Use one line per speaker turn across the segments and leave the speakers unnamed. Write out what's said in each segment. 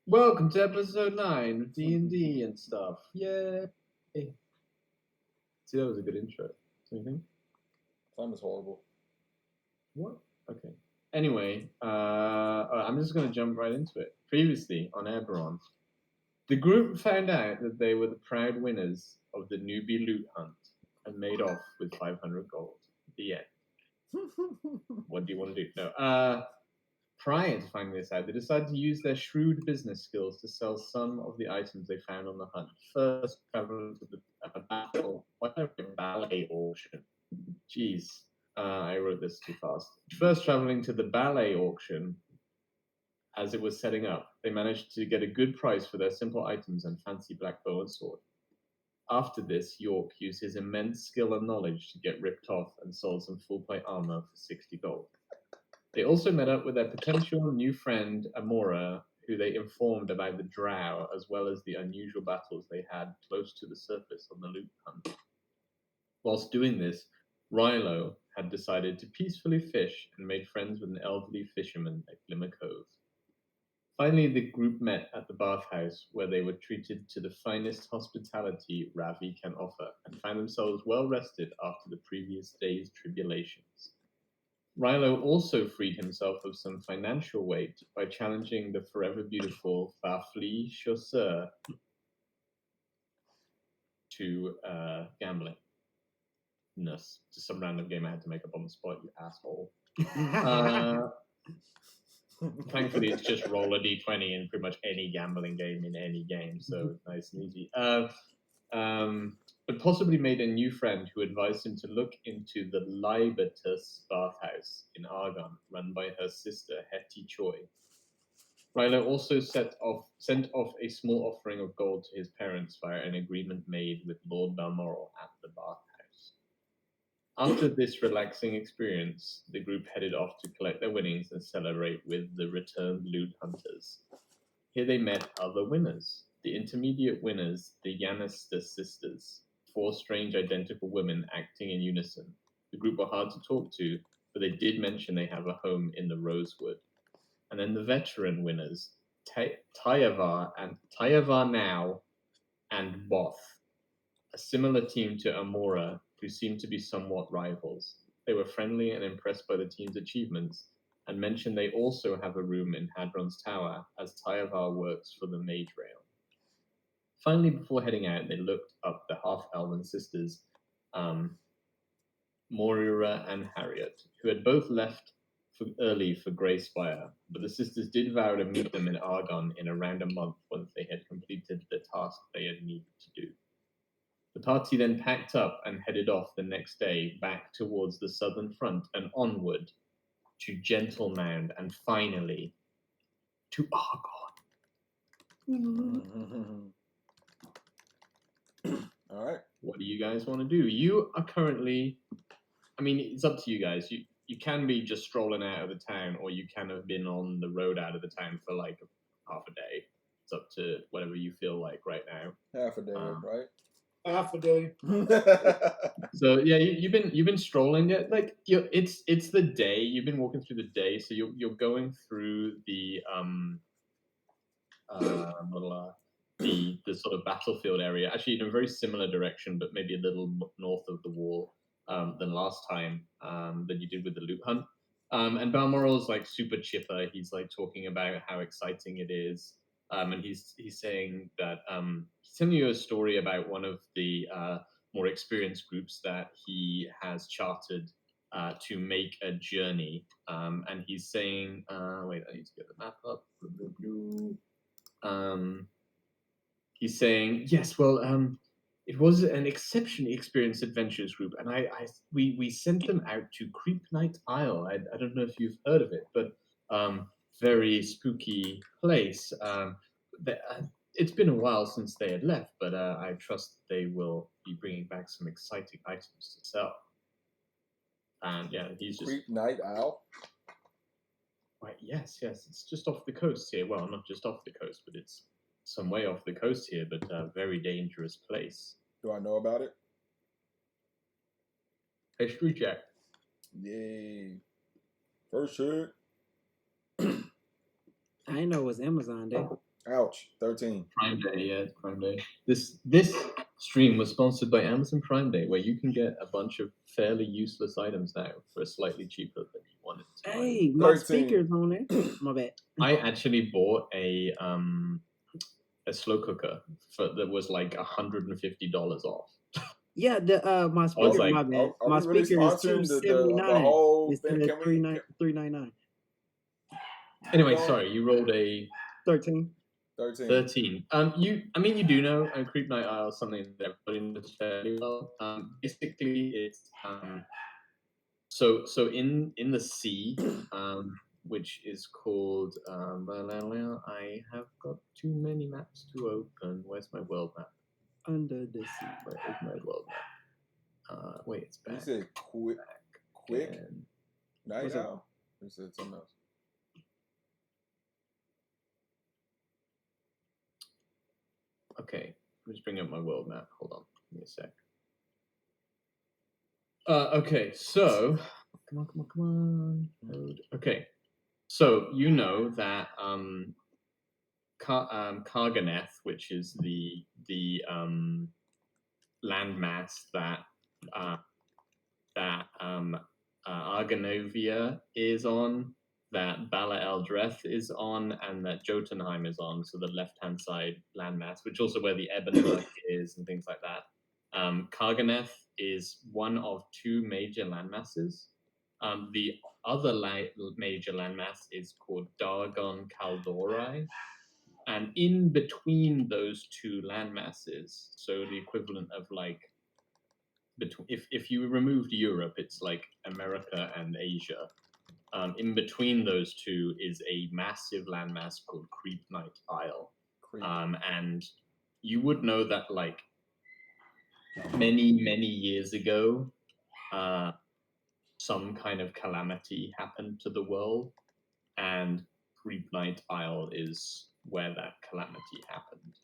Welcome to episode 9 of D&D and stuff. Yeah. Hey. See, that was a good intro. Don't you think?
Time is horrible.
What? Okay. Anyway, I'm just going to jump right into it. Previously on Eberron, the group found out that they were the proud winners of the newbie loot hunt and made off with 500 gold. The end. What do you want to do? No. Prior to finding this out, they decided to use their shrewd business skills to sell some of the items they found on the hunt. First, traveling to the ballet auction. Jeez, I wrote this too fast. First, traveling to the ballet auction as it was setting up, they managed to get a good price for their simple items and fancy black bow and sword. After this, York used his immense skill and knowledge to get ripped off and sold some full plate armor for 60 gold. They also met up with their potential new friend, Amora, who they informed about the drow, as well as the unusual battles they had close to the surface on the loot hunt. Whilst doing this, Rilo had decided to peacefully fish and made friends with an elderly fisherman at Glimmer Cove. Finally, the group met at the bathhouse, where they were treated to the finest hospitality Ravi can offer, and found themselves well rested after the previous day's tribulations. Rilo also freed himself of some financial weight by challenging the forever beautiful Fafli Chausseur to gambling. Just some random game I had to make up on the spot, you asshole. Thankfully, it's just roll a d20 in pretty much any gambling game in any game, so nice and easy. But possibly made a new friend who advised him to look into the Libertas bathhouse in Argonne, run by her sister Hetty Choi. Rilo also sent off a small offering of gold to his parents via an agreement made with Lord Balmoral at the bathhouse. After this relaxing experience, the group headed off to collect their winnings and celebrate with the returned loot hunters. Here they met other winners, the intermediate winners, the Yannister sisters, 4 strange identical women acting in unison. The group were hard to talk to, but they did mention they have a home in the Rosewood. And then the veteran winners, Tayavar Now and Both, a similar team to Amora, who seemed to be somewhat rivals. They were friendly and impressed by the team's achievements, and mentioned they also have a room in Hadron's Tower, as Tayavar works for the Mage Rail. Finally, before heading out, they looked up the half-elven sisters, Moira and Harriet, who had both left early for Grey Spire, but the sisters did vow to meet them in Argonne in around a month once they had completed the task they had needed to do. The party then packed up and headed off the next day back towards the southern front and onward to Gentlemound and finally to Argonne.
All right.
What do you guys want to do? You are currently, I mean, it's up to you guys. You can be just strolling out of the town, or you can have been on the road out of the town for like half a day. It's up to whatever you feel like right now.
Half a day, right?
Half a day.
So yeah, you've been strolling it like it's the day. You've been walking through the day, so you're going through the the sort of battlefield area, actually in a very similar direction, but maybe a little north of the wall than last time that you did with the loot hunt. And Balmoral's like super chipper. He's like talking about how exciting it is. And he's saying that he's telling you a story about one of the more experienced groups that he has chartered to make a journey. And he's saying, wait, I need to get the map up. He's saying, yes, well, it was an exceptionally experienced adventurers group, and we sent them out to Creep Night Isle. I don't know if you've heard of it, but very spooky place. It's been a while since they had left, but I trust they will be bringing back some exciting items to sell. And yeah, he's just
Creep Night Owl.
Right. Yes. It's just off the coast here. Well, not just off the coast, but it's some way off the coast here, but a very dangerous place.
Do I know about it?
History check.
Yay. First hit.
I didn't know it was Amazon Day.
Ouch. 13.
Prime Day, yeah, it's Prime Day. This stream was sponsored by Amazon Prime Day, where you can get a bunch of fairly useless items now for slightly cheaper than you wanted to.
Hey, my
13.
speaker's on there. My bad.
I actually bought a slow cooker that was like $150 off.
Yeah, the my speaker.
like,
my bad.
Are
My
we really
speaker is
sponsoring the
$279
whole
instead
thing?
of $399.
Anyway,
No.
sorry, you rolled a
13.
13.
13. You do know Creep Night Isle is something that everybody knows fairly well. Basically, it's so in the sea, which is called I have got too many maps to open. Where's my world map?
Under the sea.
Where is my world map? Wait, it's back.
You said quick
And
night
What's up?
owl? You said something else.
okay, let me just bring up my world map. Hold on, give me a sec. Okay, so come on. Load. Okay, so you know that Karganeth, which is the landmass that Argonovia is on, that Bala Eldreth is on, and that Jotunheim is on, so the left-hand side landmass, which also where the Ebonburg is and things like that. Karganeth is one of two major landmasses. The other major landmass is called Dargon Kaldorai, and in between those two landmasses, so the equivalent of like if you removed Europe, it's like America and Asia. In between those two is a massive landmass called Creep Night Isle. And you would know that like many years ago, some kind of calamity happened to the world, and Creep Night Isle is where that calamity happened.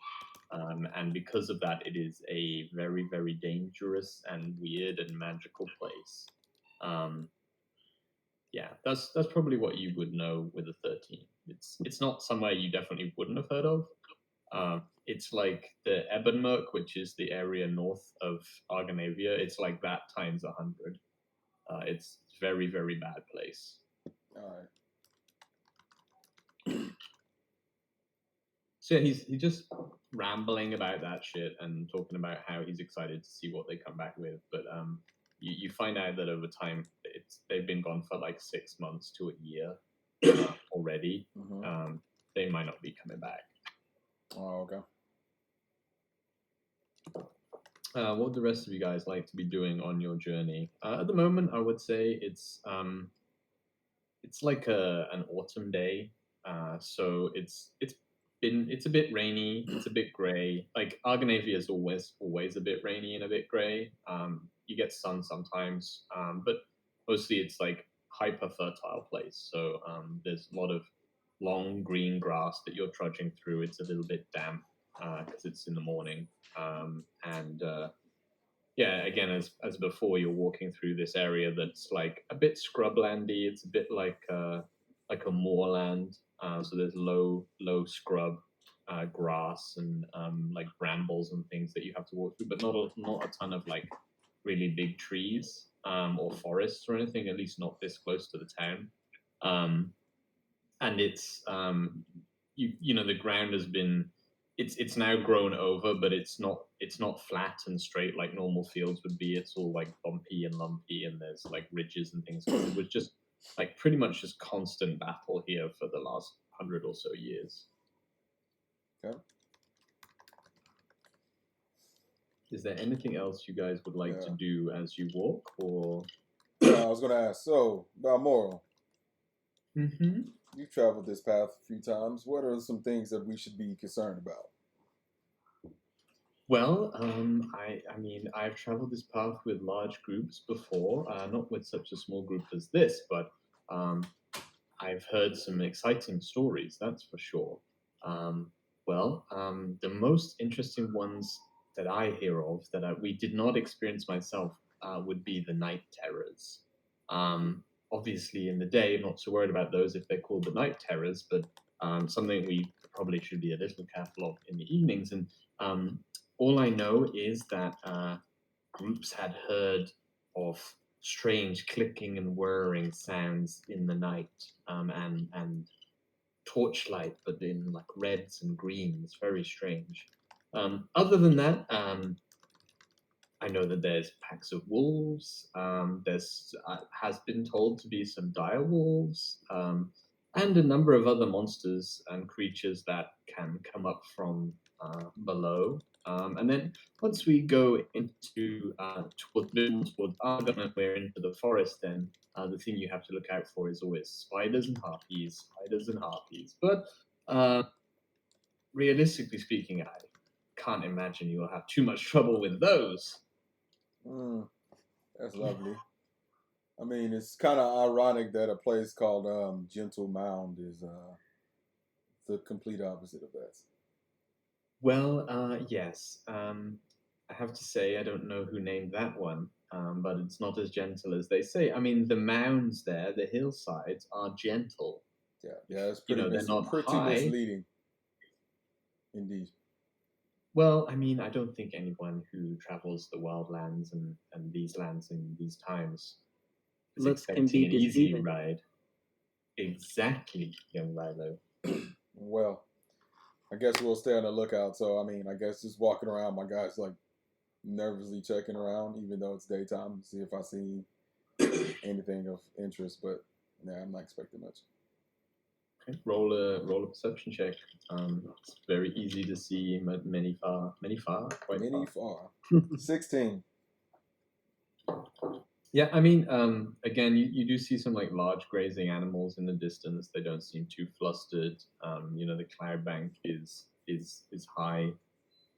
And because of that, it is a very, very dangerous and weird and magical place. Yeah, that's probably what you would know with a 13. It's not somewhere you definitely wouldn't have heard of. It's like the Ebonburg, which is the area north of Argonavia. It's like that times 100. It's a very, very bad place.
All right.
So yeah, he's just rambling about that shit and talking about how he's excited to see what they come back with. But you find out that over time, they've been gone for like 6 months to a year already.
Mm-hmm.
They might not be coming back.
Oh, okay.
What would the rest of you guys like to be doing on your journey? At the moment, I would say it's like an autumn day. So it's a bit rainy. It's a bit grey. Like Argonavia is always a bit rainy and a bit grey. You get sun sometimes, but mostly it's like hyper fertile place. So there's a lot of long green grass that you're trudging through. It's a little bit damp because it's in the morning, yeah, again, as before, you're walking through this area that's like a bit scrublandy. It's a bit like a moorland. So there's low scrub, grass, and like brambles and things that you have to walk through, but not a ton of like really big trees or forests or anything. At least not this close to the town. And it's you know the ground has been. It's now grown over, but it's not flat and straight like normal fields would be. It's all like bumpy and lumpy, and there's like ridges and things. It was just like pretty much just constant battle here for the last 100 or so years.
Okay.
Is there anything else you guys would like to do as you walk, or?
I was gonna ask. So, Balmoral,
Mm-hmm.
you've traveled this path a few times. What are some things that we should be concerned about?
Well, I mean, I've traveled this path with large groups before, not with such a small group as this, but I've heard some exciting stories, that's for sure. The most interesting ones that I hear of that we did not experience myself would be the night terrors. Obviously, in the day, I'm not so worried about those if they're called the night terrors, but something we probably should be a little careful of in the evenings. And all I know is that groups had heard of strange clicking and whirring sounds in the night, and torchlight, but in like reds and greens, very strange. Other than that, I know that there's packs of wolves. There's has been told to be some dire wolves, and a number of other monsters and creatures that can come up from below. And then once we go into towards Argon and we're into the forest, then the thing you have to look out for is always spiders and harpies. Spiders and harpies. But realistically speaking, I can't imagine you'll have too much trouble with those.
That's lovely. I mean, it's kind of ironic that a place called Gentle Mound is the complete opposite of that.
Well, yes. I have to say, I don't know who named that one, but it's not as gentle as they say. I mean, the mounds there, the hillsides, are gentle.
Yeah, it's
You
pretty,
know, they're not
pretty
high.
misleading. Indeed.
Well, I mean, I don't think anyone who travels the wildlands and these lands in these times is
Looks can be
expecting an easy
deceiving.
ride. Exactly, young Rilo.
Well, I guess we'll stay on the lookout. So, I mean, I guess just walking around, my guy's like nervously checking around, even though it's daytime, to see if I see anything of interest. But yeah, I'm not expecting much.
Okay. Roll a perception check. It's very easy to see many far, quite far.
16.
Yeah, I mean, again, you do see some like large grazing animals in the distance. They don't seem too flustered. You know, the cloud bank is high.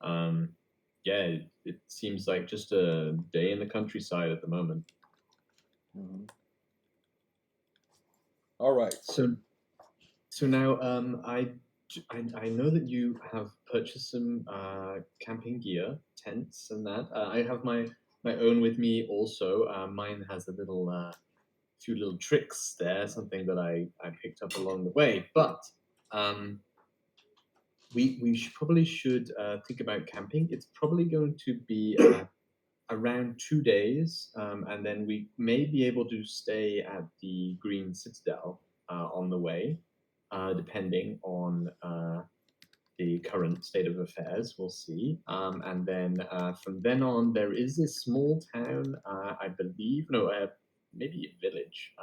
Yeah, it seems like just a day in the countryside at the moment.
Mm-hmm. All right.
So now, I know that you have purchased some camping gear, tents, and that. I have my own with me also. Mine has a little few little tricks there, something that I picked up along the way. But we probably should think about camping. It's probably going to be around 2 days, and then we may be able to stay at the Green Citadel on the way, depending on the current state of affairs. We'll see. And then from then on, there is this small town, I believe, no, maybe a village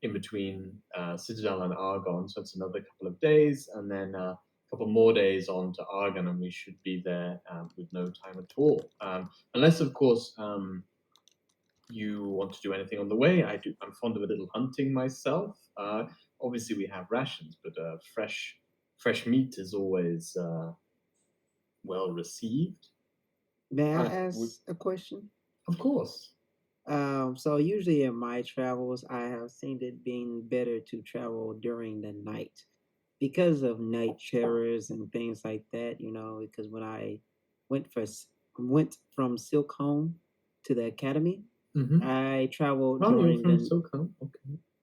in between Citadel and Argon. So it's another couple of days, and then a couple more days on to Argon, and we should be there with no time at all. Unless, of course, you want to do anything on the way. I'm fond of a little hunting myself. Obviously, we have rations, but fresh meat is always well received.
May I ask a question?
Of course.
So usually in my travels, I have seen it being better to travel during the night because of night terrors and things like that. You know, because when I went from Silk Home to the academy, I traveled during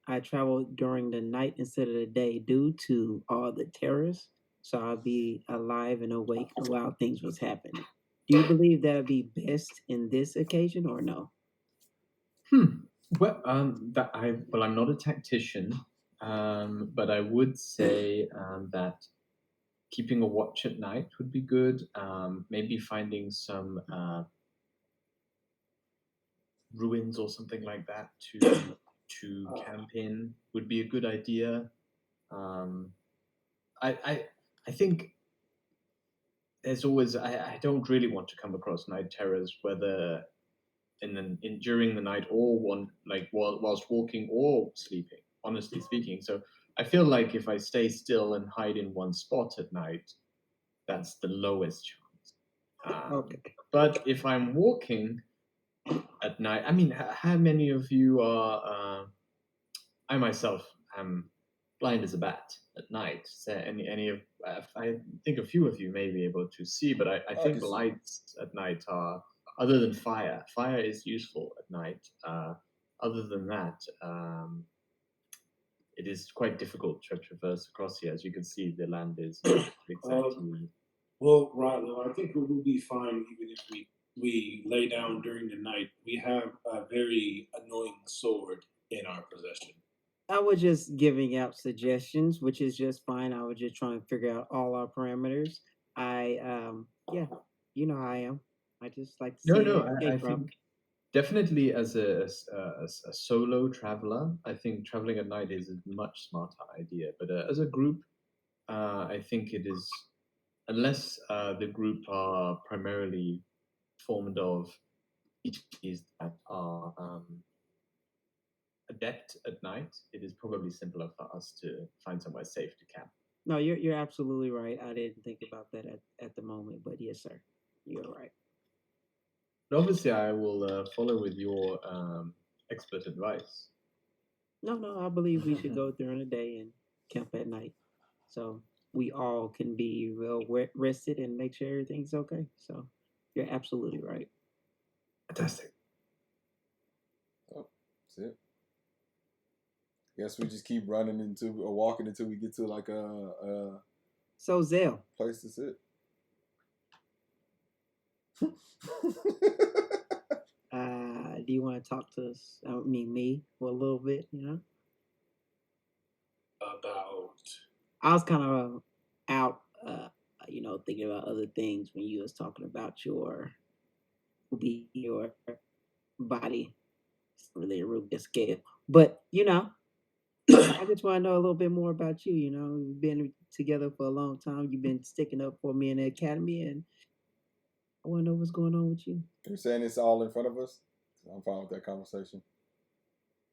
I traveled during the night instead of the day due to all the terrors. So I'll be alive and awake while things was happening. Do you believe that would be best in this occasion or no?
Well, I'm not a tactician, but I would say that keeping a watch at night would be good. Maybe finding some ruins or something like that to camp in would be a good idea. I think there's always I don't really want to come across night terrors, whether during the night or whilst walking or sleeping. Honestly speaking, so I feel like if I stay still and hide in one spot at night, that's the lowest chance.
Okay.
But if I'm walking at night, I mean, how many of you are? I myself am blind as a bat at night. So any of I think a few of you may be able to see, but I think lights at night are, other than fire. Fire is useful at night. Other than that, it is quite difficult to traverse across here. As you can see, the land is not exactly.
Well, Rilo, I think we will be fine even if we lay down during the night. We have a very annoying sword in our possession.
I was just giving out suggestions, which is just fine. I was just trying to figure out all our parameters. Yeah, you know how I am. I just like to
No,
see an
no. I
escape route.
think definitely as a solo traveler, I think traveling at night is a much smarter idea. But as a group, I think it is, unless the group are primarily formed of entities that are adept at night, it is probably simpler for us to find somewhere safe to camp.
No, you're absolutely right. I didn't think about that at the moment, but yes, sir, you're right.
But obviously, I will follow with your expert advice.
No, I believe we should go during the day and camp at night, so we all can be well rested and make sure everything's okay. So you're absolutely right.
Fantastic.
Oh, that's it. Guess we just keep running into or walking until we get to like a
So Zell,
place to sit.
do you want to talk to us? I mean, me for a little bit.
About
I was kind of out, thinking about other things when you was talking about your body. It's really a real big scale, but I just want to know a little bit more about you. We've been together for a long time. You've been sticking up for me in the academy, and I want to know what's going on with you.
You're saying it's all in front of us? I'm fine with that conversation.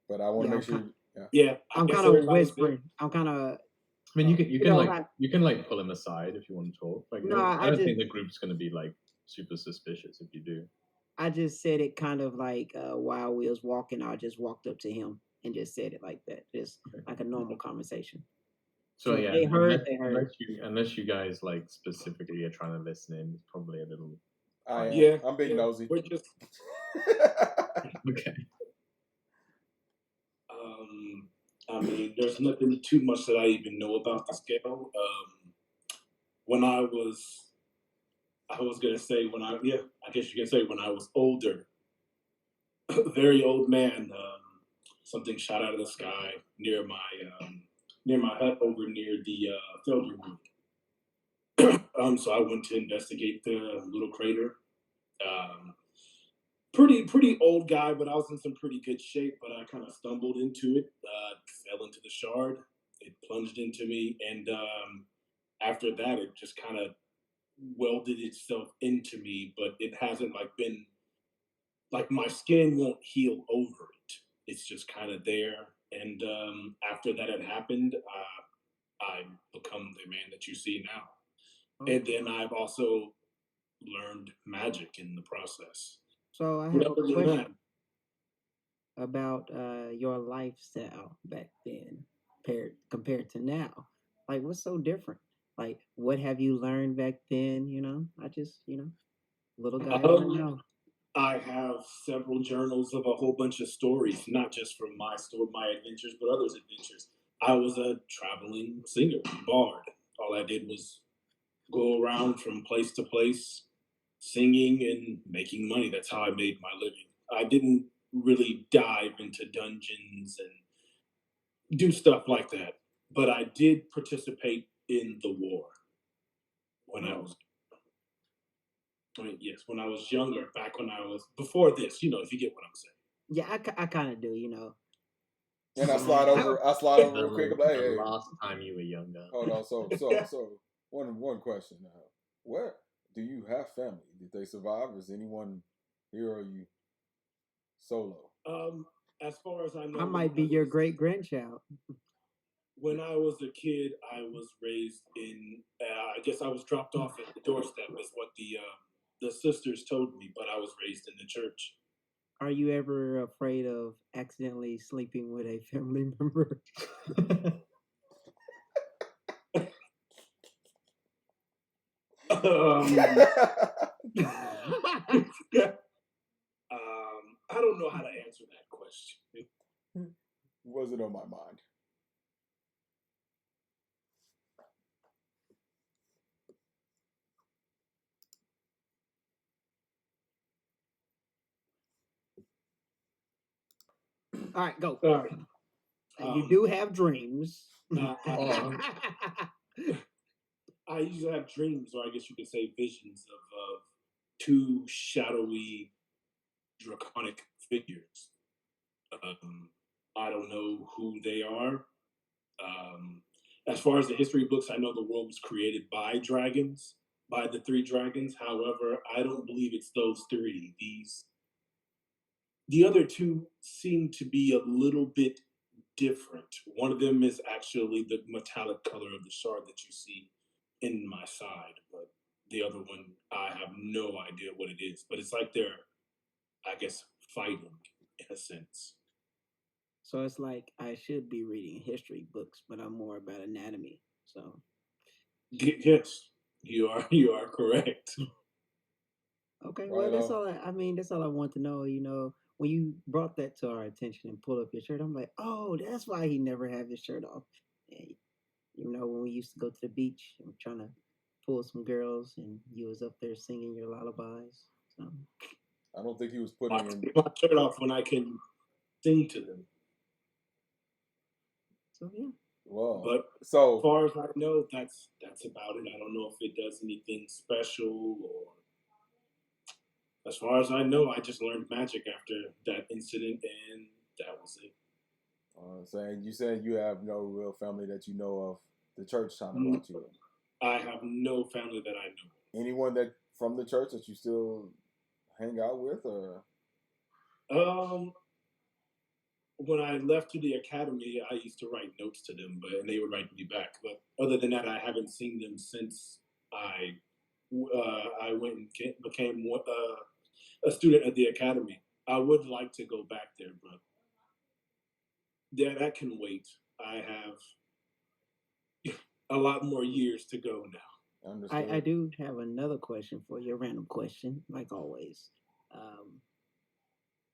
But I want to
Yeah,
make sure. Yeah.
yeah, I
I'm
guess
kind of
everybody's good.
whispering. I'm kind of,
I mean,
I,
you can like pull him aside if you want to talk. Like,
no,
I
I
don't
just
think the group's going to be like super suspicious if you do.
I just said it kind of like while we was walking. I just walked up to him and just said it like that, just like a normal conversation.
So
So
yeah,
they heard. They heard.
unless you guys like specifically are trying to listen in, it's probably a little.
I am.
Yeah,
I'm being nosy.
we're just
Okay.
I mean, there's nothing too much that I even know about the scale. When I was gonna say I guess you can say when I was older, very old man, something shot out of the sky near my hut over near the Felderwood. So I went to investigate the little crater. Um, pretty old guy, but I was in some pretty good shape. But I kind of stumbled into it, fell into the shard. It plunged into me, and after that, it just kind of welded itself into me. But it hasn't like been like my skin won't heal over it. It's just kind of there. And after that had happened, I become the man that you see now. And then I've also learned magic in the process.
So I
But
have a
other than that,
question about your lifestyle back then compared to now. Like, what's so different? Like, what have you learned back then? I just, little guy, I want to
um,
know.
I have several journals of a whole bunch of stories, not just from my adventures, but others' adventures. I was a traveling singer, bard. All I did was go around from place to place, singing and making money. That's how I made my living. I didn't really dive into dungeons and do stuff like that, but I did participate in the war when I was. I mean, yes, when I was younger, back when I was before this, if you get what I'm saying.
Yeah, I kind of do.
And I
So
slide
I,
over. I slide over real quick.
The,
I'm like,
the
hey,
last time you were younger.
hold on. So one question now. Where do you have family? Did they survive? Is anyone here? Or are you solo?
As far as I know,
I might be your great grandchild.
when I was a kid, I was raised in. I guess I was dropped off at the doorstep, is what the sisters told me. But I was raised in the church.
Are you ever afraid of accidentally sleeping with a family member?
um, I don't know how to answer that question.
Wasn't on my mind.
All right, go.
All right.
You do have dreams.
Oh.
I usually have dreams, or I guess you could say visions of two shadowy, draconic figures. I don't know who they are. Um, as far as the history books, I know the world was created by dragons, by the three dragons. However, I don't believe it's those three. The other two seem to be a little bit different. One of them is actually the metallic color of the shard that you see in my side, but the other one, I have no idea what it is. But it's like they're, I guess, fighting in a sense.
So it's like I should be reading history books, but I'm more about anatomy. So
Yes, you are correct.
okay, well that's
Rilo.
all. I mean, that's all I want to know. You know, when you brought that to our attention and pulled up your shirt, I'm like, oh, that's why he never have his shirt off. And, you know, when we used to go to the beach and trying to pull some girls, and you was up there singing your lullabies. So
I don't think he was
I
putting in.
take my shirt off when I can sing to them.
so yeah.
Well,
But as
so
far as I know, that's about it. I don't know if it does anything special or as far as I know, I just learned magic after that incident and that was it.
saying you said you have no real family that you know of. The church kind of
Mm,
brought you in.
I have no family that I
Anyone that from the church that you still hang out with, or
know. When I left to the academy, I used to write notes to them, but and they would write me back. But other than that, I haven't seen them since I went and became a student at the academy. I would like to go back there, but that can wait. I have a lot more years to go now.
I
understood?
do have another question for you, a random question, like always. Um,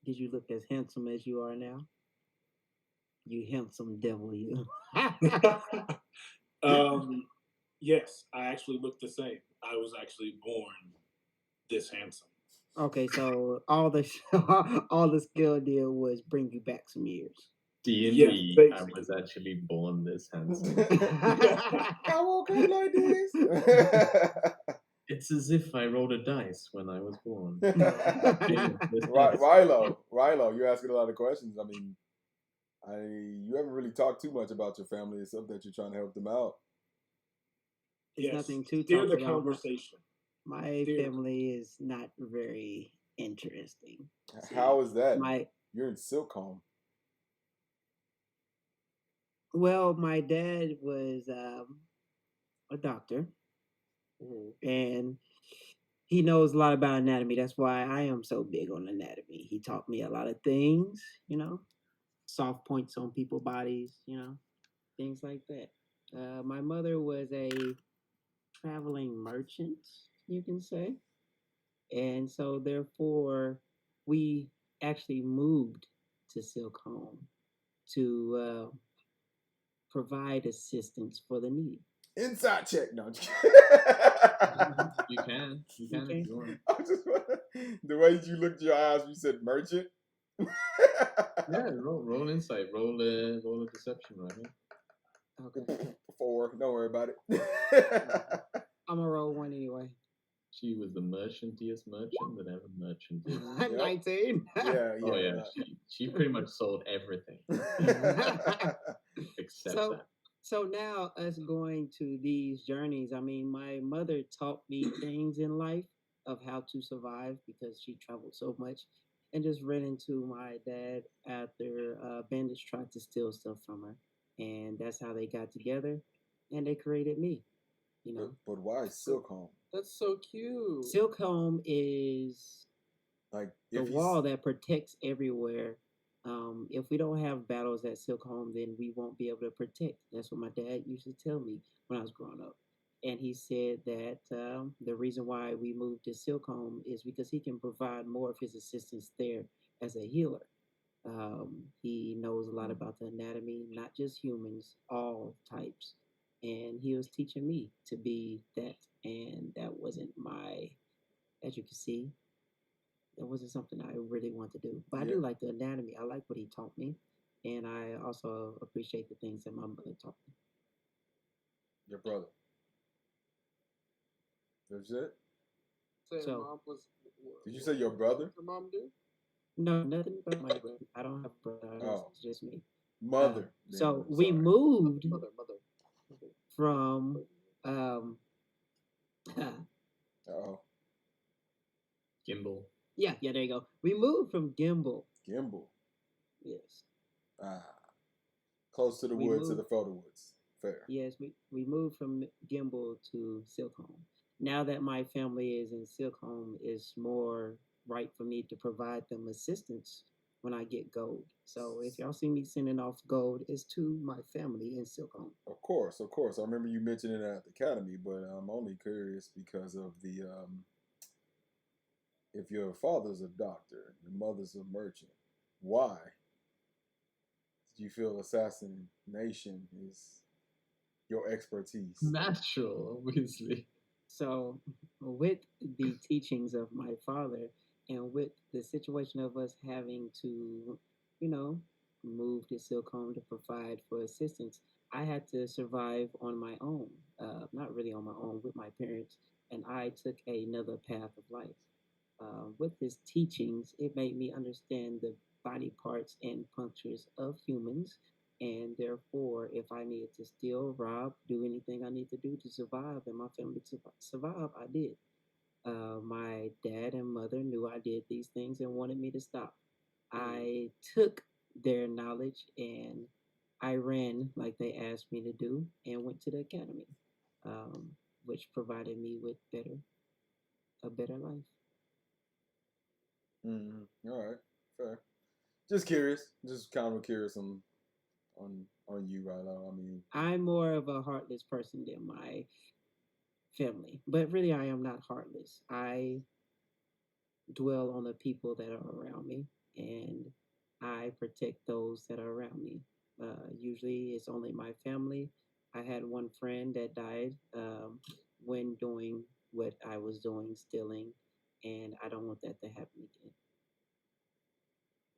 did you look as handsome as you are now? You handsome devil, you.
um, yes, I actually look the same. I was actually born this handsome.
Okay, so all the all the skill did was bring you back some years.
D and
Yes,
D. I was
basically.
actually born this handsome.
I woke up like this.
It's as if I rolled a dice when I was born.
Rilo, you're asking a lot of questions. I mean, you haven't really talked too much about your family except that you're trying to help them out.
There's
Yes,
nothing to
steer
talk
the
about.
conversation.
My
Steer.
family is not very interesting.
How is that?
My
You're in Silcombe.
well, my dad was a doctor, and he knows a lot about anatomy. That's why I am so big on anatomy. He taught me a lot of things, you know, soft points on people's bodies, you know, things like that. My mother was a traveling merchant, you can say. And so, therefore, we actually moved to Silk Home to provide assistance for the needy.
Inside check. No, I'm just
You can
Okay.
if you want.
The way you looked at your eyes, you said merchant.
Yeah, roll insight, roll a deception right here.
Okay.
4. Don't worry about it.
I'm gonna roll one anyway.
She was the merchantiest merchant that ever merchanted.
Yep.
19.
Yeah.
Oh yeah, she pretty much sold everything except
So
that.
so now us going to these journeys, I mean, my mother taught me things in life of how to survive because she traveled so much, and just ran into my dad after bandits tried to steal stuff from her, and that's how they got together, and they created me. You know,
but why Silcombe?
That's so cute.
Silk Home is
Like
the
if
wall that protects everywhere. If we don't have battles at Silk Home, then we won't be able to protect. That's what my dad used to tell me when I was growing up. And he said that the reason why we moved to Silk Home is because he can provide more of his assistance there as a healer. He knows a lot about the anatomy, not just humans, all types. And he was teaching me to be that. And that wasn't my, as you can see, that wasn't something I really want to do. But I
Yeah.
do like the anatomy. I like what he taught me. and I also appreciate the things that my mother taught me.
Your brother. That's it?
So your
So
mom was.
Did you say your brother?
Your mom do?
no, nothing about my brother. I don't have a brother.
Oh.
It's just me.
Mother.
So
then,
we
sorry.
moved
Mother.
from um
Uh-oh.
Gimbal.
yeah, there you go. We moved from Gimbal.
Gimbal.
Yes.
Ah. Close to the
We
woods, to
moved.
the photo woods. Fair.
Yes, we moved from Gimbal to Silkholm. Now that my family is in Silkholm, it's more right for me to provide them assistance when I get gold. So if y'all see me sending off gold, it's to my family in Silkholm.
Of course, of course. I remember you mentioning it at the academy, but I'm only curious because of the if your father's a doctor and your mother's a merchant, why do you feel assassination is your expertise?
Natural, obviously.
So, with the teachings of my father and with the situation of us having to, you know, move to Silcombe to provide for assistance, I had to survive on my own. Not really on my own, with my parents, and I took another path of life. With his teachings, it made me understand the body parts and punctures of humans, and therefore, if I needed to steal, rob, do anything I need to do to survive and my family to survive, I did. My dad and mother knew I did these things and wanted me to stop. I took their knowledge and I ran like they asked me to do and went to the academy, um, which provided me with a better life.
All right, fair. Just curious, just kind of curious on you right now. I mean,
I'm more of a heartless person than my family, but really I am not heartless. I dwell on the people that are around me and I protect those that are around me. Usually it's only my family. I had one friend that died when doing what I was doing, stealing, and I don't want that to happen again.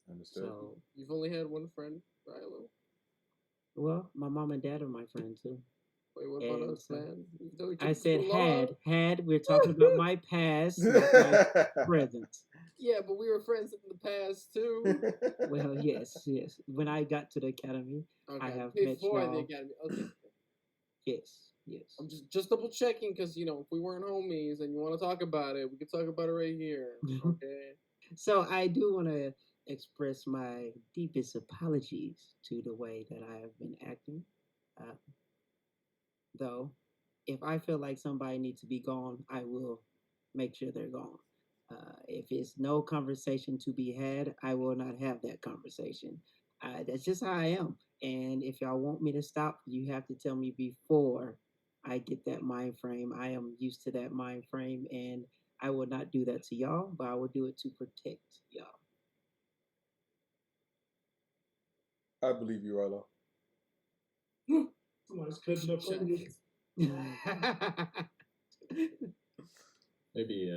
understood.
So,
You've only had one friend, Rilo.
well, my mom and dad are my friend too.
Wait, what about
And
us,
so
man? You know each
I
other
said
too long.
had. We're talking about my past, not my present.
Yeah, but we were friends in the past too.
Well, yes. When I got to the academy, I
Okay,
have met
before the
y'all.
academy. Okay,
Yes.
I'm just double checking because if we weren't homies and you want to talk about it, we could talk about it right here. Okay.
So I do want to express my deepest apologies to the way that I have been acting. Uh, though, if I feel like somebody needs to be gone, I will make sure they're gone. If it's no conversation to be had, I will not have that conversation. That's just how I am. And if y'all want me to stop, you have to tell me before I get that mind frame. I am used to that mind frame, and I will not do that to y'all, but I will do it to protect y'all.
I believe you, Rilo.
Somebody's cutting up onions.
Maybe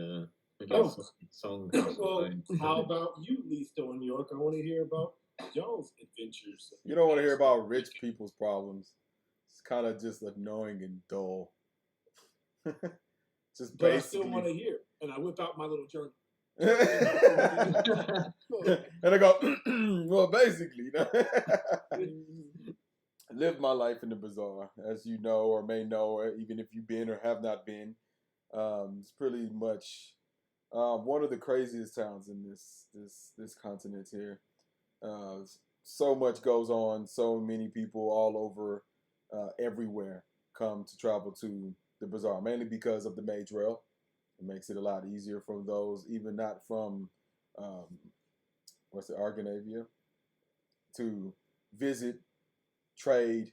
maybe
Oh.
a song.
Well, how about you, Listo in New York? I want to hear about y'all's adventures.
You don't want to hear about rich people's problems. It's kind of just annoying and dull. Just
But I still want to
basically.
hear, and I whip out my little journal.
And I go, well, basically, live my life in the bazaar, as you know or may know, or even if you've been or have not been. It's pretty much one of the craziest towns in this continent here. Uh, so much goes on. So many people all over, everywhere, come to travel to the bazaar, mainly because of the Mage Rail. It makes it a lot easier for those even not from um, Argonavia, to visit, trade,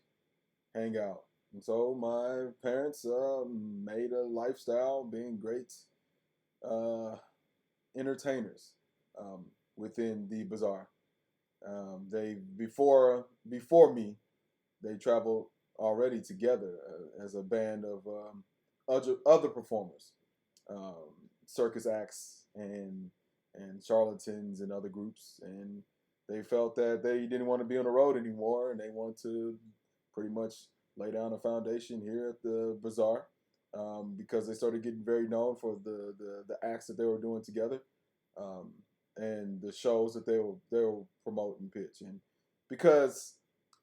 hang out. And so my parents made a lifestyle being great uh, entertainers within the bazaar. They before me, they traveled already together as a band of other performers, circus acts and charlatans and other groups, and they felt that they didn't want to be on the road anymore, and they wanted to pretty much lay down a foundation here at the bazaar, because they started getting very known for the acts that they were doing together, um, and the shows that they were promote and pitch. And because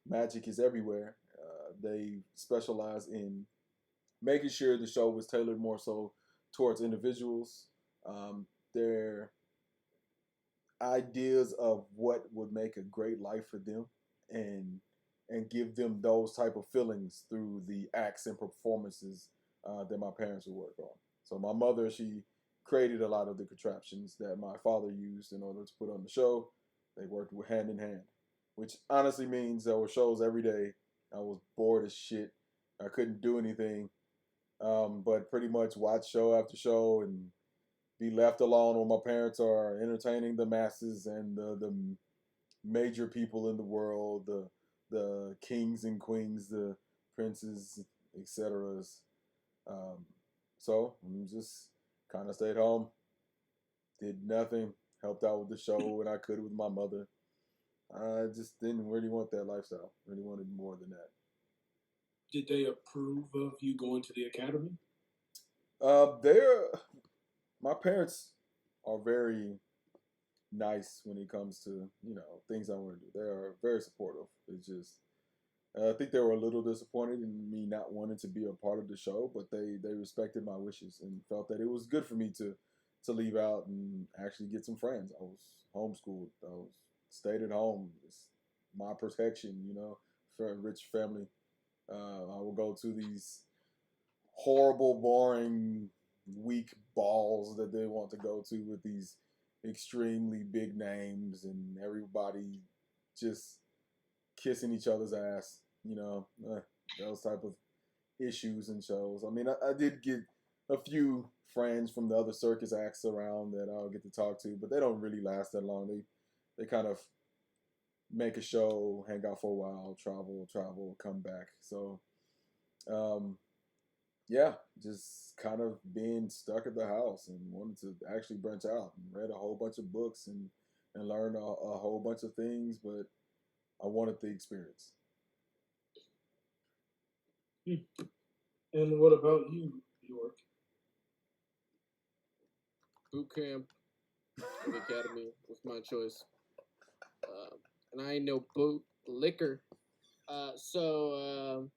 magic is everywhere, they specialize in making sure the show was tailored more so towards individuals, their ideas of what would make a great life for them, and give them those type of feelings through the acts and performances that my parents would work on. So my mother, she created a lot of the contraptions that my father used in order to put on the show. They worked hand in hand, which honestly means there were shows every day. I was bored as shit. I couldn't do anything, but pretty much watch show after show and be left alone when my parents are entertaining the masses and the major people in the world, the kings and queens, the princes, etc. So I just kind of stayed home, did nothing, helped out with the show when I could with my mother. I just didn't really want that lifestyle. Really wanted more than that.
Did they approve of you going to the academy?
They're my parents are very nice when it comes to things I want to do. They are very supportive. It's just I think they were a little disappointed in me not wanting to be a part of the show, but they respected my wishes and felt that it was good for me to leave out and actually get some friends. I was homeschooled. I was stayed at home. It's my protection, for a rich family. I will go to these horrible, boring, weak balls that they want to go to with these extremely big names and everybody just kissing each other's ass, those type of issues and shows. I mean, I did get a few friends from the other circus acts around that I'll get to talk to, but they don't really last that long. They kind of make a show, hang out for a while, travel, come back. So, yeah, just kind of being stuck at the house and wanted to actually branch out and read a whole bunch of books and learn a whole bunch of things, but I wanted the experience.
And what about you, York?
Boot camp or the academy was my choice. And I ain't no boot liquor. So,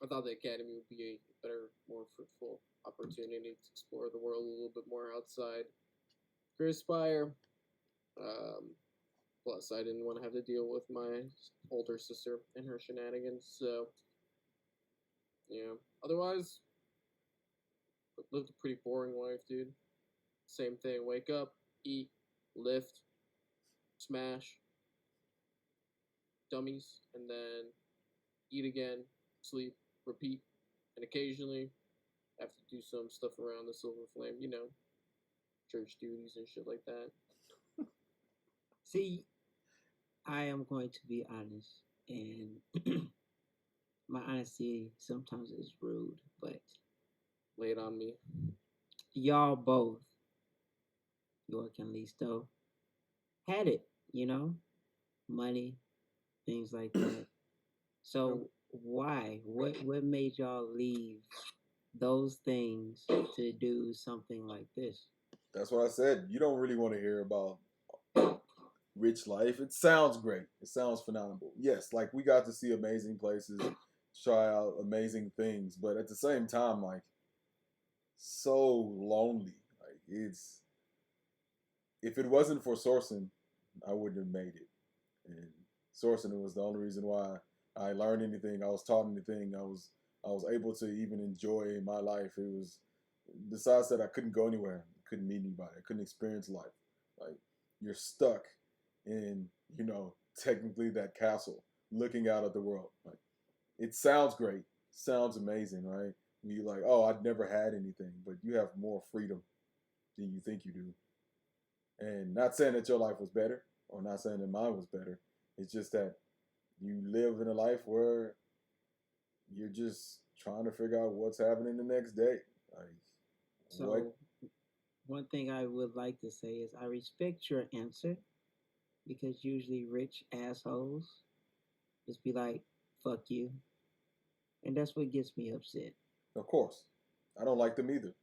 I thought the academy would be a better, more fruitful opportunity to explore the world a little bit more outside Career Spire. Plus, I didn't want to have to deal with my older sister and her shenanigans. So, otherwise, lived a pretty boring life, dude. Same thing. Wake up, eat, lift, smash, dummies, and then eat again, sleep, repeat, and occasionally have to do some stuff around the Silver Flame, church duties and shit like that.
See, I am going to be honest, and my honesty sometimes is rude, but
Lay it on me.
y'all both, York and Listo, had it, money, things like that. So why? What made y'all leave those things to do something like this?
That's what I said. You don't really want to hear about rich life. It sounds great. It sounds phenomenal. Yes, like we got to see amazing places, try out amazing things, but at the same time, like so lonely. Like if it wasn't for sourcing, I wouldn't have made it. And sourcing was the only reason why I learned anything. I was taught anything. I was able to even enjoy my life. It was besides that I couldn't go anywhere, couldn't meet anybody, I couldn't experience life. Like you're stuck in technically that castle, looking out at the world. Like it sounds great, sounds amazing, right? You're like, oh, I'd never had anything, but you have more freedom than you think you do. And not saying that your life was better, or not saying that mine was better. It's just that you live in a life where you're just trying to figure out what's happening the next day. Like,
So, one thing I would like to say is I respect your answer because usually rich assholes just be like, fuck you. And that's what gets me upset.
Of course, I don't like them either.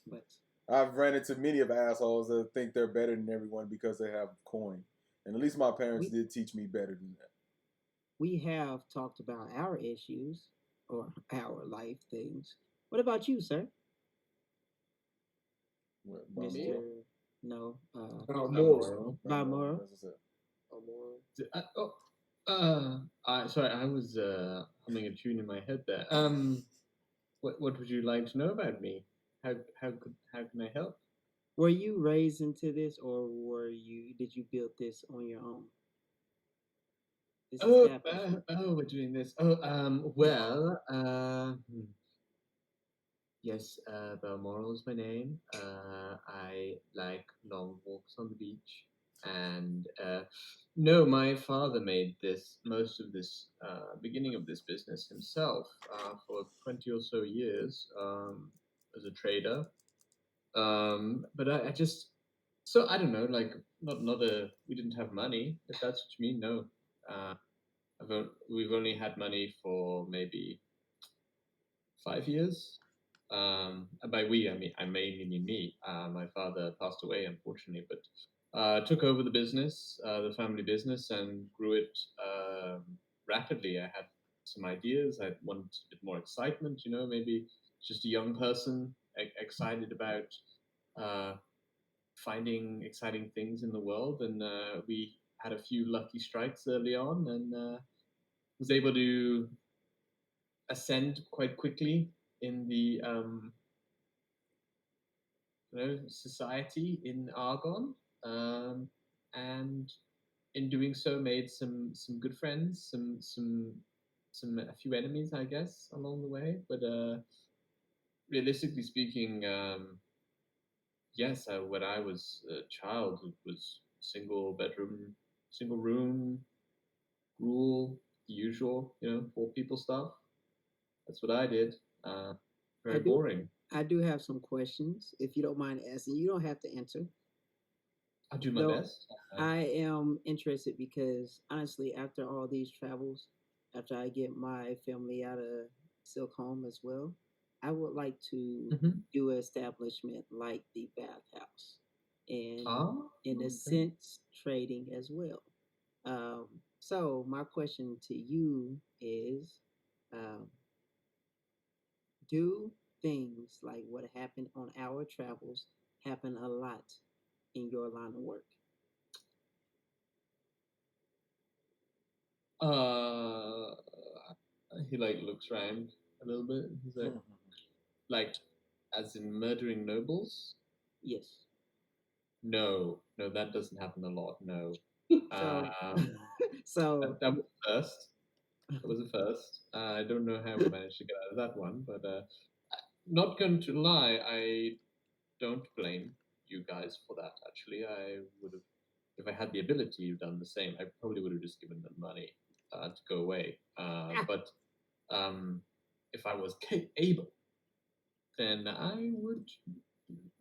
But
I've ran into many of assholes that think they're better than everyone because they have coin. And at least my parents
we
did teach me better than that.
we have talked about our issues or our life things. What about you, sir?
What,
Me?
Mr.
Balmoral?
No,
Moral.
Balmoral.
That's what's up.
More.
Sorry, I was humming a tune in my head there. What would you like to know about me? How can I help?
Were you raised into this or did you build this on your own? This establishment.
We're doing this. Yes, Balmoral is my name. I like long walks on the beach. And no, my father made most of this beginning of this business himself for 20 or so years as a trader. But I just, so I don't know, like we didn't have money, if that's what you mean. No, uh, we've only had money for maybe 5 years. And by we, I mainly mean me. My father passed away, unfortunately, but took over the business, the family business, and grew it rapidly. I had some ideas. I wanted a bit more excitement, maybe just a young person excited about uh, finding exciting things in the world. And we had a few lucky strikes early on and was able to ascend quite quickly in the society in Argon, and in doing so made some good friends, some a few enemies, I guess, along the way. But realistically speaking, yes, when I was a child, it was single bedroom, single room, rule, the usual, 4 people stuff. That's what I did. Very
I do
boring.
I do have some questions, if you don't mind asking. You don't have to answer.
I'll do my
Though
best.
I am interested because honestly, after all these travels, after I get my family out of Silk Home as well, I would like to
Mhm.
do an establishment like the bathhouse and
Ah,
in a
okay.
sense trading as well. So my question to you is, um, do things like what happened on our travels happen a lot in your line of work?
Uh, he like looks around a little bit. He's like, as in murdering nobles?
Yes.
No, that doesn't happen a lot. No.
So,
Um,
so
that was the first. That was the first. I don't know how we managed to get out of that one, but not going to lie, I don't blame you guys for that. Actually, I would have, if I had the ability, done the same. I probably would have just given them money to go away. But if I was able, then I would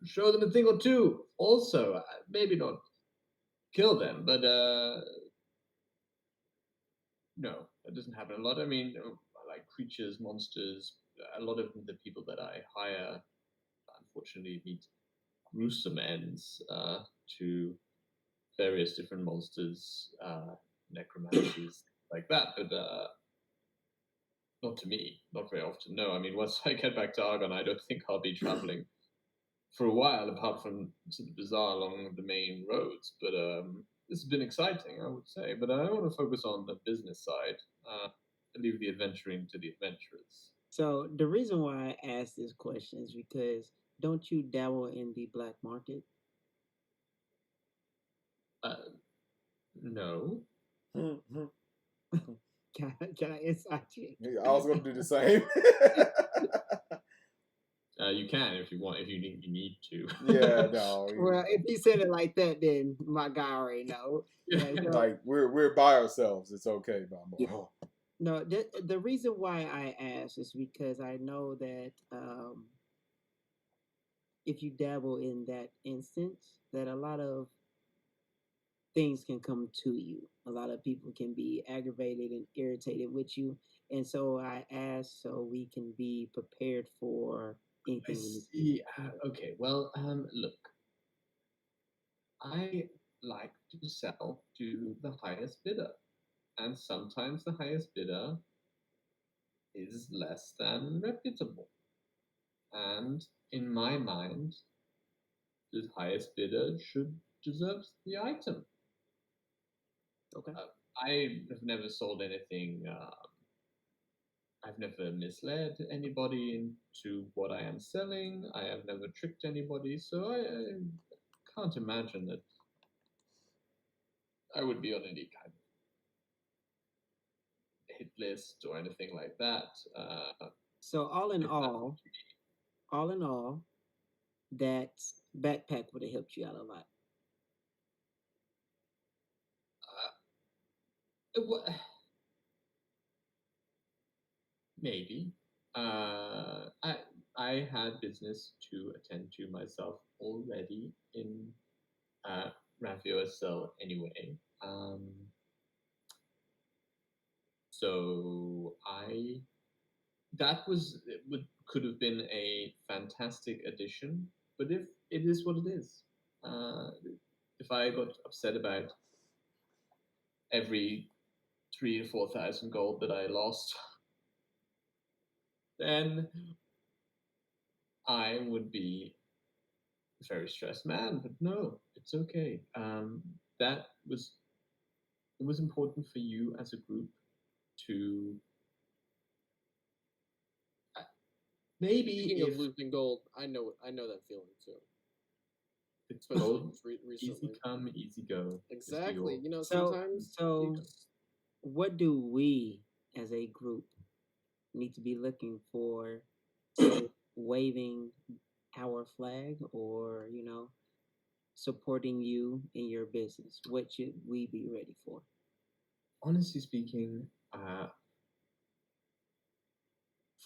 show them a thing or two. Also, maybe not kill them, but no, that doesn't happen a lot. I mean, like creatures, monsters. A lot of the people that I hire, unfortunately, meet gruesome ends to various different monsters, necromancers, like that. But not to me, not very often. No, I mean, once I get back to Argon, I don't think I'll be traveling for a while, apart from to the bazaar along the main roads. But this has been exciting, I would say. But I want to focus on the business side. Leave the adventuring to the adventurers.
so the reason why I asked this question is because don't you dabble in the black market?
Uh, no.
Can I inside you?
I was gonna do the same.
You can if you want, if you need to.
Yeah, no.
Well, if you said it like that, then my guy already know. Yeah, so,
Like we're by ourselves. It's okay,
yeah.
Balmoral.
No, the reason why I asked is because I know that if you dabble in that instance, that a lot of things can come to you. A lot of people can be aggravated and irritated with you. And so I ask so we can be prepared for
I
anything in the
see. Okay. Well, look, I like to sell to the highest bidder, and sometimes the highest bidder is less than reputable. And in my mind, the highest bidder should deserve the item.
Okay.
I have never sold anything. I've never misled anybody into what I am selling. I have never tricked anybody, so I can't imagine that I would be on any kind of hit list or anything like that.
So
If that's what you
all in all, that backpack would have helped you out a lot.
maybe. I had business to attend to myself already in Ravio SL anyway. So I that was it would could have been a fantastic addition, but if it is what it is, if I got upset about every 3 to 4 thousand gold that I lost, then I would be a very stressed man. But no, it's okay. That was it was important for you as a group to maybe
Speaking
if
of losing gold, I know that feeling too.
it's
Especially
gold, easy
recently.
come, easy go.
Exactly. You know,
So
sometimes
so what do we as a group need to be looking for, say, waving our flag or, supporting you in your business? What should we be ready for?
Honestly speaking,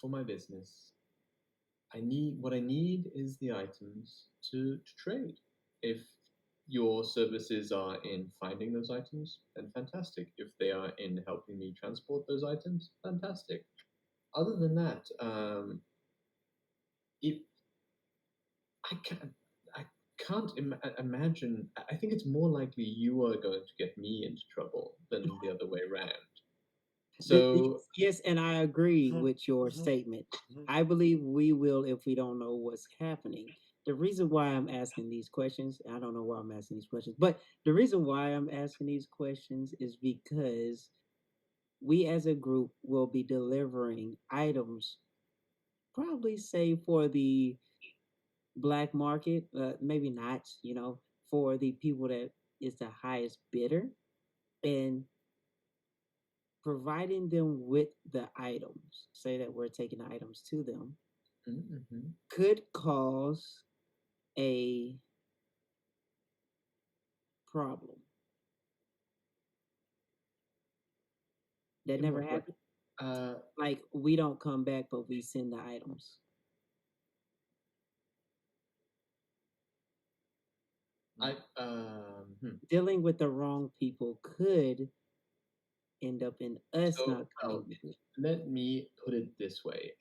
for my business, what I need is the items to trade. If your services are in finding those items, then fantastic. If they are in helping me transport those items, fantastic. Other than that, if I can't, I can't imagine. I think it's more likely you are going to get me into trouble than the other way around. So
Yes, and I agree with your statement. I believe we will if we don't know what's happening. The reason why I'm asking these questions, I don't know why I'm asking these questions, but the reason why I'm asking these questions is because we as a group will be delivering items, probably say for the black market, maybe not, for the people that is the highest bidder. And providing them with the items, say that we're taking the items to them,
mhm.
could cause a problem. That
In
never
what way?
happened.
Uh,
Like we don't come back, but we send the items.
I
Dealing with the wrong people could end up in us
So
not
well,
coming with it.
let me put it this way: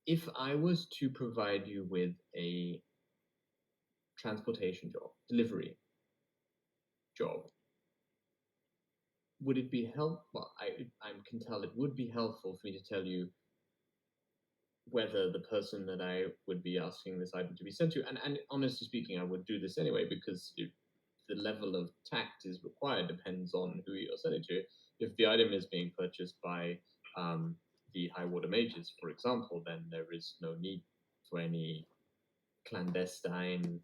if I was to provide you with a transportation job, delivery job, would it be helpful? Well, I can tell it would be helpful for me to tell you whether the person that I would be asking this item to be sent to, and honestly speaking, I would do this anyway because the level of tact is required depends on who you're sending to. If the item is being purchased by um, the high water mages, for example, then there is no need for any clandestine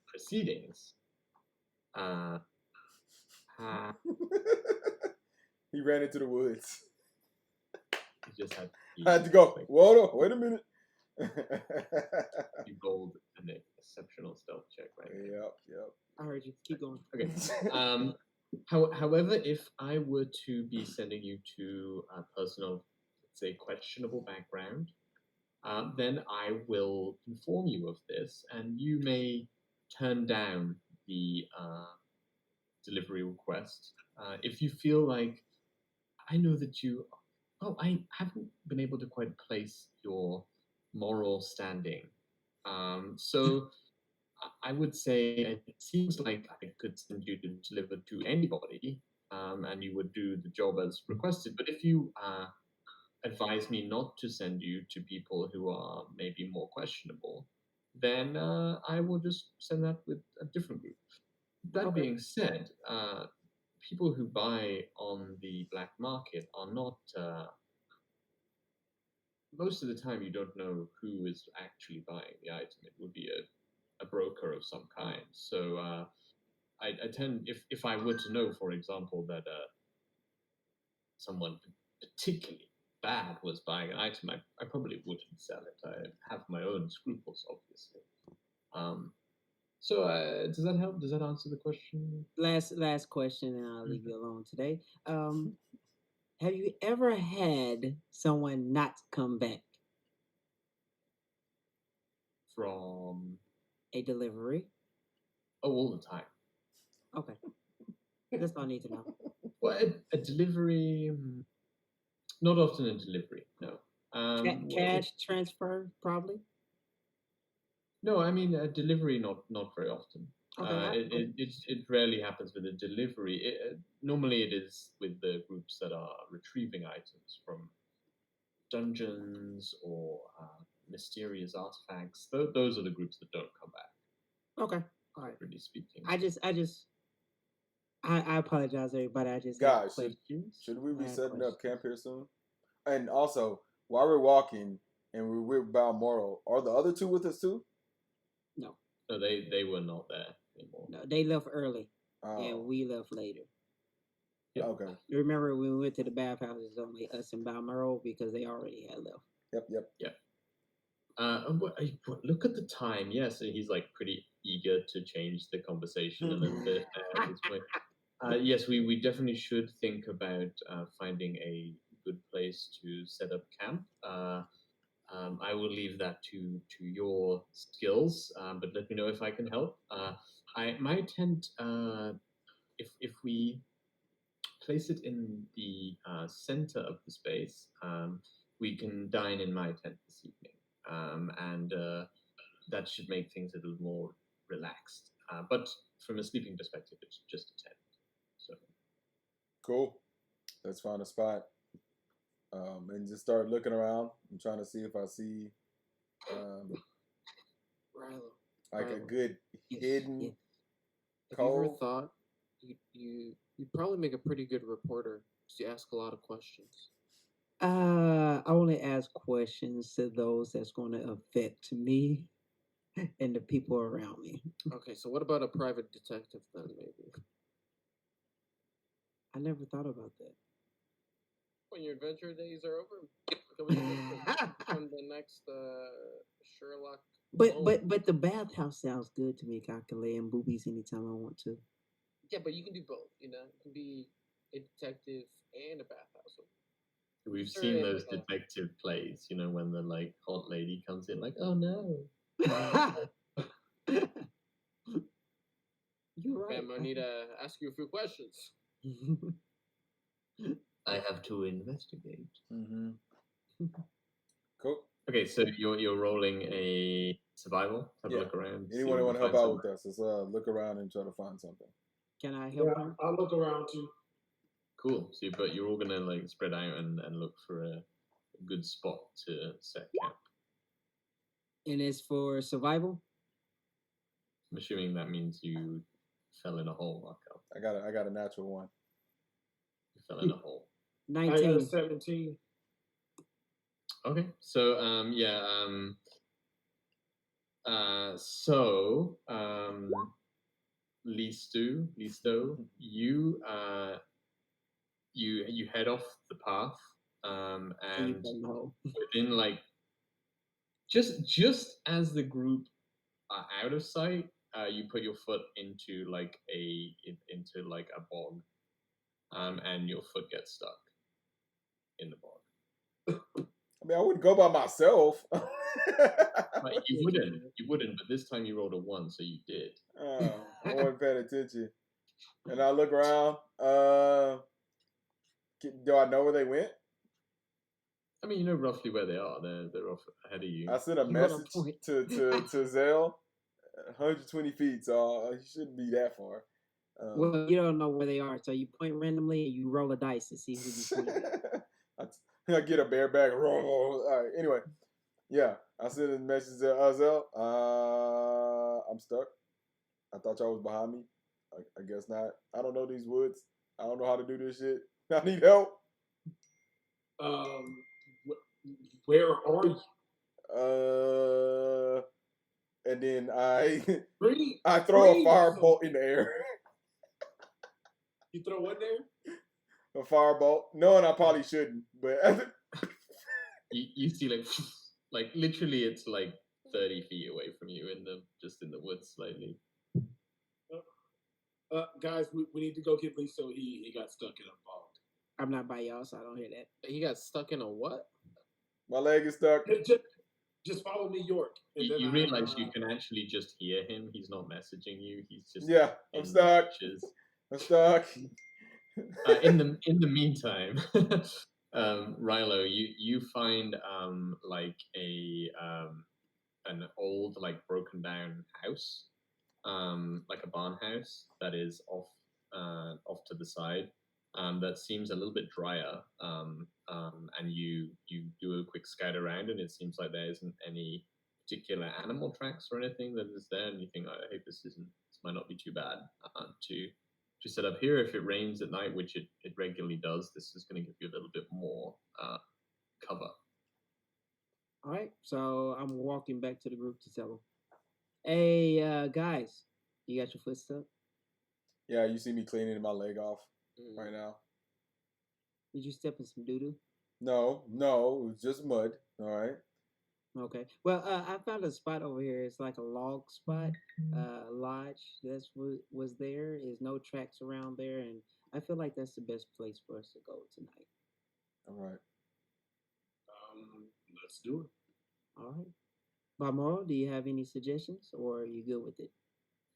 proceedings. Uh, uh,
He ran into the woods.
you just had to be,
I had to go.
like,
Whoa, wait a minute.
you rolled an exceptional stealth check right there.
Yep.
I heard you. Keep going.
Okay. However, if I were to be sending you to a person of, let's say, questionable background, then I will inform you of this, and you may turn down the delivery request if you feel like I know that you. Well, I haven't been able to quite place your moral standing. So I would say it seems like I could send you to deliver to anybody, and you would do the job as requested. But if you advise me not to send you to people who are maybe more questionable, then I will just send that with a different group. That
Okay.
being said, people who buy on the black market are not. Most of the time, you don't know who is actually buying the item. It would be a broker of some kind. So I tend, if I were to know, for example, that someone particularly bad was buying an item, I probably wouldn't sell it. I have my own scruples, obviously. So does that help? Does that answer the question?
Last question, and I'll leave you alone today. Have you ever had someone not come back
From
a delivery?
all the time.
Okay, that's all I need to know.
Well, a delivery, not often a delivery. No.
Cash transfer, probably.
No, I mean a delivery, not very often.
Okay.
It rarely happens with a delivery. Normally, it is with the groups that are retrieving items from dungeons or mysterious artifacts. Those are the groups that don't come back.
Okay. All right.
Really speaking.
I apologize, everybody. I just have
Guys,
questions.
should we be
I have
setting up
questions.
camp here soon? And also, while we're walking and we're about Moral, are the other two with us too?
No,
No, they were not there anymore.
no, they left early, and
Oh,
we left later.
Yep.
okay.
Remember when we went to the bathhouse? It's only us and Balmoral because they already had left.
Yep.
Look at the time. Yes, and he's like pretty eager to change the conversation a little bit at this point. Yes, we definitely should think about finding a good place to set up camp. I will leave that to your skills, but let me know if I can help. My tent, if we place it in the center of the space, we can dine in my tent this evening, and that should make things a little more relaxed. But from a sleeping perspective, it's just a tent. So
Cool. Let's find a spot. And just start looking around. I'm trying to see if I see like a
Rilo,
good hidden
Yes.
have you ever
cove.
thought you'd probably make a pretty good reporter because you ask a lot of questions.
I only ask questions to those that's going to affect me and the people around me.
Okay, so what about a private detective then, maybe?
I never thought about that.
When your adventure days are over, become a detective. Become the next Sherlock.
But the bathhouse sounds good to me. I can lay in boobies anytime I want to.
Yeah, but you can do both. You can be a detective and a bathhouse.
we've
Sure,
seen
and
those
like
detective plays, when the like hot lady comes in, like, oh no.
You're right.
Bam, I need to ask you a few questions.
I have to investigate.
Mm-hmm. Cool.
Okay, so you're rolling a survival. Have
Yeah.
a look around. see
Anyone
if you
want to help
find
out with us? Let's look around and try to find something.
Can I help
Yeah,
you?
I'll look around too.
Cool. So you're all gonna like spread out and look for a good spot to set camp.
And it's for survival.
I'm assuming that means you fell in a hole, Marco.
I got a natural one.
You fell in a hole.
I got a
19.
17.
Okay. So Listo, you head off the path,
And you
and
fell in the hole.
within like just as the group are out of sight, you put your foot into like a bog, and your foot gets stuck in the bog.
I mean, I wouldn't go by myself.
Right, you wouldn't, but this time you rolled a 1, so you did.
I wasn't paying attention. And I look around. Do I know where they went?
I mean, you know roughly where they are. They're off ahead of you.
I sent a
You got a
message
point.
to Zell. 120 feet, so he shouldn't be that far.
Well, you don't know where they are, so you point randomly and you roll a dice to see who you point at.
I get a bareback roll. All right. Anyway, yeah, I sent a message to Zell. I'm stuck. I thought y'all was behind me. I guess not. I don't know these woods. I don't know how to do this shit. I need help.
Where are you?
And then I
Breathe.
I throw
Breathe.
a firebolt in the air.
You throw what there?
A firebolt, knowing I probably shouldn't, but
You see like literally it's like 30 feet away from you just in the woods slightly.
Guys, we need to go get Lee. So he got stuck in a bog.
I'm not by y'all, so I don't hear that.
He got stuck in a what?
my leg is stuck.
Just follow me, York. And
You realize you can actually just hear him. He's not messaging you. He's just
I'm stuck. I'm stuck.
In the meantime, Rilo, you find like an old like broken down house, like a barn house that is off to the side. That seems a little bit drier. And you do a quick scout around, and it seems like there isn't any particular animal tracks or anything that is there. And you think, I hope this might not be too bad to set up here. If it rains at night, which it regularly does, this is going to give you a little bit more cover.
All right, so I'm walking back to the group to tell them, hey, guys, you got your foot stuck?
Yeah, you see me cleaning my leg off right now.
Did you step in some doo-doo?
No, it was just mud. All right.
Okay. Well, I found a spot over here. It's like a log spot, lodge. That's what was there. There's no tracks around there, and I feel like that's the best place for us to go tonight.
All right.
Let's do it.
All right. Balmoral, do you have any suggestions, or are you good with it?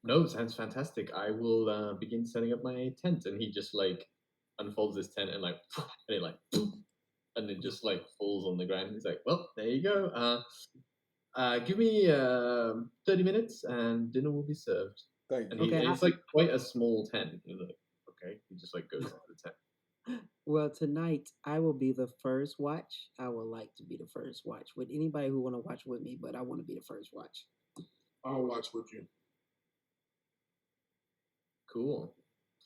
No, sounds fantastic. I will begin setting up my tent, and he just like unfolds his tent and like and it like and it just like falls on the ground. He's like, "Well, there you go. Give me 30 minutes, and dinner will be served."
Thank
And
you.
Okay,
it's like quite a small tent. You're like, okay, he just like goes into the tent.
Well, tonight I will be the first watch. I would like to be the first watch with anybody who want to watch with me, but I want to be the first watch.
I'll watch with you.
Cool.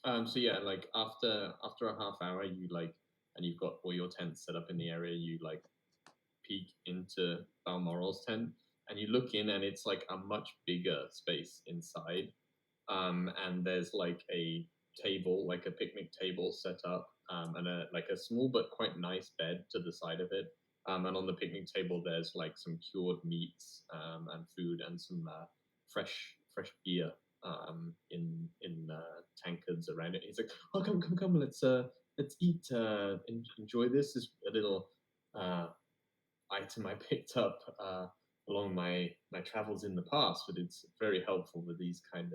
So yeah, like after a half hour, you like, and you've got all your tents set up in the area. You like peek into Balmoral's tent, and you look in, and it's like a much bigger space inside. And there's like a table, like a picnic table set up, and a small but quite nice bed to the side of it. And on the picnic table, there's like some cured meats and food and some fresh beer in tankards around it. He's like, "Oh, come, let's eat, enjoy this." Is a little item I picked up along my travels in the past, but it's very helpful with these kind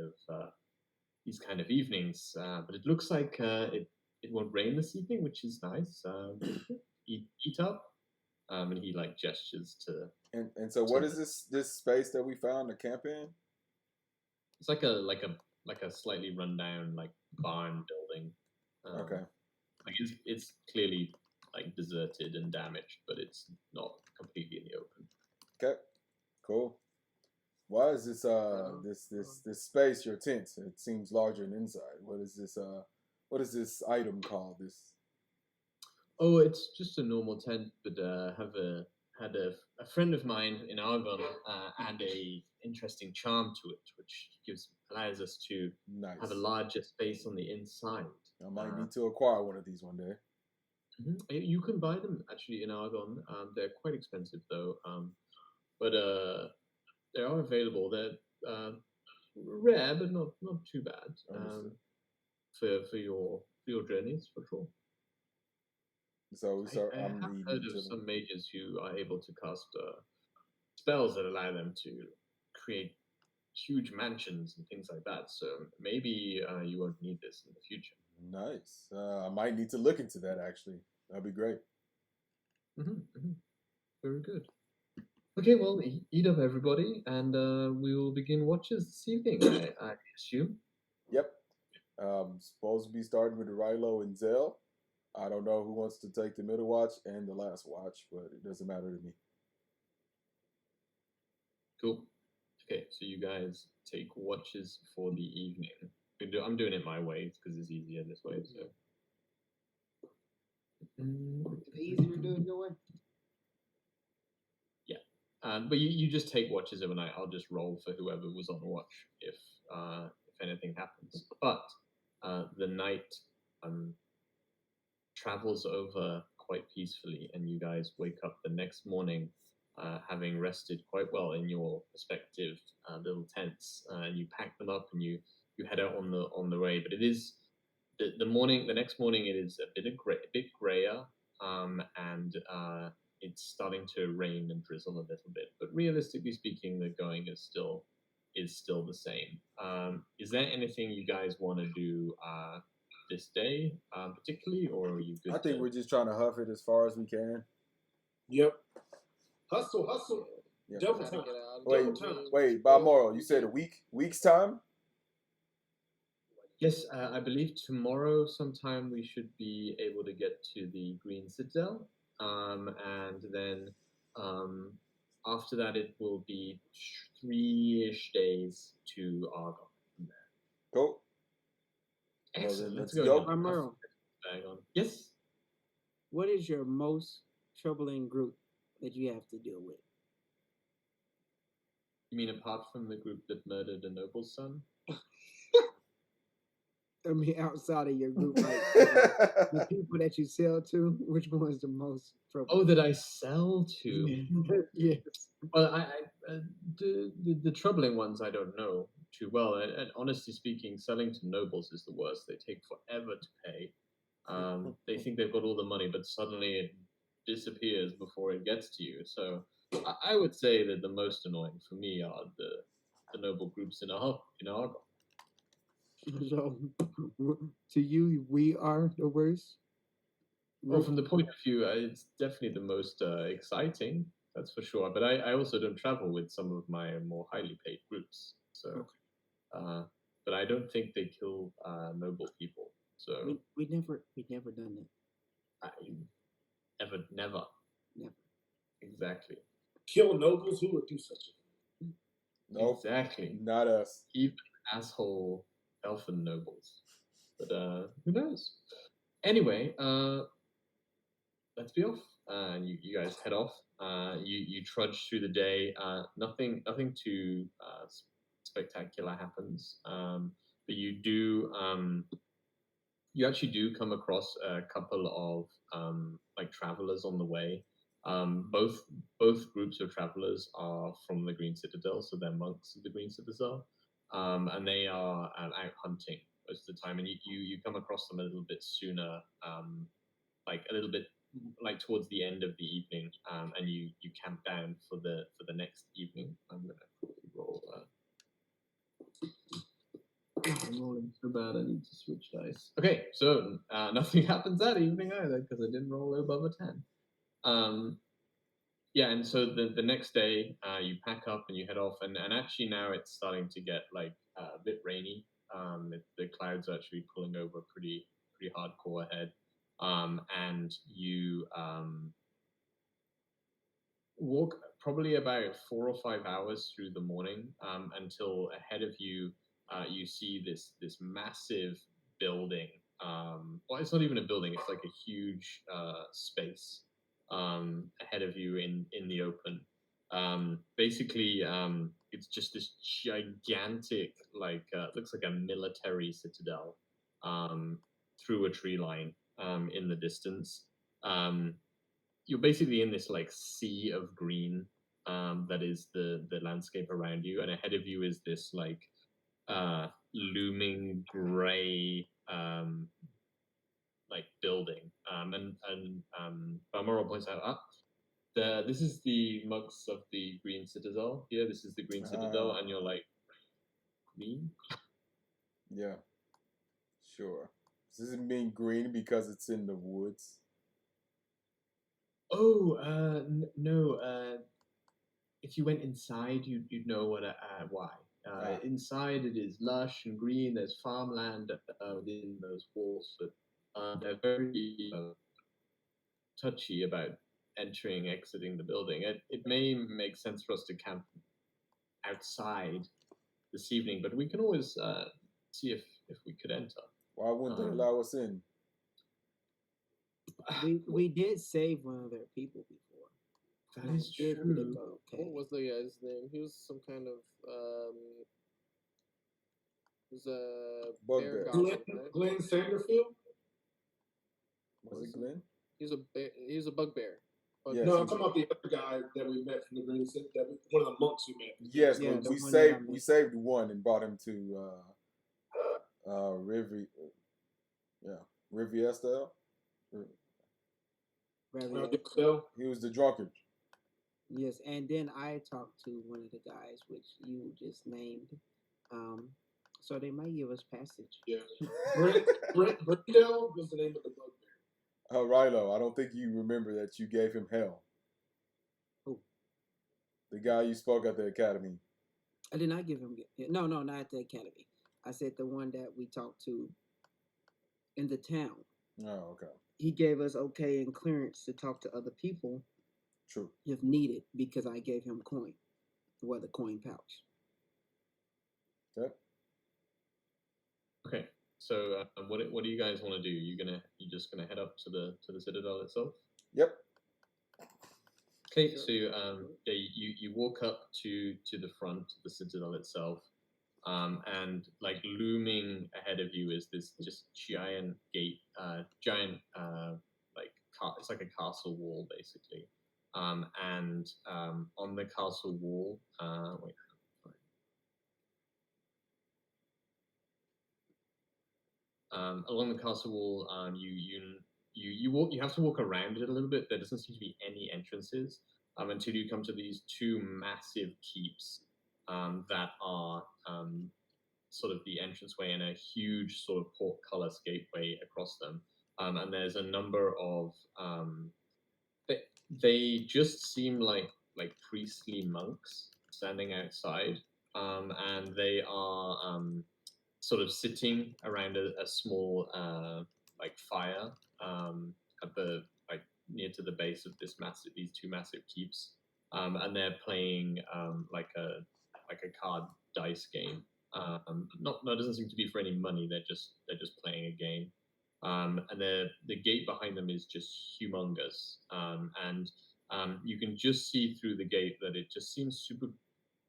of evenings. But it looks like it won't rain this evening, which is nice. Eat up. And he like gestures to.
And so, what is this space that we found to camp in?
It's like a slightly rundown like barn building.
Okay.
Like it's clearly like deserted and damaged, but it's not completely in the open.
Okay. Cool. Why is this this space your tent? It seems larger than inside. What is this item called? This.
Oh, it's just a normal tent, but had a friend of mine in Argonne add a interesting charm to it, which allows us to have a larger space on the inside.
I might need to acquire one of these one day.
Mm-hmm. You can buy them actually in Argonne. They're quite expensive though, but they are available. They're rare, but not too bad for your journeys for sure.
So
I
I'm
have
reading
heard
to
of
them.
some mages who are able to cast spells that allow them to create huge mansions and things like that. So maybe you won't need this in the future.
Nice. I might need to look into that actually. That'd be great.
Very good. Okay, well, eat up, everybody, and we will begin watches this evening, I assume.
Yep. Supposed to be starting with Rilo and Zell. I don't know who wants to take the middle watch and the last watch, but it doesn't matter to me.
Cool. Okay, so you guys take watches for the evening. I'm doing it my way because it's easier this way. So.
It's easier to do it your way.
Yeah, but you just take watches overnight. I'll just roll for whoever was on watch if anything happens. But the night travels over quite peacefully, and you guys wake up the next morning having rested quite well in your respective little tents, and you pack them up and you head out on the way. But it is the next morning. It is a bit grayer, and it's starting to rain and drizzle a little bit. But realistically speaking, the going is still the same. Is there anything you guys want to do this day, particularly, or are you good?
I think we're just trying to huff it as far as we can.
Yep. Hustle.
Yep.
Double
Gotta
time.
get out of
Wait,
the rain.
wait, Balmoral, you said a week's time?
Yes, I believe tomorrow sometime we should be able to get to the Green Citadel, and then after that it will be 3-ish days to Argon. From there.
Cool. Well,
Excellent.
then
Let's
let's
go.
go.
Armero,
Bag on. Yes.
what is your most troubling group that you have to deal with?
You mean apart from the group that murdered a noble's son?
I mean, outside of your group, like the people that you sell to, which one is the most
Oh,
troubling?
that I sell to.
Yes.
Well, the troubling ones I don't know too well. And honestly speaking, selling to nobles is the worst. They take forever to pay. They think they've got all the money, but suddenly it disappears before it gets to you. So I would say that the most annoying for me are the noble groups in Argon.
So, to you, we are the worst.
Well, from the point of view, it's definitely the most exciting, that's for sure. But I also don't travel with some of my more highly paid groups. So, but I don't think they kill noble people. So
we never done that.
Never. Exactly.
Kill nobles who would do such a thing.
Nope.
Exactly.
Not us.
Even asshole elfin nobles. But who knows? Anyway, let's be off. And you guys head off. You trudge through the day. Nothing too spectacular happens. But you actually do come across a couple of like travelers on the way. Both groups of travelers are from the Green Citadel, so they're monks of the Green Citadel, and they are out hunting most of the time. And you come across them a little bit sooner, like a little bit like towards the end of the evening, and you camp down for the next evening. I'm gonna quickly roll. I'm rolling so bad I need to switch dice. Okay, so nothing happens that evening either because I didn't roll above a 10. Yeah, and so the next day you pack up and you head off, and actually now it's starting to get like a bit rainy. The clouds are actually pulling over pretty hardcore ahead, and you walk probably about 4 or 5 hours through the morning until ahead of you you see this massive building. Well, it's not even a building; it's like a huge space ahead of you in the open. Basically, it's just this gigantic, like looks like a military citadel through a tree line in the distance. You're basically in this like sea of green that is the landscape around you, and ahead of you is this like looming gray like building. Balmoral points out, this is the monks of the Green Citadel. Here, this is the Green Citadel, and you're like, green?
Yeah, sure. Does it mean green because it's in the woods?
Oh, no. If you went inside, you'd know why. Inside, it is lush and green. There's farmland within those walls, but they're very touchy about entering, exiting the building. It may make sense for us to camp outside this evening, but we can always see if we could enter.
Why wouldn't they allow us in?
We did save one of their people before.
That is
It
true.
did go okay.
What was the guy's name? He was some kind of he was a bear
Bugbear.
goblin, right?
Glenn Sanderfield?
Was it Glenn?
He was a bear, he was a bugbear.
Yes,
No,
he
I'm talking about the other guy that we met from the Green City. One of the monks we met.
Yes,
Yeah,
but
the
we
one that I
saved we
missed.
saved one and brought him to Riviestel.
Rather,
So,
He was the drunkard.
yes, and then I talked to one of the guys, which you just named. So they might give us passage.
yeah. Brindle was the name of the bugbear.
Rilo, I don't think you remember that you gave him hell.
Who?
The guy you spoke at the academy.
I did not give him. No, not at the academy. I said the one that we talked to in the town.
Oh, okay.
He gave us okay and clearance to talk to other people
True.
if needed because I gave him coin, the coin pouch.
Okay.
Okay. So what do you guys want to do? You just gonna head up to the Citadel itself?
Yep.
Okay, so you walk up to the front of the Citadel itself, and like looming ahead of you is this just giant gate, it's like a castle wall basically, and on the castle wall, along the castle wall, you have to walk around it a little bit. There doesn't seem to be any entrances until you come to these two massive keeps that are sort of the entranceway and a huge sort of portcullis gateway across them. And there's a number of they just seem like priestly monks standing outside, and they are sort of sitting around a small like fire at the near to the base of these two massive keeps, and they're playing like a card dice game. It doesn't seem to be for any money. They're just playing a game. And the gate behind them is just humongous, and you can just see through the gate that it just seems super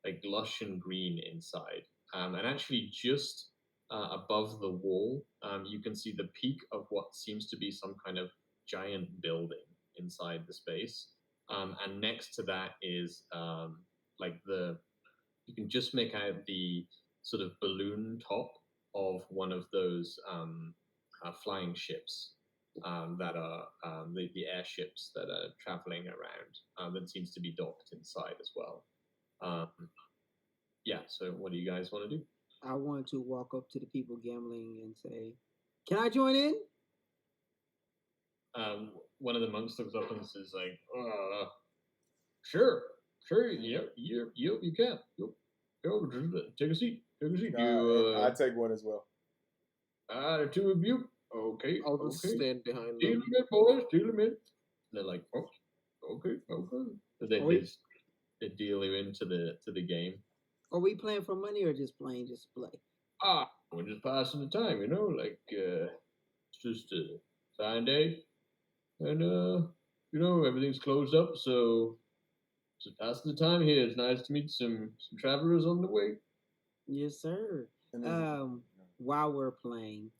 like lush and green inside. And actually, just above the wall, you can see the peak of what seems to be some kind of giant building inside the space. And next to that is you can just make out the sort of balloon top of one of those flying ships that are the airships that are traveling around. That seems to be docked inside as well. Yeah, so what do you guys want to do?
I want to walk up to the people gambling and say, "Can I join in?"
One of the monks looks up and says, like, sure, yep, you can. Go, take a seat.
I take one as well.
The two of you? Okay,
I'll just stand behind
deal
them.
them in, boys, deal them in. They're like, oh, okay. So they deal you into the game.
Are we playing for money or just playing just to play?
We're just passing the time, like it's just a fine day, and everything's closed up, so just passing the time here. It's nice to meet some travelers on the way.
Yes, sir. While we're playing,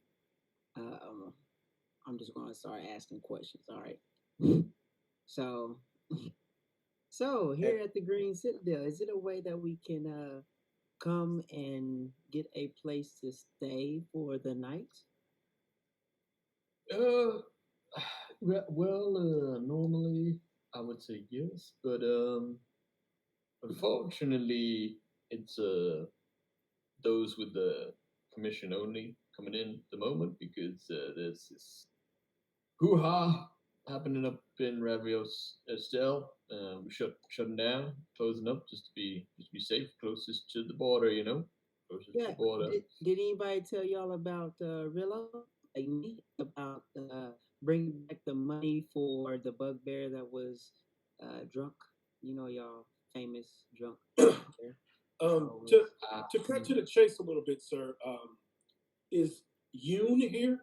I'm just going to start asking questions. All right. So here at the Green Citadel, is it a way that we can come and get a place to stay for the night?
Uh, normally I would say yes, but unfortunately, it's those with the commission only coming in at the moment because there's this hoo ha happening up in Ravios Estelle. We shutting down, closing up just to be safe, closest to the border, closest to
Yeah.
the border.
Did anybody tell y'all about Rillo? Like me about bringing back the money for the bugbear that was drunk? You know, y'all famous drunk bugbear.
To
Uh,
to cut to the chase a little bit, sir. Is Yoon here?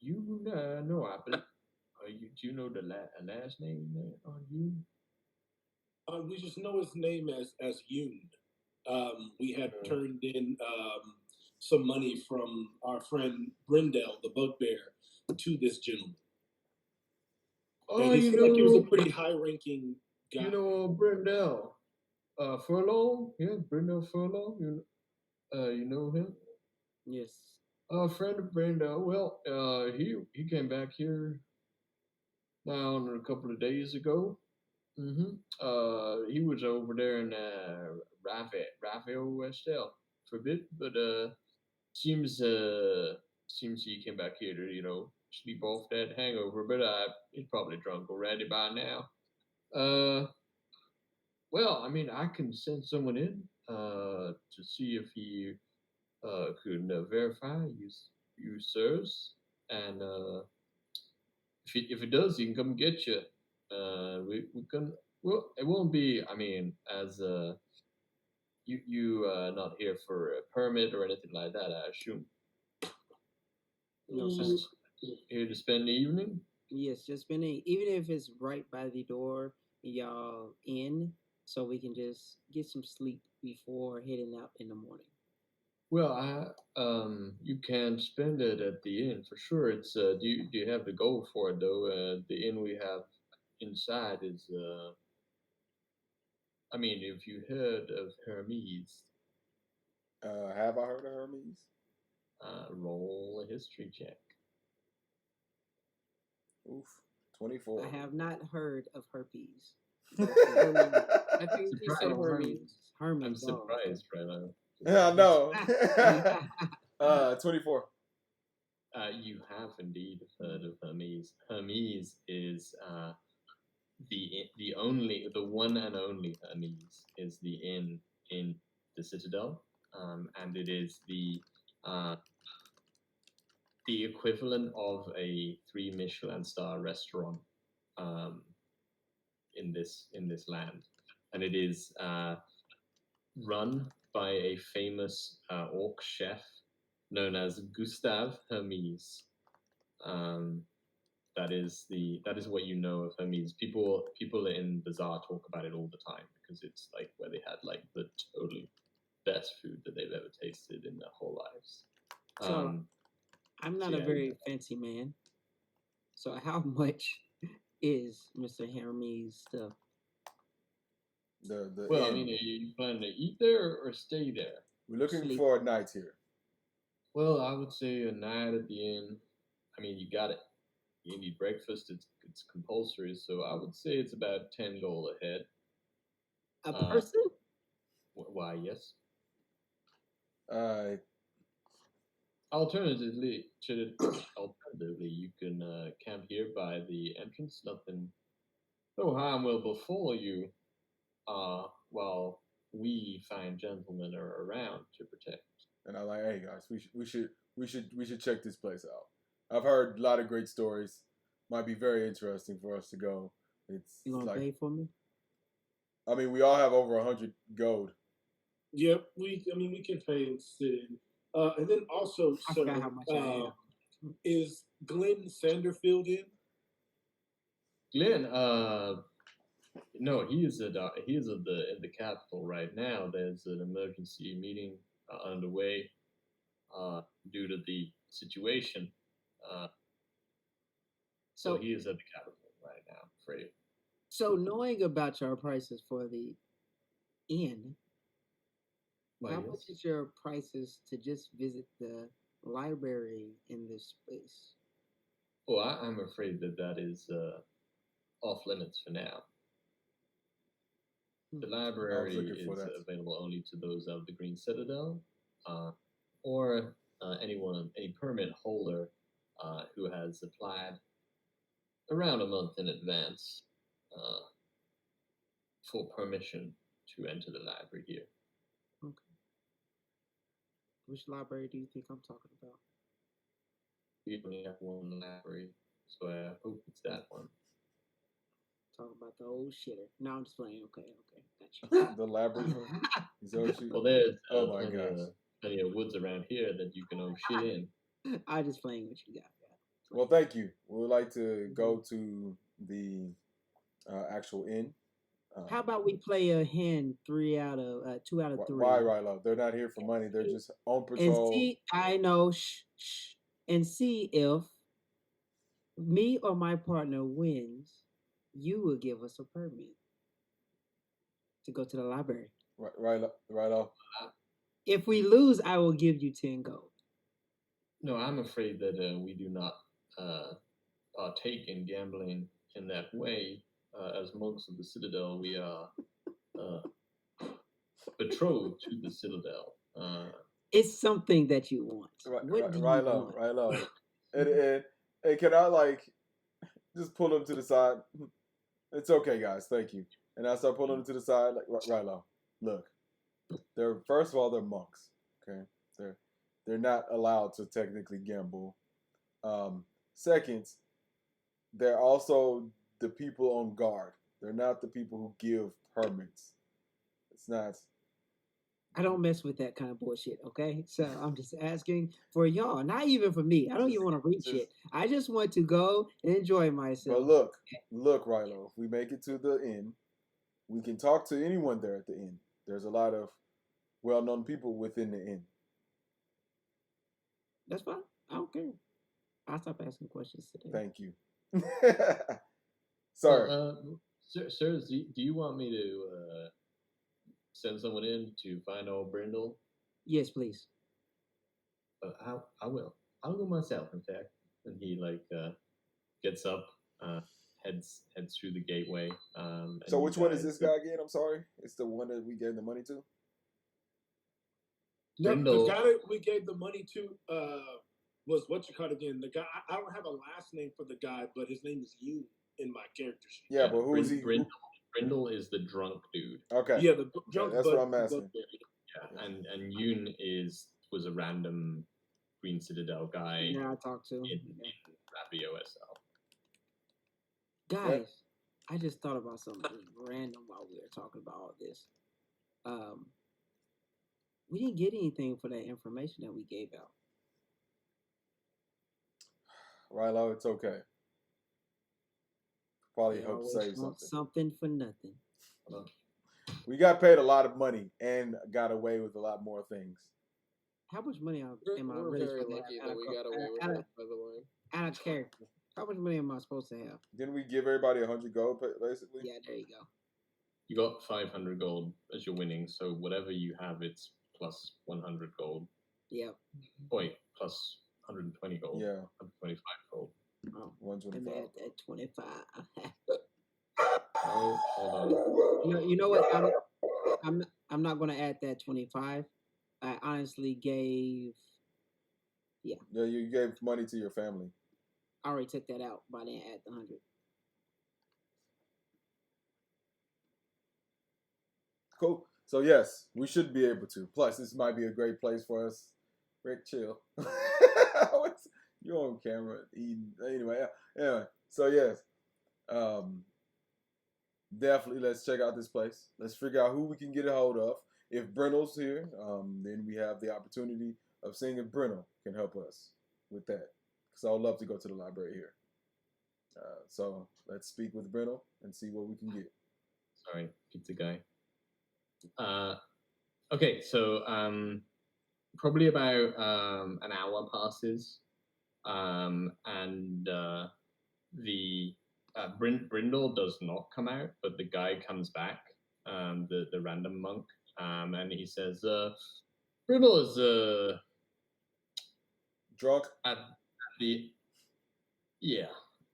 you know, I believe. Do you know the last name on you?
We just know his name as Yoon. We had
Uh,
turned in some money from our friend Brindell, the bugbear, to this gentleman, and
oh,
he seemed like he was a pretty high-ranking guy.
Brendel. Furlong, yeah, Brendel Furlong. You know him.
Yes.
A friend of Brendel. Well, he came back here now a couple of days ago. He was over there in Raphael Westel for a bit, but seems seems he came back here to sleep off that hangover. But he's probably drunk already by now. Uh, well, I mean, I can send someone in to see if he could verify you sirs, and if it does, he can come get you. We can. Well, it won't be. I mean, as you not here for a permit or anything like that. I assume.
No, sir.
Just here to spend the evening.
Yes, just spending, even if it's right by the door, y'all in, so we can just get some sleep before heading out in the morning.
Well, you can spend it at the inn for sure. It's do you have the gold for it though? The inn we have inside is I mean, if you heard of Hermes,
Have I heard of Hermes?
roll a history check.
Oof,
I
24.
have not heard of herpes.
Hermes. I think he said
Surprise!
Hermes.
I'm
Hermes. Oh, okay.
surprised right now.
Yeah, I know. 24.
You have indeed heard of Hermes. Hermes is the one and only Hermes is the inn in the Citadel, and it is uh, the equivalent of a three Michelin star restaurant um, in this land, and it is run by a famous orc chef known as Gustave Hermes. Um, that is what you know of Hermes. People in Bazaar talk about it all the time because it's like where they had like the totally best food that they've ever tasted in their whole lives.
So I'm
So
not a
yeah,
very fancy man. So how much is Mr. Hermes stuff?
The
well, I
inn.
mean, are you planning to eat there or stay there?
We're looking
Sleep.
for a night here.
Well, I would say a night at the inn. I mean, you got it. You need breakfast. It's compulsory, so I would say it's about $10 a head.
A
Uh,
person?
why? Yes.
Uh,
Alternatively, you can camp here by the entrance. No harm will befall you, while we fine gentlemen are around to protect.
and I'm like, hey guys, we should check this place out. I've heard a lot of great stories. Might be very interesting for us to go. It's
You gonna
like,
pay for me?
I mean, we all have over 100 gold.
Yep, we can pay and sit in. And then also,
I
sir,
forgot how much I have.
is Glenn Sanderfield in?
Glenn, no, he is at the capital right now. There's an emergency meeting underway due to the situation. Uh, so
So
he is at the capital right now. I'm afraid.
so knowing about your prices for the inn,
Why,
how
yes.
much is your prices to just visit the library in this space?
Well, I'm afraid that is off limits for now. The
Hmm.
I was
library
looking for
is
that.
available only to those of the Green Citadel, or any permit holder who has applied around a month in advance uh, for permission to enter the library here.
Okay. Which library do you think I'm talking about?
We only have one library, so I hope it's that one.
Talking about the old shitter. No, I'm just playing. Okay, got
The laboratory. Is that what you?
Well, there's
Oh my gosh.
plenty of woods around here that you can shit in.
you. I just playing what you got.
Well, thank you. We would like to go to the actual inn.
How about we play a hand 2 out of 3?
Why, Rilo? They're not here for money. They're just on
And
patrol.
see, I know, and see if me or my partner wins, you will give us a permit to go to the library.
Rilo.
If we lose, I will give you 10 gold.
No, I'm afraid that we do not partake in gambling in that way. As monks of the Citadel, we are betrothed to the Citadel.
It's something that you want. What do you want?
Rilo. And can I just pull them to the side? It's okay, guys. Thank you. And I start pulling them to the side, Rilo. Look, they're first of all they're monks. Okay, they're not allowed to technically gamble. Second, they're also the people on guard. They're not the people who give permits. It's not.
I don't mess with that kind of bullshit, okay? So I'm just asking for y'all, not even for me. I don't even want to read shit. I just want to go and enjoy myself.
But look, Rilo, if we make it to the inn, we can talk to anyone there at the inn. There's a lot of well-known people within the inn.
That's fine. I don't care. I'll stop asking questions today.
Thank you. Sorry.
Sirs, do you want me to send someone in to find old Brindle?
Yes, please.
I will. I'll go myself, in fact. And he gets up, heads through the gateway.
So which one is this guy again? I'm sorry. It's the one that we gave the money to.
No,
Brindle.
the guy that we gave the money to was what you call it again. The guy I don't have a last name for the guy, but his name is Yoon in my character sheet.
Yeah, but who is he?
Brindle is the drunk dude.
Okay.
Yeah, the drunk.
That's what I'm asking.
Yeah, and Yoon was a random Green Citadel guy.
Yeah, I talked to him.
in Rappy OSL.
Guys, I just thought about something random while we were talking about all this. We didn't get anything for that information that we gave out.
Rilo, it's okay. Probably help save something.
Something for nothing.
We got paid a lot of money and got away with a lot more things.
How much money am I
We're
really
very
supposed to
lucky
have?
that we got away with it, by the way.
Out of character. How much money am I supposed to have?
Didn't we give everybody 100 gold, basically?
Yeah, there you go.
You got 500 gold as your winning, so whatever you have, it's plus 100 gold.
Yep.
Wait, plus 120 gold.
Yeah.
125 gold.
Oh,
125.
let me add that 25.
Oh, hold on.
You know what? I'm not gonna add that 25. I honestly gave.
Yeah, you gave money to your family.
I already took that out, but I didn't add the 100.
Cool. So yes, we should be able to. Plus, this might be a great place for us. Rick, chill. You're on camera eating. Anyway, yeah. So yes, definitely let's check out this place. Let's figure out who we can get a hold of. If Brindle's here, then we have the opportunity of seeing if Brindle can help us with that. Because I would love to go to the library here. So let's speak with Brindle and see what we can get.
Sorry, pizza guy. Okay, so probably about an hour passes, and the Brindle does not come out, but the guy comes back, the random monk, and he says, Brindle is
Drunk.
at the yeah.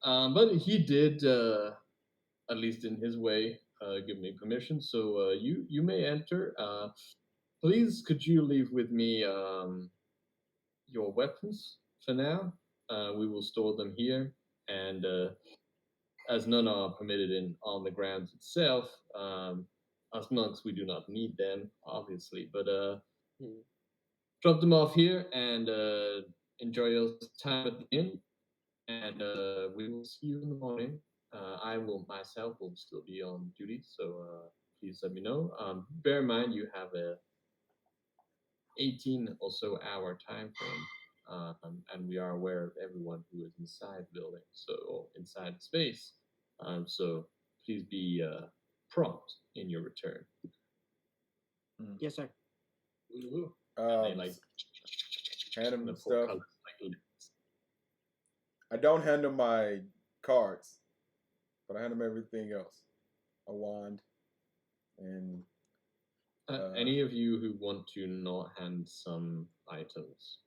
But he did, at least in his way, give me permission. So you may enter. Please, could you leave with me your weapons for now? We will store them here, and as none are permitted on the grounds itself, as monks we do not need them, obviously. But
Hmm.
drop them off here and enjoy your time at the inn. And we will see you in the morning. I will myself will still be on duty, so please let me know. Bear in mind you have a 18 or so hour time frame, and we are aware of everyone who is inside the building, or inside the space. So please be prompt in your return.
Yes, sir.
Woo-hoo.
And they like
hand him
the
stuff.
colors, like,
I don't hand him my cards, but I hand him everything else. A wand and
any of you who want to not hand some items,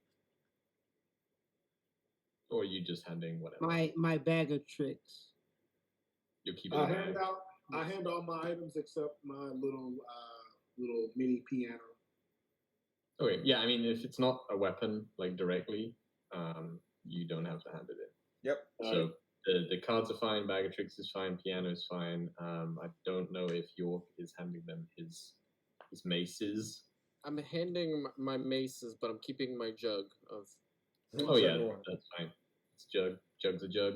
or are you just handing whatever?
My bag of tricks.
You're keeping
I
the
hand
bag.
out. I hand all my items except my little mini piano.
Okay, yeah, I mean, if it's not a weapon, like directly, you don't have to hand it in.
yep.
So the cards are fine, bag of tricks is fine, piano is fine. I don't know if York is handing them his maces.
I'm handing my maces, but I'm keeping my jug of.
Oh yeah,
Whichever one.
that's fine. It's jug's a jug.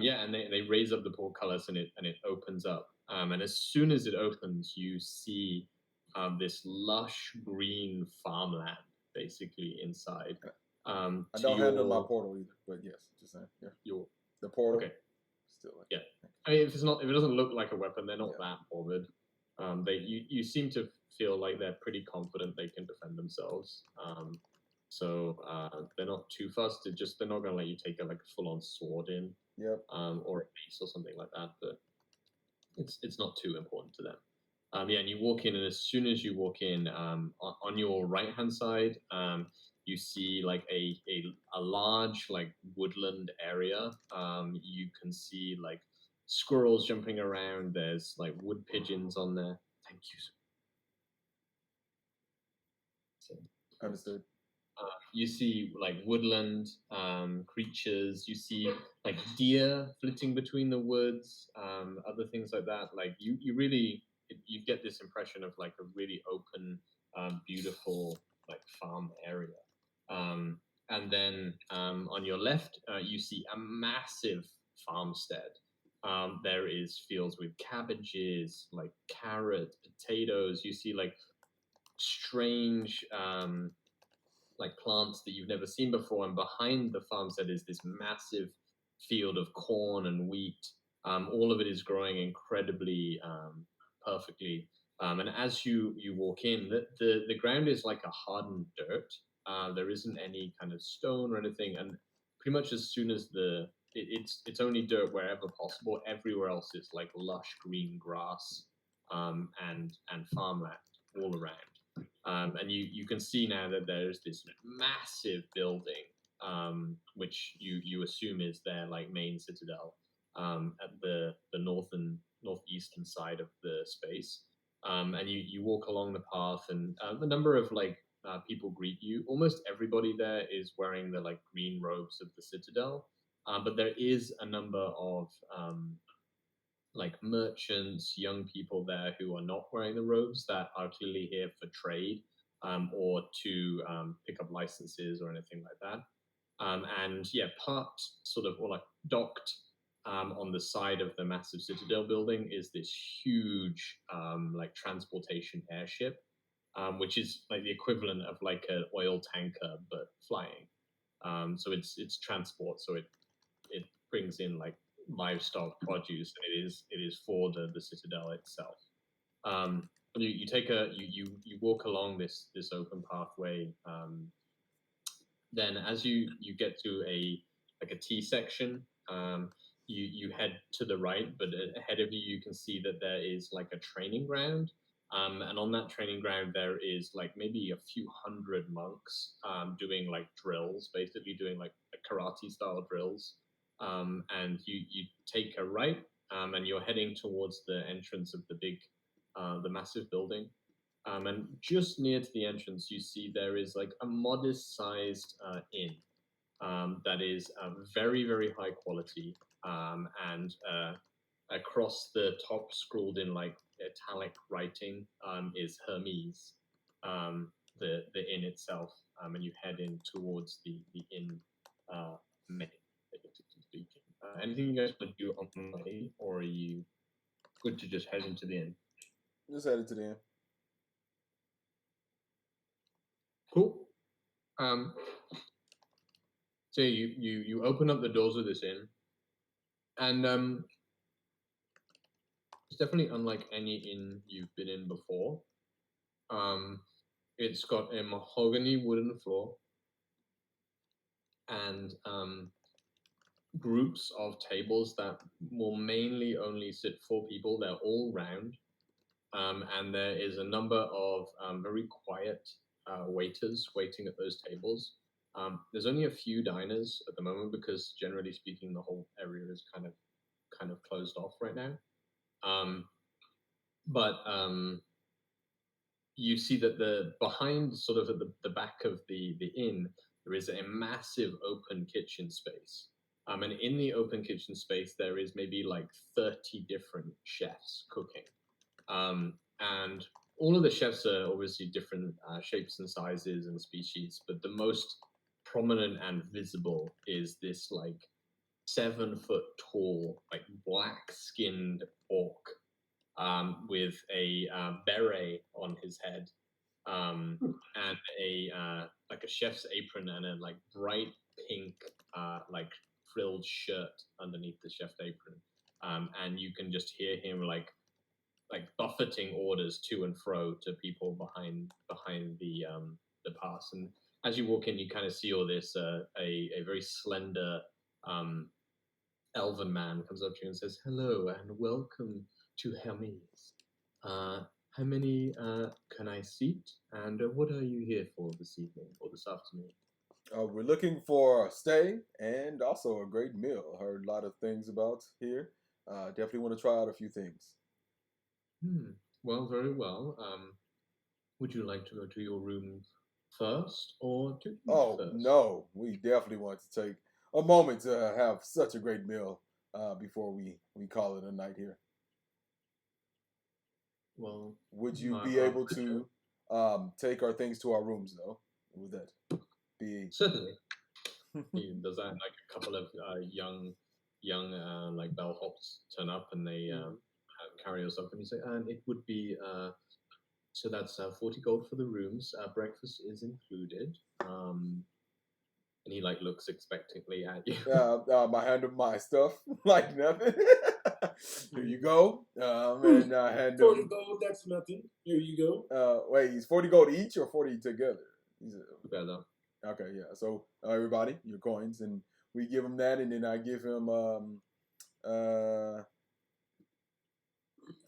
Yeah, and they raise up the portcullis and it opens up. And as soon as it opens, you see this lush green farmland basically inside.
I
To
don't hand him my
your
portal either, but yes, just saying. Yeah.
your
The portal.
okay.
Still like
Yeah. I mean, if it doesn't look like a weapon, they're not that bothered. You seem to feel like they're pretty confident they can defend themselves. So they're not too fussed. They're not gonna let you take a full on sword in,
Yep.
or a mace or something like that. But it's not too important to them. Yeah, and you walk in, and as soon as you walk in, on your right hand side, you see like a large woodland area. You can see like squirrels jumping around. There's like wood pigeons on there. Thank you. So,
Understood.
you see like woodland creatures. You see like deer flitting between the woods, other things like that. Like you really you get this impression of like a really open, beautiful like farm area. And then on your left, you see a massive farmstead. There is fields with cabbages, like carrots, potatoes. You see like strange like plants that you've never seen before, and behind the farmstead is this massive field of corn and wheat. All of it is growing incredibly perfectly. And as you walk in, the ground is like a hardened dirt. There isn't any kind of stone or anything, and pretty much as soon as it's only dirt wherever possible. Everywhere else is like lush green grass and farmland all around. And you can see now that there's this massive building, which you assume is their like main citadel, at the northeastern side of the space. And you walk along the path, and a number of people greet you. Almost everybody there is wearing the like green robes of the citadel, but there is a number of like merchants, young people there who are not wearing the robes that are clearly here for trade, or to pick up licenses or anything like that. And yeah, parked sort of or like docked on the side of the massive citadel building is this huge like transportation airship, which is like the equivalent of like an oil tanker but flying. So it's transport, so it brings in like livestock produce, and it is for the citadel itself. You take you walk along this open pathway. Then as you get to a like a T section, you head to the right, but ahead of you you can see that there is like a training ground. And on that training ground, there is like maybe a few hundred monks doing like drills, basically doing like karate style drills. And you take a right, and you're heading towards the entrance of the massive building. And just near to the entrance, you see there is like a modest-sized inn that is very, very high quality. And across the top, scrawled in like italic writing, is Hermes, the inn itself. And you head in towards the inn main, basically speaking. Anything you guys want to do on the way, or are you good to just head into the inn?
Just headed to the end.
Cool. So you open up the doors of this inn, and it's definitely unlike any inn you've been in before. It's got a mahogany wooden floor and groups of tables that will mainly only sit 4 people. They're all round, and there is a number of very quiet waiters waiting at those tables. There's only a few diners at the moment because, generally speaking, the whole area is kind of closed off right now. But you see that behind, sort of at the back of the inn, there is a massive open kitchen space. And in the open kitchen space, there is maybe like 30 different chefs cooking. And all of the chefs are obviously different shapes and sizes and species, but the most prominent and visible is this like 7-foot tall, like black-skinned orc with a beret on his head, and a like a chef's apron and a like bright pink like frilled shirt underneath the chef's apron, and you can just hear him like buffeting orders to and fro to people behind the pass. And as you walk in, you kind of see all this. A very slender elven man comes up to you and says, "Hello and welcome to Hermes. How many can I seat? And what are you here for this evening or this afternoon?"
We're looking for a stay and also a great meal. Heard a lot of things about here. Definitely want to try out a few things.
Well, very well. Would you like to go to your room first or to eat first?
No, we definitely want to take a moment to have such a great meal before we call it a night here.
Well,
would you be able to take our things to our rooms though? Would that be
certainly? He does that. Like a couple of young like bellhops turn up and they carry us up, and you say, and it would be so that's 40 gold for the rooms. Breakfast is included. And he like looks expectantly at you.
I hand him my stuff like nothing. Here you go. And I hand
40
him
gold, that's nothing. Here you go.
wait, he's 40 gold each or 40 together?
Together.
Okay, yeah. So everybody, your coins, and we give him that, and then I give him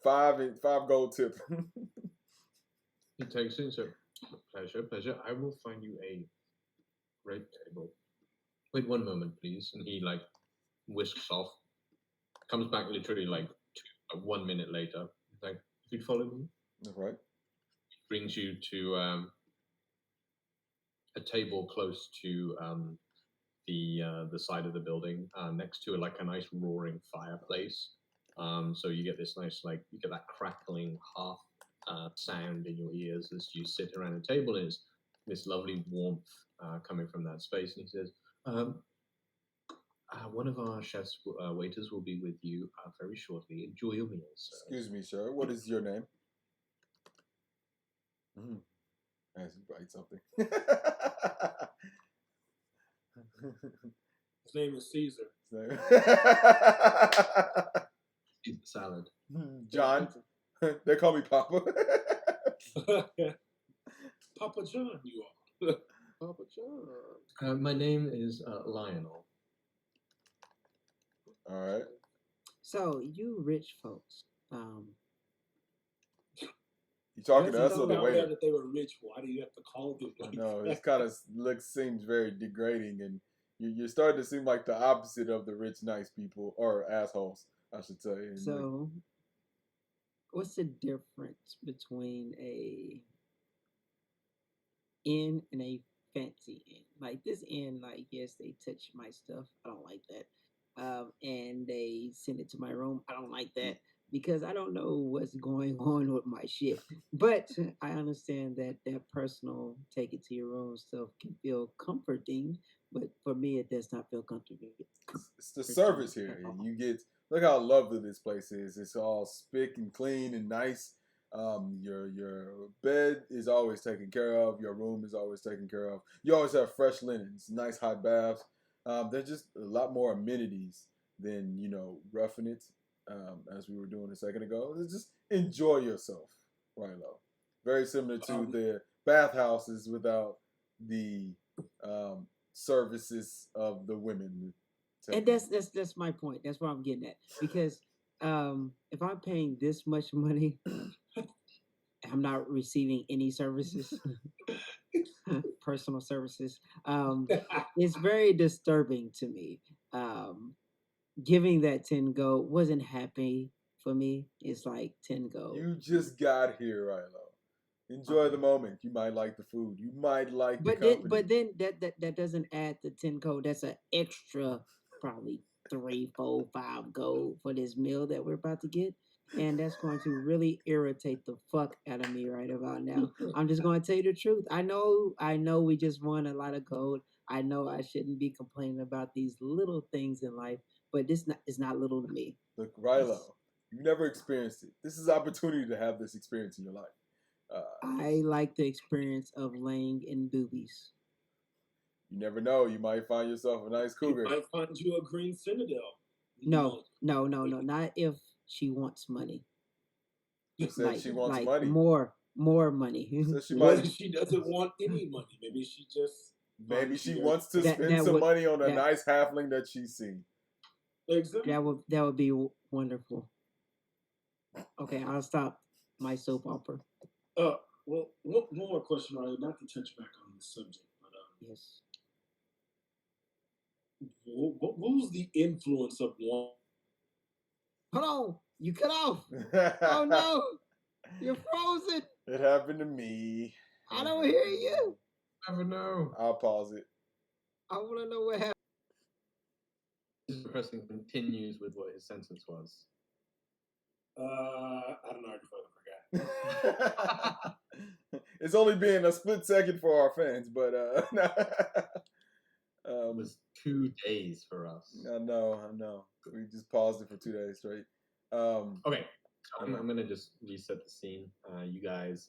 5 gold tip.
He takes it. So pleasure. I will find you a great table. Wait 1 moment, please. And he like whisks off. Comes back literally like 1 minute later. He's like, if you'd follow me.
That's right.
Brings you to a table close to the side of the building, next to like a nice roaring fireplace. So you get this nice you get that crackling half sound in your ears as you sit around a table. And it's this lovely warmth coming from that space. And he says, one of our chef's waiters will be with you very shortly. Enjoy your meals, sir.
Excuse me, sir. What is your name? As you write something.
His name is Caesar.
Eat the salad.
John. They call me Papa.
Papa John, you are.
Papa John.
My name is Lionel.
All right.
So you rich folks,
You talking
Once
to
you
us or
found
the
out
waiter?
that they were rich, why do you have to call them like
No,
that?
this kind of seems very degrading, and you're starting to seem like the opposite of the rich, nice people or assholes, I should say. And
So, what's the difference between a inn and a fancy inn? Like this inn, like yes, they touch my stuff. I don't like that. And they send it to my room. I don't like that because I don't know what's going on with my shit. But I understand that that personal take it to your room stuff can feel comforting. But for me, it does not feel comforting.
it's the service here. You get look how lovely this place is. It's all spick and clean and nice. Your bed is always taken care of. Your room is always taken care of. You always have fresh linens, nice hot baths. There's just a lot more amenities than roughing it, as we were doing a second ago. It's just enjoy yourself, Rilo. Very similar to the bathhouses without the services of the women.
And that's my point. That's what I'm getting at. Because if I'm paying this much money, I'm not receiving any services, personal services. It's very disturbing to me. Giving that 10 gold wasn't happy for me. It's like 10 gold.
You just got here, Rilo. Enjoy the moment. You might like the food. You might like the company.
But then that doesn't add the 10 gold. That's an extra probably 3, 4, 5 gold for this meal that we're about to get. And that's going to really irritate the fuck out of me right about now. I'm just going to tell you the truth. I know we just won a lot of gold. I know I shouldn't be complaining about these little things in life, but this is not little to me.
Look, Rilo, you never experienced it. This is an opportunity to have this experience in your life.
I like the experience of laying in boobies.
You never know. You might find yourself a nice cougar.
You might find you a green Citadel.
No. Not if she wants money.
Who said
like,
she wants
like
money?
More money.
So she
What
might.
if she doesn't want any money? Maybe she just.
Maybe she wants to
That-
spend
that
some
would-
money on a
that-
nice halfling that she's seen.
Exactly.
That would be wonderful. Okay, I'll stop my soap opera.
Well, one more question, Riley. Not to touch back on the subject, but
Yes.
what was the influence of one?
Hold on, you cut off. Oh no, you're frozen.
It happened to me.
I don't hear you.
Never know.
I'll pause it.
I want to know what happened.
This person continues with what his sentence was.
I don't know. I fucking forgot.
It's only been a split second for our fans, but
It was 2 days for us.
I know. We just paused it for 2 days straight.
Okay, I'm gonna just reset the scene. You guys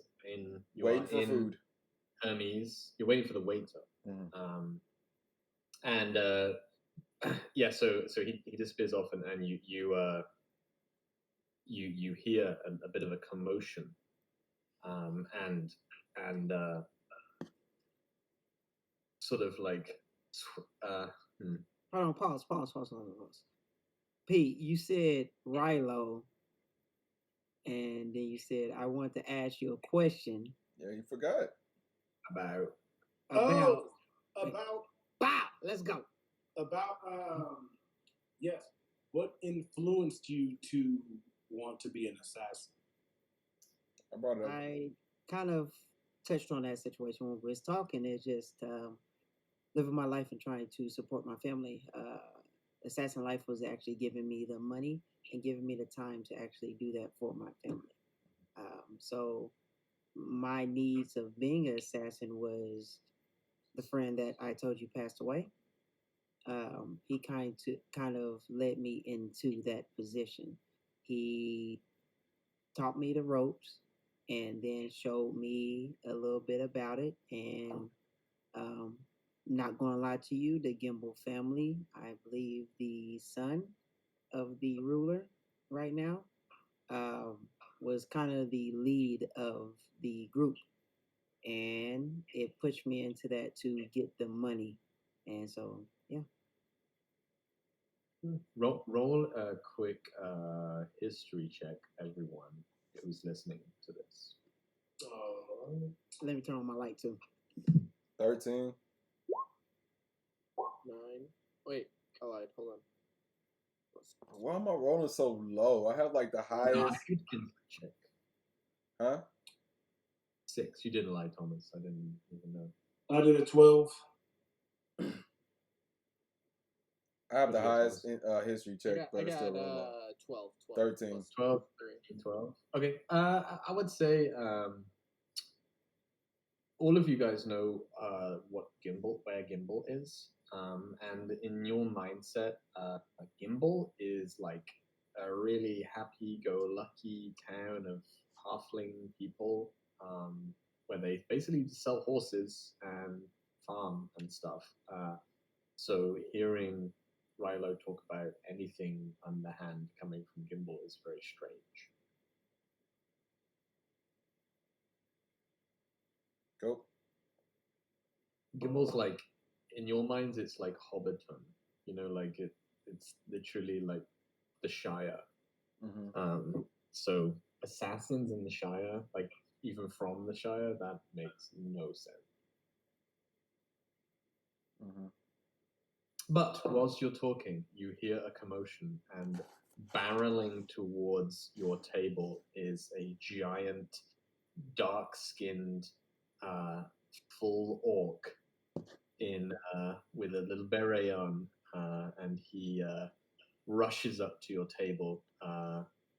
waiting for food.
Hermes, you're waiting for the waiter.
Mm-hmm.
And yeah, so he disappears off, and you hear a bit of a commotion, and sort of like
Hold on, pause. Pete, you said Rilo, and then you said I want to ask you a question.
Yeah, you forgot.
about
Bow. Let's go.
About yes. What influenced you to want to be an assassin?
I brought it up.
I kind of touched on that situation when we was talking. It's just living my life and trying to support my family. Assassin life was actually giving me the money and giving me the time to actually do that for my family. So my needs of being an assassin was the friend that I told you passed away. He kind of led me into that position. He taught me the ropes and then showed me a little bit about it. And not going to lie to you, the Gimbel family, I believe the son of the ruler right now, was kind of the lead of the group. And it pushed me into that to get the money. And so, yeah.
roll a quick history check, everyone who's listening to this.
Let me turn on my light too.
13.
9. Wait, I lied. Hold on.
Why am I rolling so low? I have like the
No,
highest.
I could check.
Huh?
6. You didn't lie, Thomas. I didn't even know.
I did a 12.
I have the
What'd you
highest
get,
history check,
I
but it's still
got
real low.
12.
13.
plus
12.
3.
12. Okay. I would say all of you guys know where Gimbal is. And in your mindset, Gimbal is like a really happy-go-lucky town of halfling people, where they basically sell horses and farm and stuff. So hearing Rilo talk about anything underhand coming from Gimbal is very strange.
Go.
Gimbal's like, in your minds, it's like Hobbiton. You know, like it's literally like the Shire.
Mm-hmm.
So assassins in the Shire, like even from the Shire, that makes no sense.
Mm-hmm.
But whilst you're talking, you hear a commotion, and barreling towards your table is a giant, dark-skinned, full orc in with a little beret on, and he rushes up to your table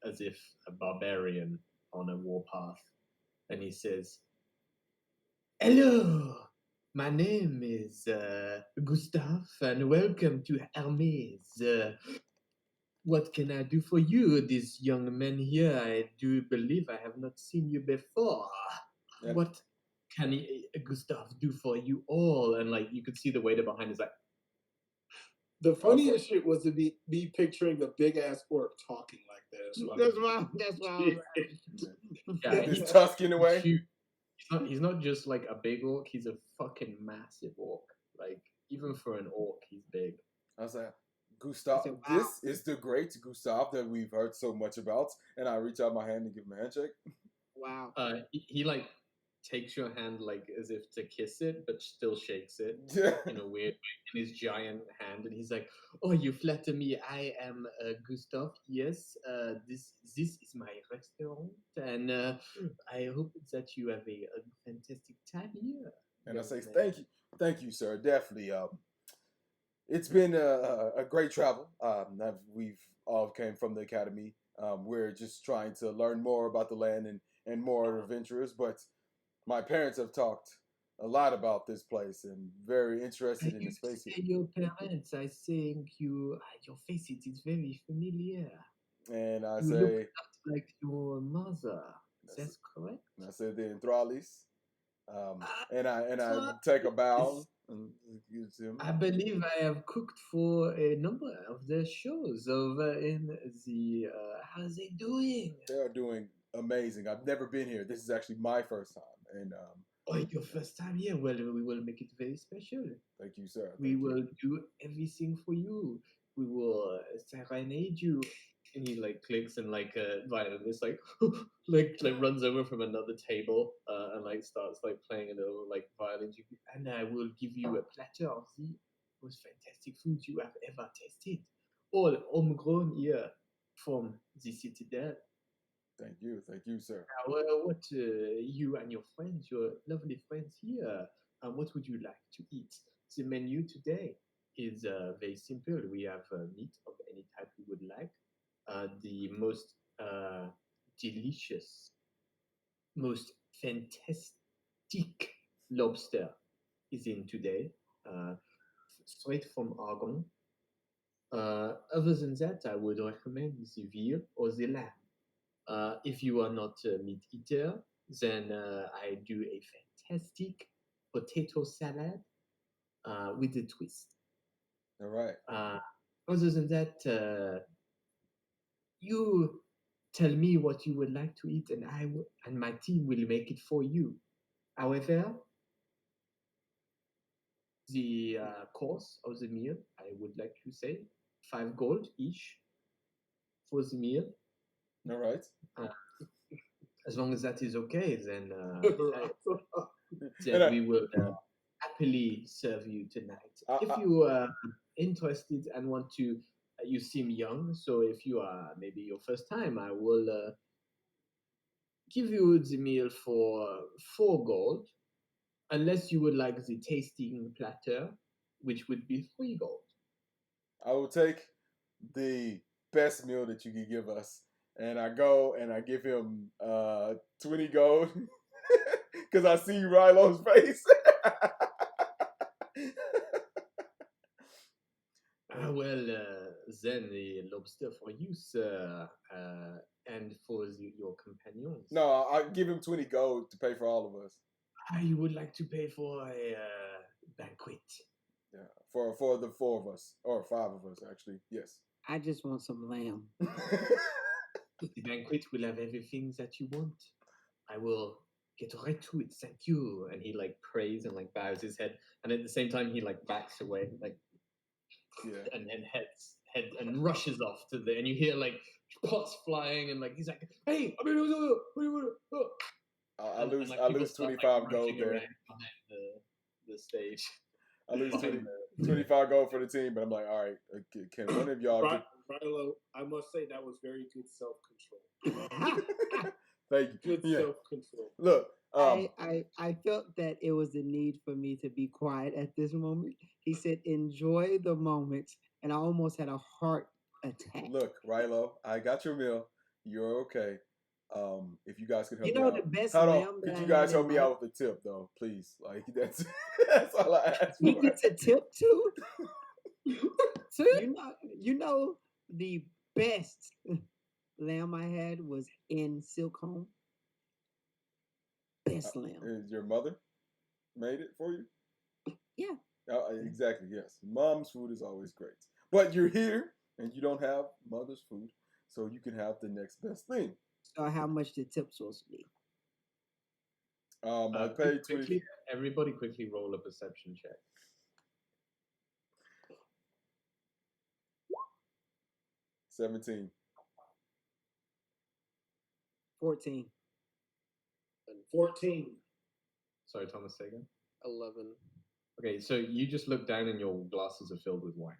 as if a barbarian on a warpath, and he says, "Hello, my name is Gustav, and welcome to Hermes. What can I do for you, this young man here? I do believe I have not seen you before.
Yep.
What can Gustav do for you all?" And like you could see the waiter behind is like,
The funniest shit was to be picturing the big ass orc talking like that.
That's why. That's why.
yeah,
His tusk in the way.
huge. He's not just like a big orc. He's a fucking massive orc. Like even for an orc, he's big.
I was like, Gustav,
said, wow.
this is the great Gustav that we've heard so much about. And I reach out my hand and give him a handshake.
Wow.
He like takes your hand like as if to kiss it, but still shakes it in a weird way in his giant hand, and he's like, "Oh, you flatter me. I am Gustav. Yes, this is my restaurant, and I hope that you have a fantastic time here."
And I say,
man."
thank you, sir. Definitely. It's been a great travel. We've all came from the academy. We're just trying to learn more about the land and more adventurers. But my parents have talked a lot about this place and very interested in the space here.
Your parents, I think your face it is very familiar.
And I
You look
say,
a lot like your mother. Is that correct?
and I said, the Enthralis. And I take a bow and give it to him.
I believe I have cooked for a number of their shows over in the. How's they doing?
They are doing amazing. I've never been here. This is actually my first time. And
Oh, your first time here? Well, we will make it very special.
thank you, sir.
We will do everything for you. We will serenade you. And he like clicks and like violinist like like runs over from another table and like starts like playing a little like violin. And I will give you a platter of the most fantastic food you have ever tasted, all homegrown here from the citadel.
Thank you, sir.
What you and your friends, your lovely friends here, what would you like to eat? The menu today is very simple. We have meat of any type you would like. The most delicious, most fantastic lobster is in today, straight from Argon. Other than that, I would recommend the veal or the lamb. If you are not a meat eater, then I do a fantastic potato salad with a twist.
All right.
Other than that, you tell me what you would like to eat, and and my team will make it for you. However, the course of the meal, I would like to say 5 gold each for the meal.
All right.
As long as that is okay, then
And
we will happily serve you tonight. If
I-
you are interested and want to, you seem young, so if you are maybe your first time, I will give you the meal for 4 gold, unless you would like the tasting platter, which would be 3 gold.
I will take the best meal that you can give us. And I go and I give him 20 gold because I see Rilo's face.
Then the lobster for you, sir, and for your companions.
No, I give him 20 gold to pay for all of us.
You would like to pay for a banquet?
Yeah, for the 4 of us or 5 of us actually. Yes.
I just want some lamb.
The banquet will have everything that you want. I will get right to it. Thank you. And he like prays and like bows his head, and at the same time he like backs away, like and heads and rushes off to the, and you hear like pots flying, and like he's like, hey,
I lose
like,
I
people
lose
start,
25
like,
gold
rushing
there.
around behind the stage.
I lose
Behind
25 gold for the team, but I'm like, all right, can one of y'all get...
Rilo, I must say that was very good self-control.
Thank you.
Good self-control.
Look,
I felt that it was a need for me to be quiet at this moment. He said, enjoy the moment, and I almost had a heart attack.
Look, Rilo, I got your meal. You're okay. If you guys could help me
know
out.
the best
Hold on.
lamb that
Could
I
you guys
had
help
in
me
life?
out with the tip, though? Please. Like, that's all I ask
He
for.
gets a tip too. You know the best lamb I had was in Silkholm. Best lamb.
Is your mother made it for you?
Yeah.
Exactly, yes. Mom's food is always great. But you're here, and you don't have mother's food, so you can have the next best thing.
So how much the tip supposed to be?
I paid 20.
Everybody quickly roll a perception check.
17.
14.
And 14.
Sorry, Thomas, say again.
11.
Okay, so you just look down and your glasses are filled with wine.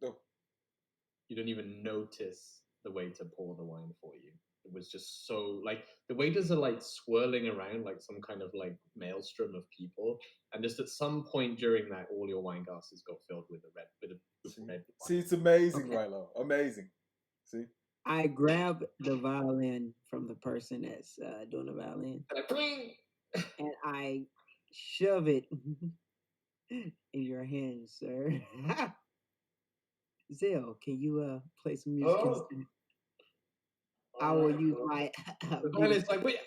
No.
You don't even notice the waiter pour the wine for you. It was just so, like, the waiters are like swirling around like some kind of like maelstrom of people, and just at some point during that, all your wine glasses got filled with a red wine.
See, it's amazing,
Okay.
Rilo. Amazing. See?
I grab the violin from the person that's doing the violin, and I shove it in your hands, sir. Zell, can you play some music instead? I will use my.
The violin's like, wait.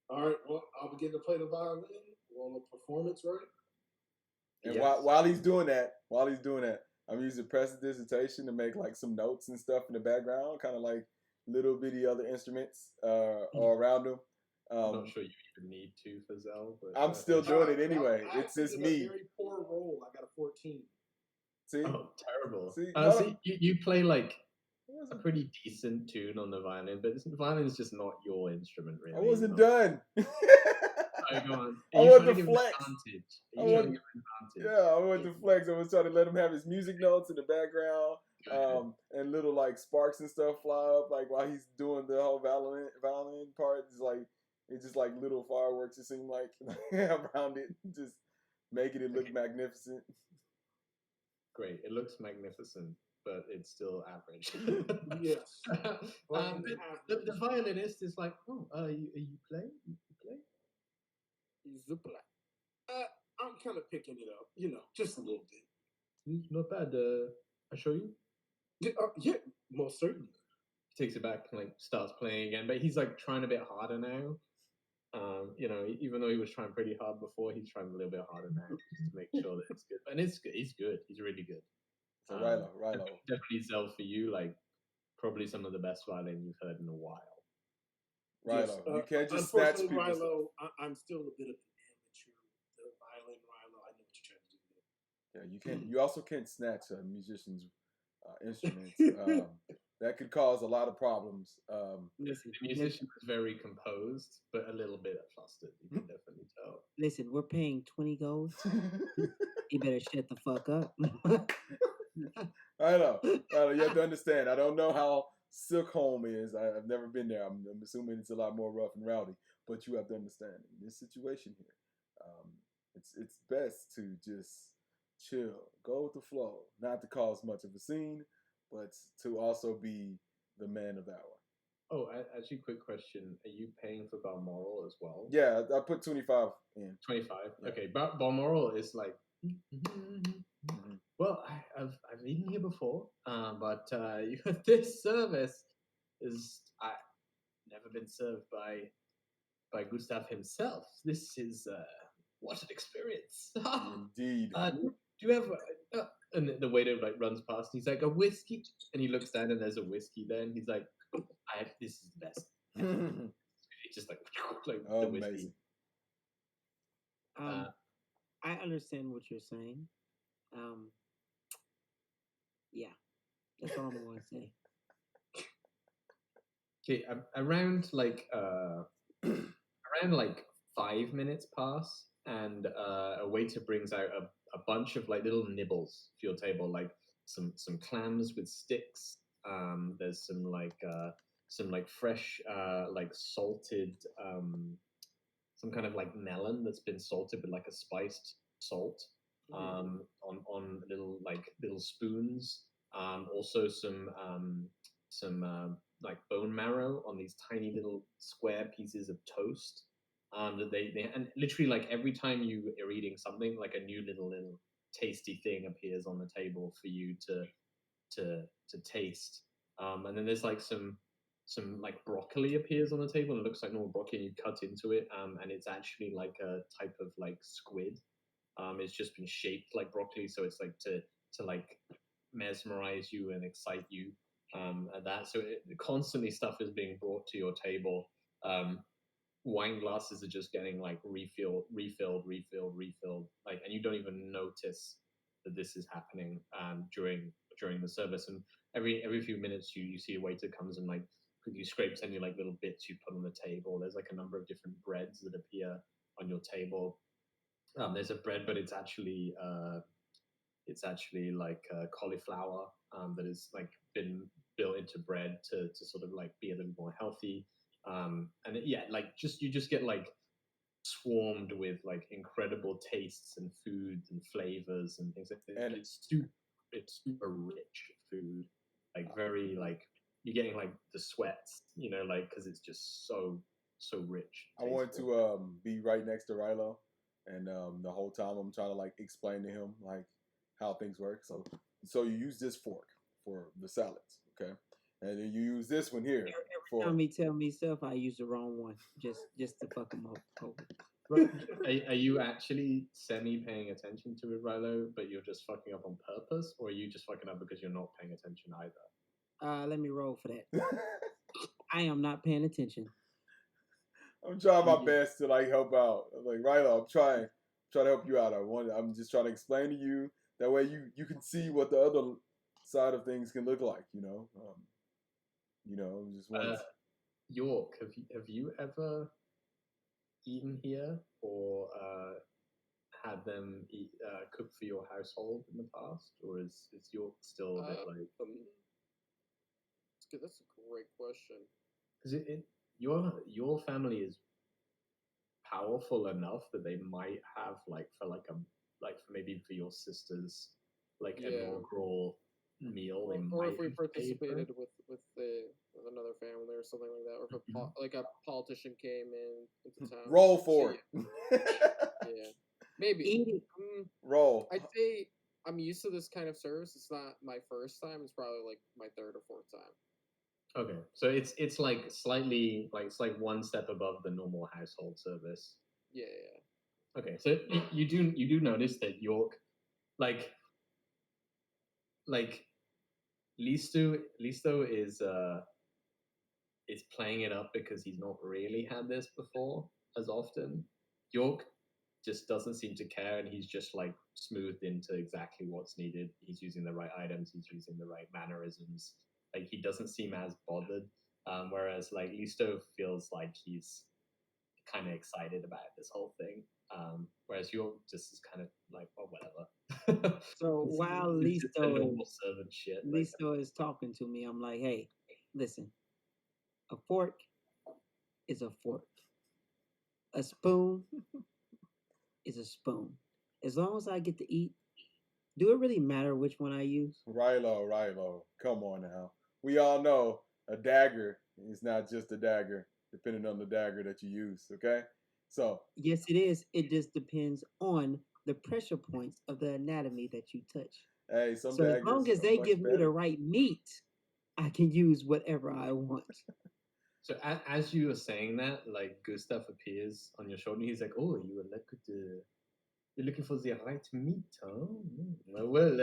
All right, well, I'll begin to play the violin. Roll a performance, right?
And
Yes.
while he's doing that, I'm using prestidigitation to make like some notes and stuff in the background, kind of like little bitty other instruments all around him.
I'm not sure you even need to for Zell, but
I'm still doing it anyway.
I
It's just
did
me.
A very poor roll. I got a 14.
See?
Oh, terrible.
See?
See, you play like a pretty decent tune on the violin, but the violin is just not your instrument, really.
I wasn't done.
Go on.
I want to flex. Yeah, I want to flex. I was trying to let him have his music notes in the background, and little like sparks and stuff fly up, like while he's doing the whole violin part. It's just like little fireworks. It seemed like around it, just making it look magnificent.
Great, it looks magnificent, but it's still average.
Yes.
The violinist is like, oh, you play? You play?
I'm kind of picking it up, just a little bit.
Not bad. I show you.
Yeah, most certainly.
He takes it back and like starts playing again, but he's like trying a bit harder now. Even though he was trying pretty hard before, he's trying a little bit harder now just to make sure that it's good. And it's good. He's good. He's really good.
So Rilo.
Definitely Zell for you. Like probably some of the best violin you've heard in a while.
Rilo, you can't just snatch people.
Rilo, I'm still a bit of an amateur with the violin. Rilo, I know what you're trying to do there.
Yeah, you can't. You also can't snatch a musician's instruments. that could cause a lot of problems.
Listen,
The musician was very composed, but a little bit flustered. You can definitely tell.
listen, we're paying 20 gold. You better shut the fuck up.
I know. You have to understand. I don't know how Silk Home is. I've never been there. I'm assuming it's a lot more rough and rowdy. But you have to understand in this situation here, it's best to just chill, go with the flow, not to cause much of a scene, but to also be the man of the hour.
Oh, actually, quick question: are you paying for Balmoral as well?
Yeah, I put 25 in.
25.
Yeah.
Okay, Balmoral is like.
Mhm.
Well, I've eaten here before, but this service is I never been served by Gustav himself. This is what an experience.
Indeed.
Do you have and the waiter like runs past. He's like, a whiskey, and he looks down and there's a whiskey there, and he's like, this is the best. It's just like the whiskey.
Amazing.
I understand what you're saying. Yeah, that's all I'm going to say.
Okay, around like 5 minutes pass, and a waiter brings out a bunch of like little nibbles for your table, like some clams with sticks. There's some fresh like salted some kind of like melon that's been salted with like a spiced salt on little spoons. Also some like bone marrow on these tiny little square pieces of toast. That they and literally like every time you are eating something, like a new little tasty thing appears on the table for you to taste. And then there's like some like broccoli appears on the table, and it looks like normal broccoli, and you cut into it, and it's actually like a type of like squid. It's just been shaped like broccoli, so it's like to like mesmerize you and excite you. And that so constantly stuff is being brought to your table. Wine glasses are just getting like refilled, like, and you don't even notice that this is happening during the service. And every few minutes you see a waiter comes and like you scrapes any like little bits you put on the table. There's like a number of different breads that appear on your table. There's a bread, but it's actually like cauliflower that is like been built into bread to sort of like be a little more healthy. Like you just get like swarmed with like incredible tastes and foods and flavors and things like that. And it's super rich food, like very like you're getting like the sweats, like because it's just so rich.
I want to be right next to Rilo, and the whole time I'm trying to like explain to him like how things work. So you use this fork for the salads, okay, and then you use this one here for.
Every time he tell me stuff, I use the wrong one just to fuck him up.
Are you actually semi-paying attention to it, Rilo, but you're just fucking up on purpose, or are you just fucking up because you're not paying attention either?
Let me roll for that. I am not paying attention.
I'm trying my best to like help out. I'm like, Rilo, I'm trying to help you out. I'm just trying to explain to you that way you can see what the other side of things can look like. Just want.
York, have you ever eaten here or had them cook for your household in the past, or is York still a bit like?
That's a great question.
Because your family is powerful enough that they might have maybe for your sisters like an inaugural meal.
Or if we participated with another family or something like that, or if like a politician came into town.
Roll for it.
Yeah, maybe.
Roll.
I'd say I'm used to this kind of service. It's not my first time. It's probably like my third or fourth time.
Okay, so it's like slightly like it's like one step above the normal household service.
Yeah.
Okay, so you do notice that York, like Listo is playing it up because he's not really had this before as often. York just doesn't seem to care, and he's just like smoothed into exactly what's needed. He's using the right items, he's using the right mannerisms, Like he doesn't seem as bothered. Whereas like Listo feels like he's kind of excited about this whole thing. Whereas you're just kind of like, oh, whatever.
So while
It's just a normal servant shit. Like,
Listo is talking to me, I'm like, hey, listen, a fork is a fork. A spoon is a spoon. As long as I get to eat, do it really matter which one I use?
Rilo, come on now. We all know a dagger is not just a dagger, depending on the dagger that you use, okay? So,
Yes, it is. It just depends on the pressure points of the anatomy that you touch.
hey, some
So as long
daggers
as
are
they
much
give me the
better.
right meat, I can use whatever I want.
so as you were saying that, like Gustav appears on your shoulder. He's like, "Oh, you were you're looking for the right meat, huh? Well,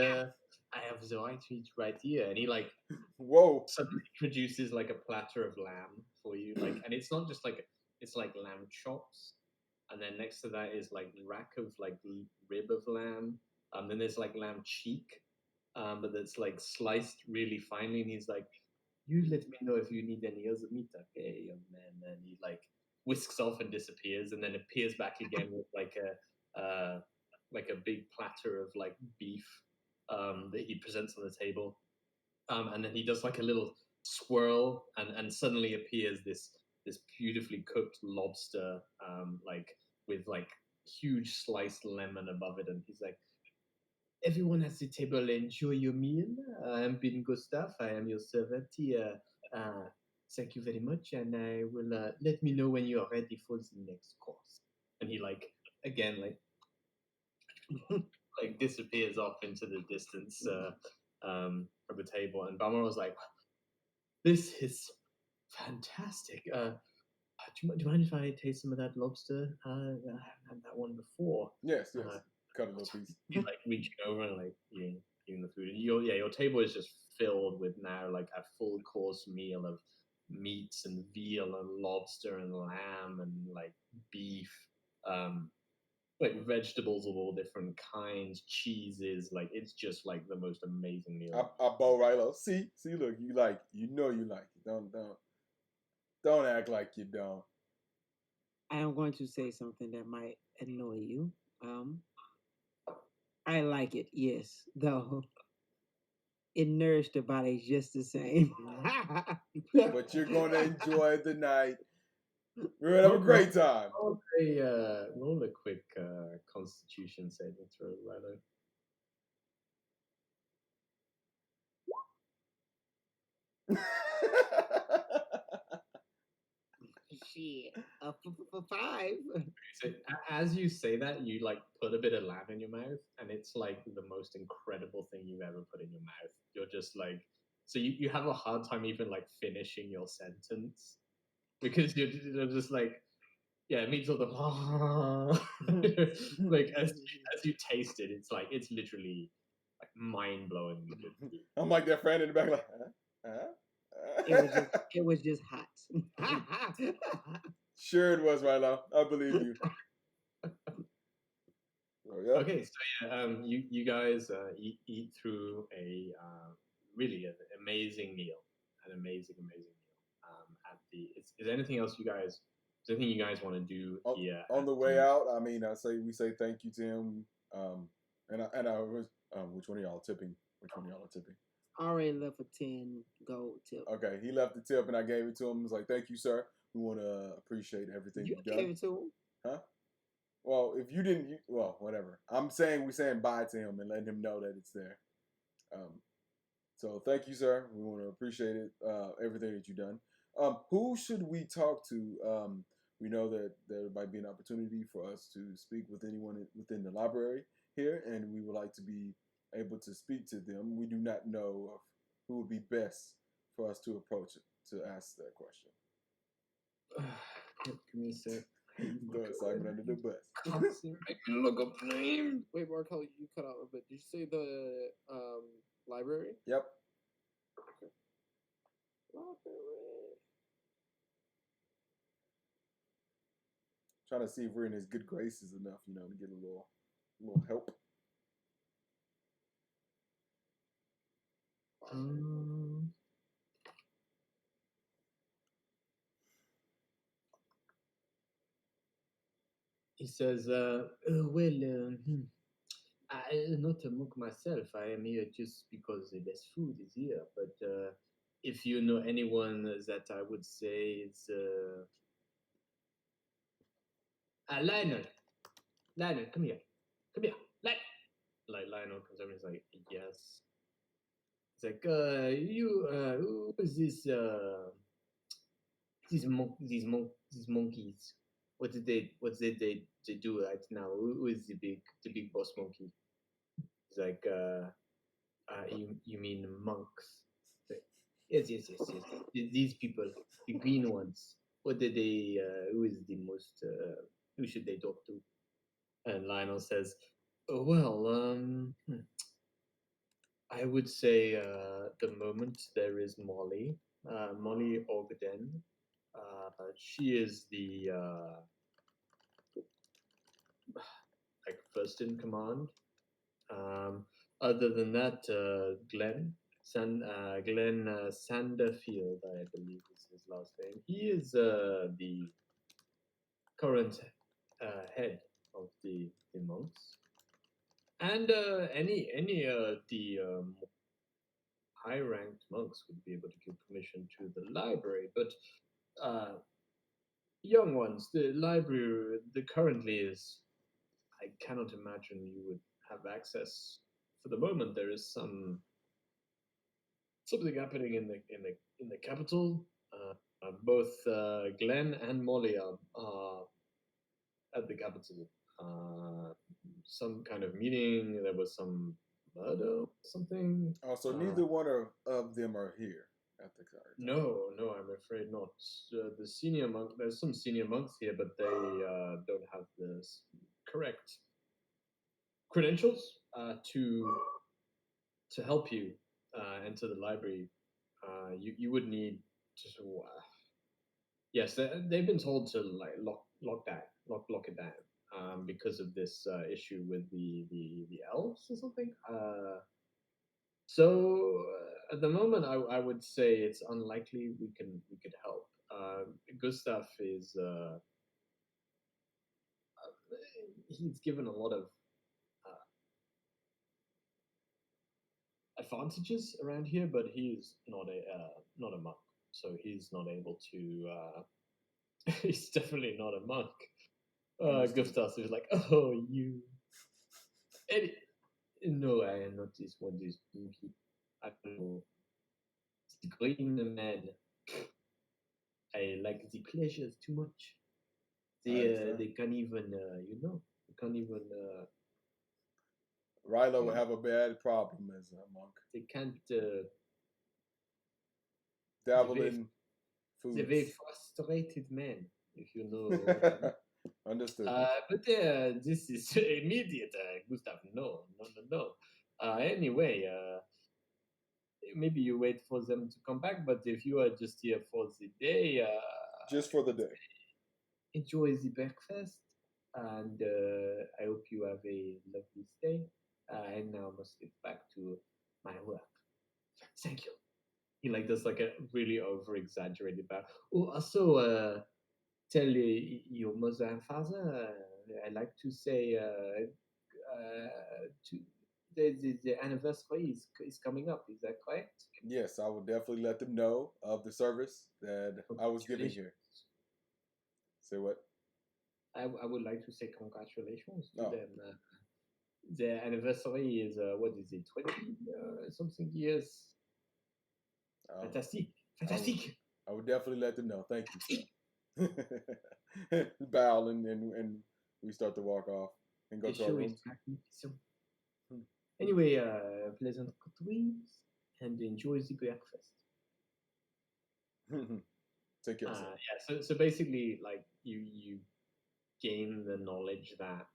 I have the right meat right here." And he like
Whoa.
suddenly produces like a platter of lamb for you, like, and it's not just like it's like lamb chops, and then next to that is like rack of like rib of lamb. Then there's like lamb cheek, but that's like sliced really finely. And he's like, "You let me know if you need any other meat, okay, young man." And he like whisks off and disappears, and then appears back again with like a big platter of like beef that he presents on the table. And then he does like a little swirl, and suddenly appears this beautifully cooked lobster, like with like huge sliced lemon above it, and he's like, "Everyone at the table, enjoy your meal. I am Ben Gustav. I am your servant here. Uh, thank you very much, and I will let me know when you are ready for the next course." And he like again like disappears off into the distance from the table, and Balmor was like, "This is fantastic. Do you mind if I taste some of that lobster? I haven't had that one before."
Yes.
Uh,
Cut a little piece.
you like reaching over and like eating the food. And your table is just filled with now like a full course meal of meats and veal and lobster and lamb and like beef, like vegetables of all different kinds, cheeses. Like it's just like the most amazing meal.
I bow Rilo. See, look, you like, you like it. Don't act like you don't.
I am going to say something that might annoy you. I like it, yes, though it nourished the body just the same.
But you're gonna enjoy the night. We're gonna have a great time.
Roll a quick Constitution saving throw, Rilo.
Shit, for 5.
So as you say that, you like put a bit of lamb in your mouth, and it's like the most incredible thing you've ever put in your mouth. You're just like, so you have a hard time even like finishing your sentence because you're just like, yeah, it means all the like as you taste it, it's like it's literally like mind blowing.
I'm like that friend in the back, like, huh?
It was just hot.
Sure, it was, Rilo. I believe you. Oh, yeah.
Okay, so yeah, you guys eat through a really an amazing meal, an amazing meal. At the is there anything else you guys? Is there anything you guys want to do here?
On the way out, I mean, we say thank you to him. And I was, which one of y'all tipping? Which one of y'all are tipping?
I already left a 10 gold tip.
Okay, he left the tip and I gave it to him. It was like, thank you, sir. We want to appreciate everything
You
you've done.
gave it to him?
Huh? Well, if you didn't, well, whatever. I'm saying we're saying bye to him and letting him know that it's there. So thank you, sir. We want to appreciate it, everything that you've done. Who should we talk to? We know that there might be an opportunity for us to speak with anyone within the library here, and we would like to be able to speak to them. We do not know of who would be best for us to approach it, to ask that question.
Give me a sec.
Throw Simon under the bus.
Make me look up the name. Wait, Markel, you cut out a bit. Did you say the library?
Yep.
Library.
Trying to see if we're in his good graces enough, to get a little help.
He says, I'm not a monk myself. I am here just because the best food is here. But if you know anyone that I would say is Lionel. Lionel, come here. Come here. Like Lionel comes over and is like, yes. It's like, who is this? These monkeys. What did they do right now? Who is the big boss monkey? He's like, you mean monks? Like, yes. These people, the green ones. What did they? Who is the most? Who should they talk to? And Lionel says, oh, well, I would say the moment there is Molly Ogden. She is the like first in command. Other than that, Glenn Sanderfield, I believe is his last name. He is the current head of the monks, and any the high-ranked monks would be able to give permission to the library, but young ones, the library, the currently is. I cannot imagine you would have access. For the moment, there is something happening in the capital. Both Glenn and Molly are at the capital. Some kind of meeting. There was some murder, something.
Oh, so neither one of them are here at the current time.
No, I'm afraid not. The senior monk. There's some senior monks here, but they don't have the correct credentials to help you enter the library. You would need to. Yes, they've been told to like lock it down because of this issue with the elves or something. So at the moment, I would say it's unlikely we could help. Gustav is he's given a lot of advantages around here, but he's not a monk, so he's not able to. He's definitely not a monk. Gustav is like, oh, you. And, no, I am not this one. This monkey. I don't know. The green man. I like the pleasures too much. They can't even they can't even
Rilo would have a bad problem as a monk.
they can't
Dabble
very-
in
they're very
foods.
frustrated men, if you know what I mean.
Understood.
But this is immediate, Gustav. No. Anyway, maybe you wait for them to come back, but if you are just here for the day,
Just for the day.
enjoy the breakfast, and I hope you have a lovely stay. And now I must get back to my work. Thank you. He like does like a really over exaggerated bow. Oh, also, tell your mother and father. I like to say to the anniversary is coming up. Is that correct?
Yes, I will definitely let them know of the service that I was giving here. Say what?
I would like to say congratulations to
Oh.
them. Their anniversary is what is it, 20 something years? Fantastic.
I would definitely let them know. Thank you, sir. Bow and we start to walk off and go
The
to our
show is
rooms.
magnificent. Anyway, pleasant dreams and enjoy the breakfast.
Take care, sir.
Yeah, so basically, like you gain the knowledge that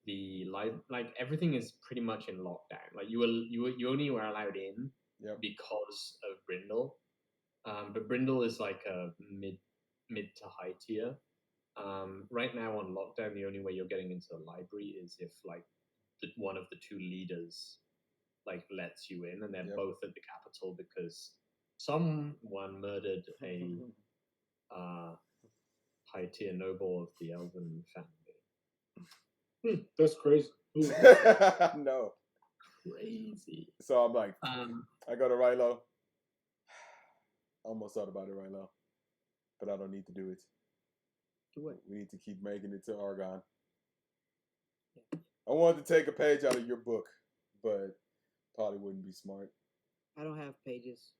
the like everything is pretty much in lockdown. Like you only were allowed in
Yep.
because of Brindle, but Brindle is like a mid to high tier. Right now on lockdown, the only way you're getting into the library is if like one of the two leaders like lets you in, and they're
Yep.
both at the capital because someone murdered a high tier noble of the Elven family.
That's crazy. Ooh.
No.
Crazy.
So I'm like, I go to Rilo. I almost thought about it right now, but I don't need to do it.
Do what?
We need to keep making it to Argon. I wanted to take a page out of your book, but probably wouldn't be smart.
I don't have pages.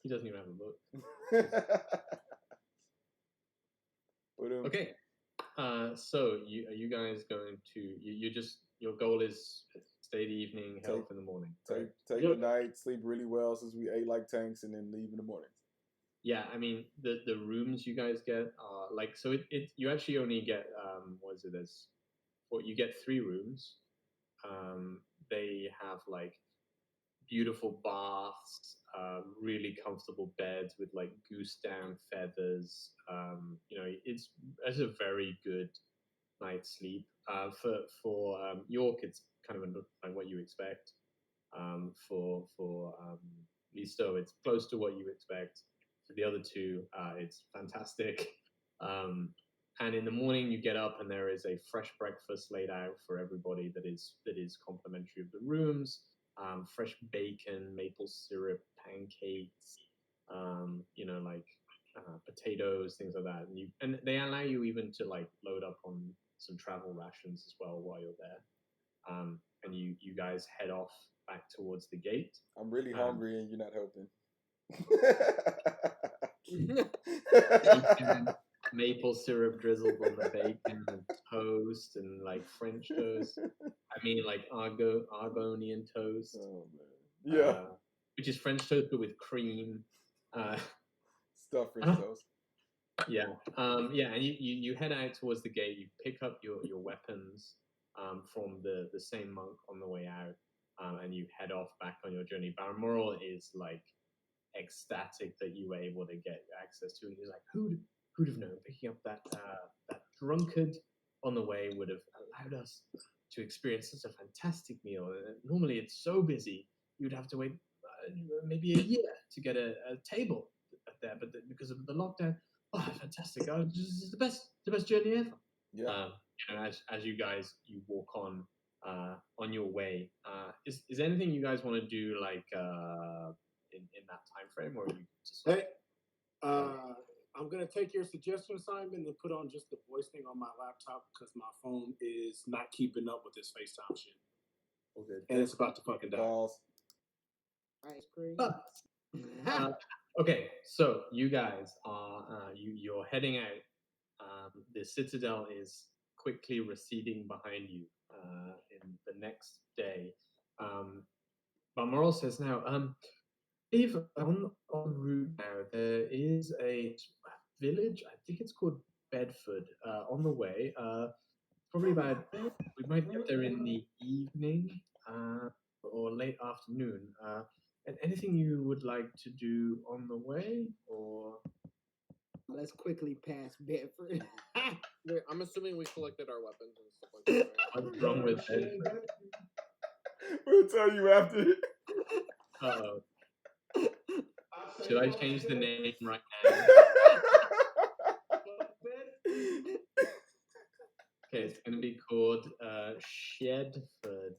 He doesn't even have a book. Okay. So are you guys going to? You just your goal is stay the evening, head off in the morning.
Take the night, sleep really well since we ate like tanks, and then leave in the morning.
Yeah, I mean the rooms you guys get are like so it you actually only get what is it as what you get 3 rooms. They have like beautiful baths, really comfortable beds with like goose down feathers. You know, it's a very good night's sleep. For York, it's kind of like what you expect. For Listo, it's close to what you expect. For the other 2, it's fantastic. And in the morning, you get up and there is a fresh breakfast laid out for everybody that is complimentary of the rooms. Fresh bacon, maple syrup, pancakes, you know, like potatoes, things like that. And they allow you even to like load up on some travel rations as well while you're there. And you guys head off back towards the gate.
I'm really hungry and you're not helping.
Bacon, maple syrup drizzled on the bacon and toast and like French toast. I mean like Argonian toast.
Oh man. Yeah.
Which is French toast but with cream.
Stuffed French toast.
Yeah. Yeah, and you head out towards the gate, you pick up your weapons from the same monk on the way out, and you head off back on your journey. Balmoral is like ecstatic that you were able to get access to it. He's like, who'd have known picking up that drunkard on the way would have allowed us to experience such a fantastic meal. Normally it's so busy you'd have to wait maybe a year to get a table there, but because of the lockdown, fantastic! This is the best journey ever.
Yeah.
You know, as you guys walk on your way, is anything you guys want to do like in that time frame, or you just
hey, I'm gonna take your suggestion, Simon, and put on just the voice thing on my laptop because my phone is not keeping up with this FaceTime shit.
Okay.
And it's about to fucking die.
Balls.
Ice cream.
Okay, so you guys are you're heading out. The citadel is quickly receding behind you in the next day. Balmoral says now, if on route now there is a village, I think it's called Bedford, on the way. Probably about we might get there in the evening or late afternoon. Anything you would like to do on the way, or
Let's quickly pass Bedford.
Wait, I'm assuming we collected our weapons and stuff like that. Right?
what's wrong with Bedford?
We'll tell you after.
Uh-oh. Should I change the name right now? Okay, it's going to be called Shedford.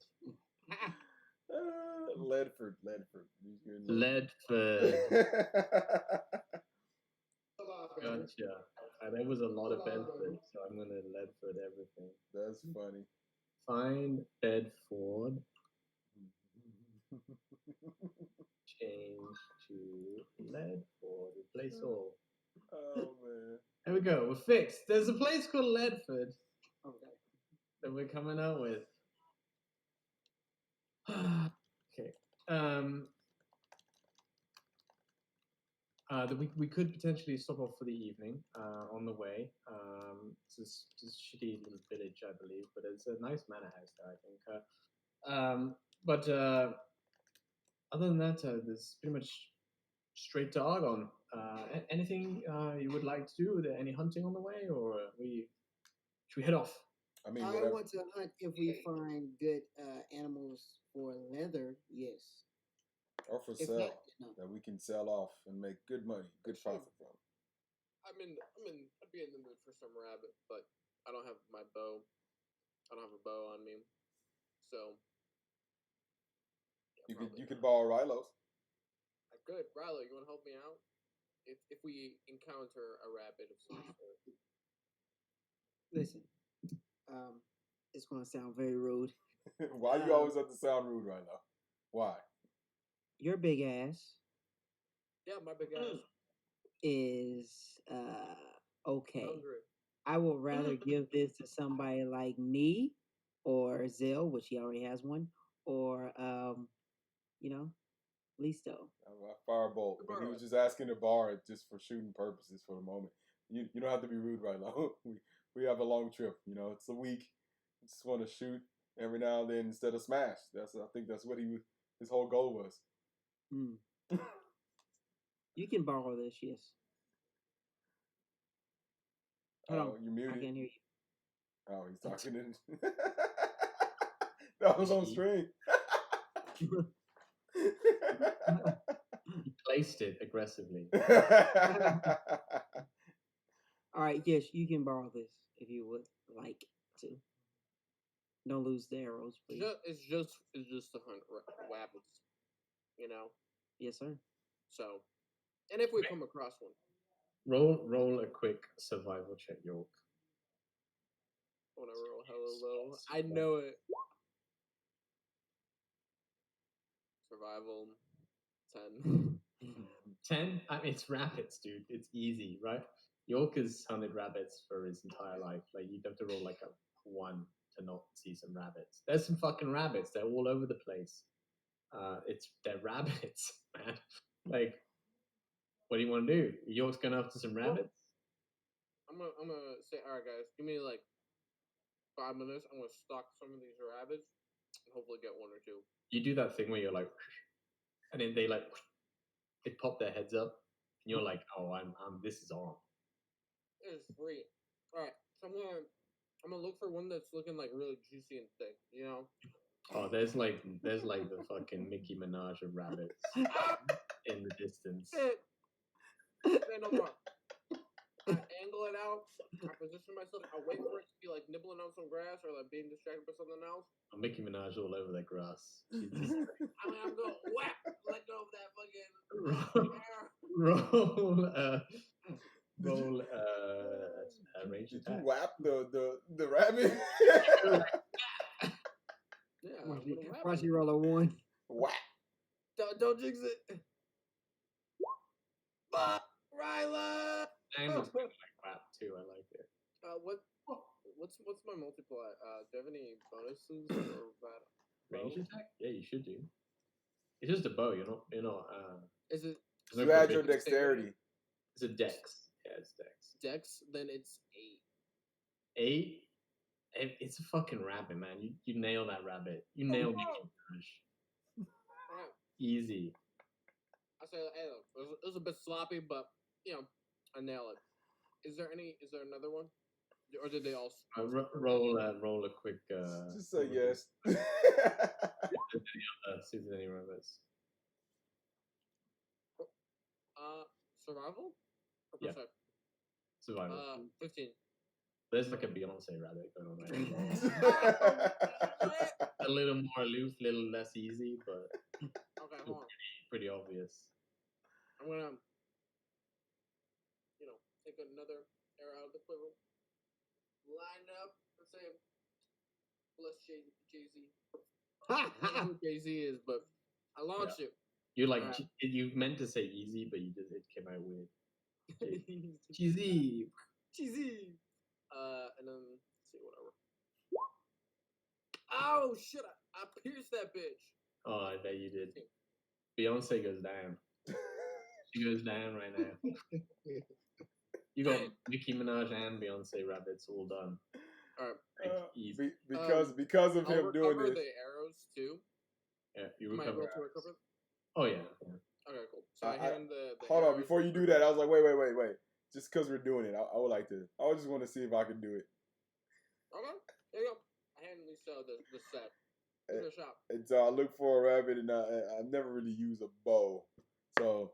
Ledford.
Ledford. Gotcha. There was a lot of Bedford, so I'm going to Ledford everything.
That's funny.
Find Bedford. Change to Ledford. Replace all.
Oh man.
There we go. We're fixed. There's a place called Ledford that we're coming out with. Okay. That we could potentially stop off for the evening on the way. It's just shitty little village, I believe, but it's a nice manor house there, I think. But other than that, there's pretty much straight to Argon. Anything you would like to do? Any hunting on the way, or should we head off?
I mean,
I want to hunt if we find good animals for leather. Yes.
Or for
If
sale
not, no.
that we can sell off and make good money, good profit from.
I'd be in the mood for some rabbit, but I don't have my bow. I don't have a bow on me, so yeah,
You
probably
could
not.
borrow Rilo's.
I could. Rilo, you want to help me out? If we encounter a rabbit of some sort.
Listen, it's gonna sound very rude.
Why you always have to sound rude right now? Why?
Your big ass
Yeah, my big ass.
is okay.
Hungry.
I would rather give this to somebody like me or Zell, which he already has one, or Listo.
Firebolt, but he was just asking to borrow it just for shooting purposes for the moment. You don't have to be rude right now. We have a long trip. It's a week. We just want to shoot every now and then instead of smash. I think that's what his whole goal was.
Mm. You can borrow this, yes. Hold on,
You're muted.
I can't hear you.
Oh, he's talking in. That was on stream.
He placed it aggressively.
All right, yes, you can borrow this if you would like to. Don't lose the arrows, please.
It's just to hunt rabbits,
Yes, sir.
So, and if we come across one,
roll a quick survival check, York.
I want to roll hella low. I know it. Survival 10.
10? I mean, it's rabbits, dude. It's easy, right? York has hunted rabbits for his entire life. Like, you'd have to roll like a 1 to not see some rabbits. There's some fucking rabbits. They're all over the place. They're rabbits, man. Like, what do you want to do? York's going after some rabbits?
I'm gonna say, all right, guys, give me like 5 minutes. I'm gonna stalk some of these rabbits and hopefully get one or two.
You do that thing where you're like, and then they pop their heads up, and you're like, oh, I'm this is on.
It's free. All right, so I'm gonna look for one that's looking like really juicy and thick.
Oh, there's like the fucking Nicki Minaj of rabbits in the distance.
Say no more. I angle it out. I position myself. I wait for it to be like nibbling on some grass or like being distracted by something else.
Oh, Nicki Minaj all over that grass.
I'm going whack, let go of that fucking
roll range
Did
attack.
you whap the rabbit?
Yeah.
Watch you roll a 1.
Whap.
Don't jinx it. Ryla.
And it's like whap too. I like it.
What's my multiply? Do you have any bonuses or that?
Range attack? Yeah, you should do. It's just a bow. You're not.
Is it?
You add your dexterity.
It's a dex. Yeah, it's dex.
Dex, then it's 8.
8? It's a fucking rabbit, man. You nail that rabbit. You nail Nicki Minaj.
Right.
Easy.
I say, hey, look, it was a bit sloppy, but I nail it. Is there another one, or did they all?
Roll a quick.
Just say yes.
See if there's any rabbits.
Survival.
Yeah. Survival.
15.
There's like a Beyonce rabbit going on right now. A little more aloof, a little less easy, but
okay, hold on.
Pretty obvious.
I'm gonna, take another arrow out of the quiver, line up, and say, "Bless Jay-Z." I don't know who Jay-Z is, but I launched it.
You you meant to say easy, but it came out weird. Cheesy.
And then let's see whatever. Oh shit! I pierced that bitch.
Oh, I bet you did. Beyonce goes down. She goes down right now. You got Nicki Minaj and Beyonce rabbits all done.
All right.
Easy.
Because of him doing this.
The arrows too.
Yeah, you recover.
Recover?
Oh yeah.
Okay, cool. So I hand the
hold on, before you do that, I was like, wait. Just because we're doing it, I would like to. I just want to see if I can do it.
Okay, there you go. I hand Lisa the set. Give it a shot.
And so I look for a rabbit, and I never really use a bow. So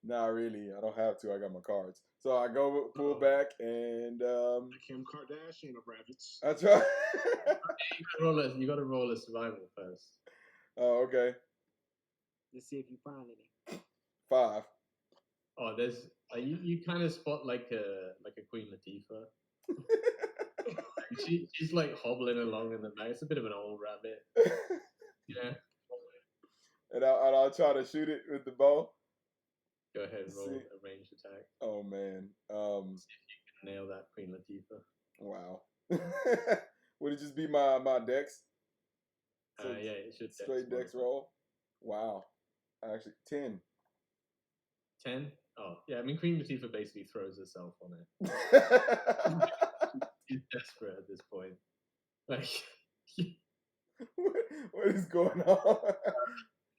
Not really. I don't have to. I got my cards. So I go pull
Oh.
back and
Kim Kardashian of rabbits.
that's right.
You gotta roll a survival first.
Oh, okay.
To see if you find any.
5.
Oh, there's you kind of spot like a Queen Latifah. She's like hobbling along in the night. It's a bit of an old rabbit. Yeah.
And I'll try to shoot it with the bow.
Go ahead and roll
See.
a ranged attack.
Oh man.
Nail that Queen Latifah.
Wow. Would it just be my dex? So
Yeah, it should
straight dex roll. Wow. Actually, 10.
10? Oh, yeah. I mean, Queen Latifah basically throws herself on it. She's desperate at this point. Like,
what is going on?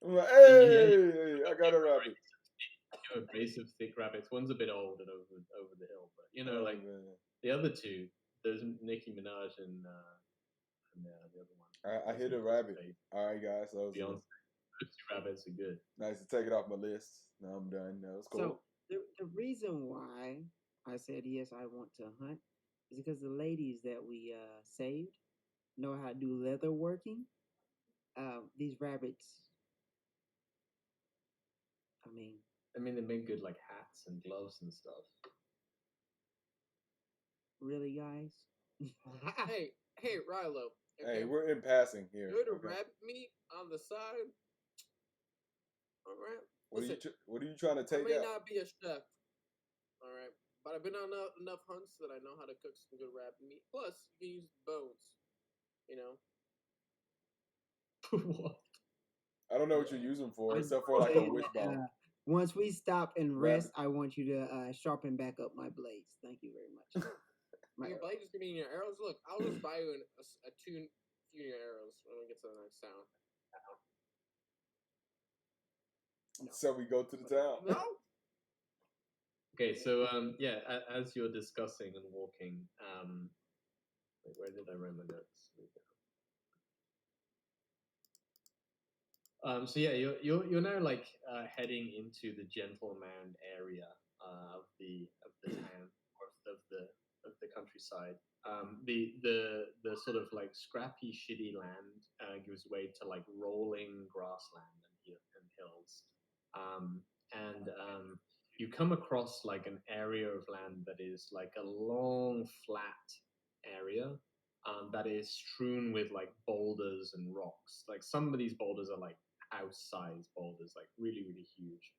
I'm like, hey, I got a rabbit.
two abrasive, thick rabbits. One's a bit old and over the hill, but you know,
Oh,
like
man.
the other two, there's Nicki Minaj and the other one.
I hit a rabbit. All right, guys. So
Beyonce. Those two rabbits are good.
nice to take it off my list. Now I'm done. That was cool.
So the reason why I said yes, I want to hunt is because the ladies that we saved know how to do leather working. These rabbits. I mean,
they make good like hats and gloves and stuff.
really, guys?
Hey, Rilo.
Hey, we're in passing here.
Good
Okay.
rabbit meat on the side. All right.
What
Listen,
are you trying to
I
take
may
out?
not be a chef. All right, but I've been on enough hunts that I know how to cook some good rabbit meat. Plus, you can use bones. You know.
What?
I don't know what you're using for,
I
except for like a
say
wishbone.
that, once we stop and
Rabbit.
rest, I want you to sharpen back up my blades. Thank you very much.
Your blade is gonna be in your arrows. Look, I'll just buy you a few new arrows when we get to the next town.
No.
So we go to the town.
No.
Okay, so yeah, as you're discussing and walking, wait, where did I write my notes? So yeah, you're now like heading into the Gentleman area of the town or of the countryside. The sort of like scrappy, shitty land gives way to like rolling grassland and hills. You come across like an area of land that is like a long, flat area that is strewn with like boulders and rocks. Like some of these boulders are like house-sized boulders, like really, really huge.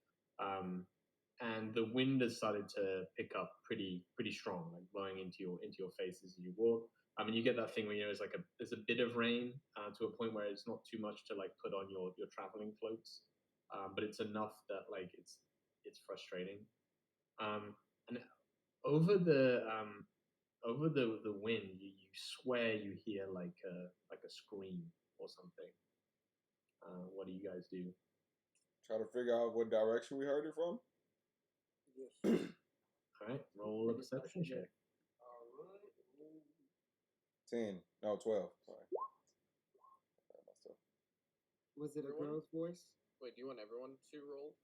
And the wind has started to pick up pretty strong, like blowing into your face as you walk. I mean, you get that thing where there's a bit of rain to a point where it's not too much to like put on your traveling cloaks, but it's enough that like it's frustrating. And over the wind, you swear you hear like a scream or something. What do you guys do?
Try to figure out what direction we heard it from.
Yes.
All right, roll a perception check.
10. No, 12. Sorry.
Was it a
Everyone?
girl's voice?
Wait, do you want everyone to roll?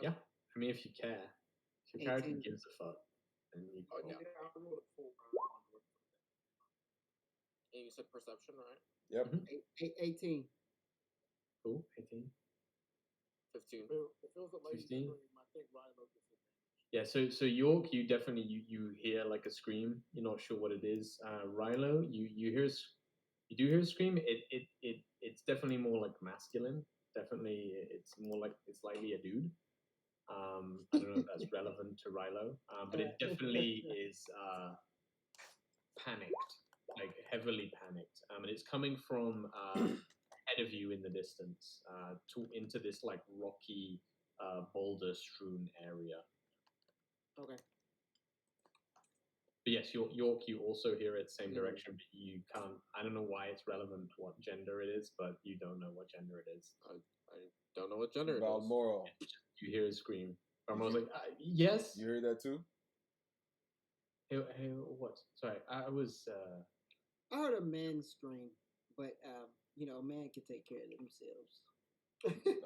Yeah, I mean, if you care, if your character
18.
gives a fuck, then you
Oh,
can
yeah.
roll.
I rolled a full
And you said perception, right?
Yep.
Mhm.
18.
Cool, 18.
15.
It feels like
15.
I think Rilo gets it.
Yeah, so York, you definitely you hear like a scream. You're not sure what it is. Rilo, you hear you do hear a scream. It's definitely more like masculine. Definitely, it's more like it's likely a dude. I don't know if that's relevant to Rilo, but it definitely is panicked, like heavily panicked. And it's coming from ahead of you in the distance into this like rocky, boulder-strewn area.
Okay.
But yes, York, you also hear it same direction, but you can't. I don't know why it's relevant what gender it is, but you don't know what gender it is.
I don't know what gender it is.
Balmoral.
You hear a scream. Balmoral's like, yes.
You heard that too?
Hey, what? Sorry, I was.
I heard a man scream, but man can take care of themselves.